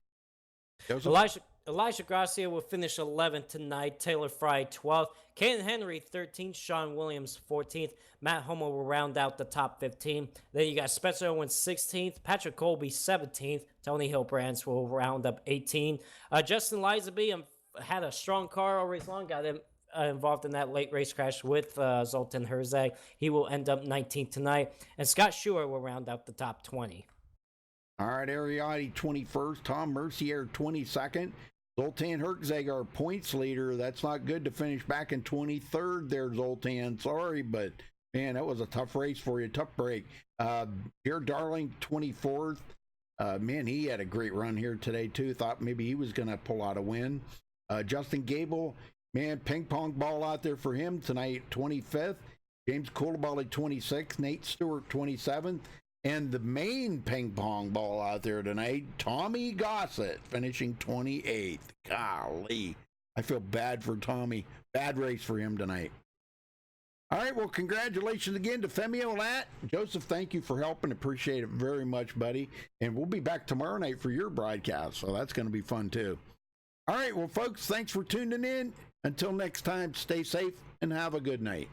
Elijah Gracia will finish 11th tonight. Taylor Fry 12th. Caden Henry 13th. Sean Williams 14th. Matt Homo will round out the top 15. Then you got Spencer Owens 16th. Patrick Colby 17th. Tony Hillbrands will round up 18. Justin Lizaby had a strong car all race long. Got him involved in that late race crash with Zoltan Herzeg. He will end up 19th tonight. And Scott Schuer will round out the top 20. All right, Ariotti 21st. Tom Mercier 22nd. Zoltan Herzeg, our points leader. That's not good to finish back in 23rd there, Zoltan. Sorry, but man, that was a tough race for you. Tough break. Jared Darling 24th. Man, he had a great run here today, too. Thought maybe he was going to pull out a win. Justin Gable Man, ping pong ball out there for him tonight, 25th. James Coulibaly, 26th. Nate Stewart, 27th. And the main ping pong ball out there tonight, Tommy Gossett, finishing 28th. Golly. I feel bad for Tommy. Bad race for him tonight. All right, well, congratulations again to Femi on that. Joseph, thank you for helping. Appreciate it very much, buddy. And we'll be back tomorrow night for your broadcast, so that's going to be fun, too. All right, well, folks, thanks for tuning in. Until next time, stay safe and have a good night.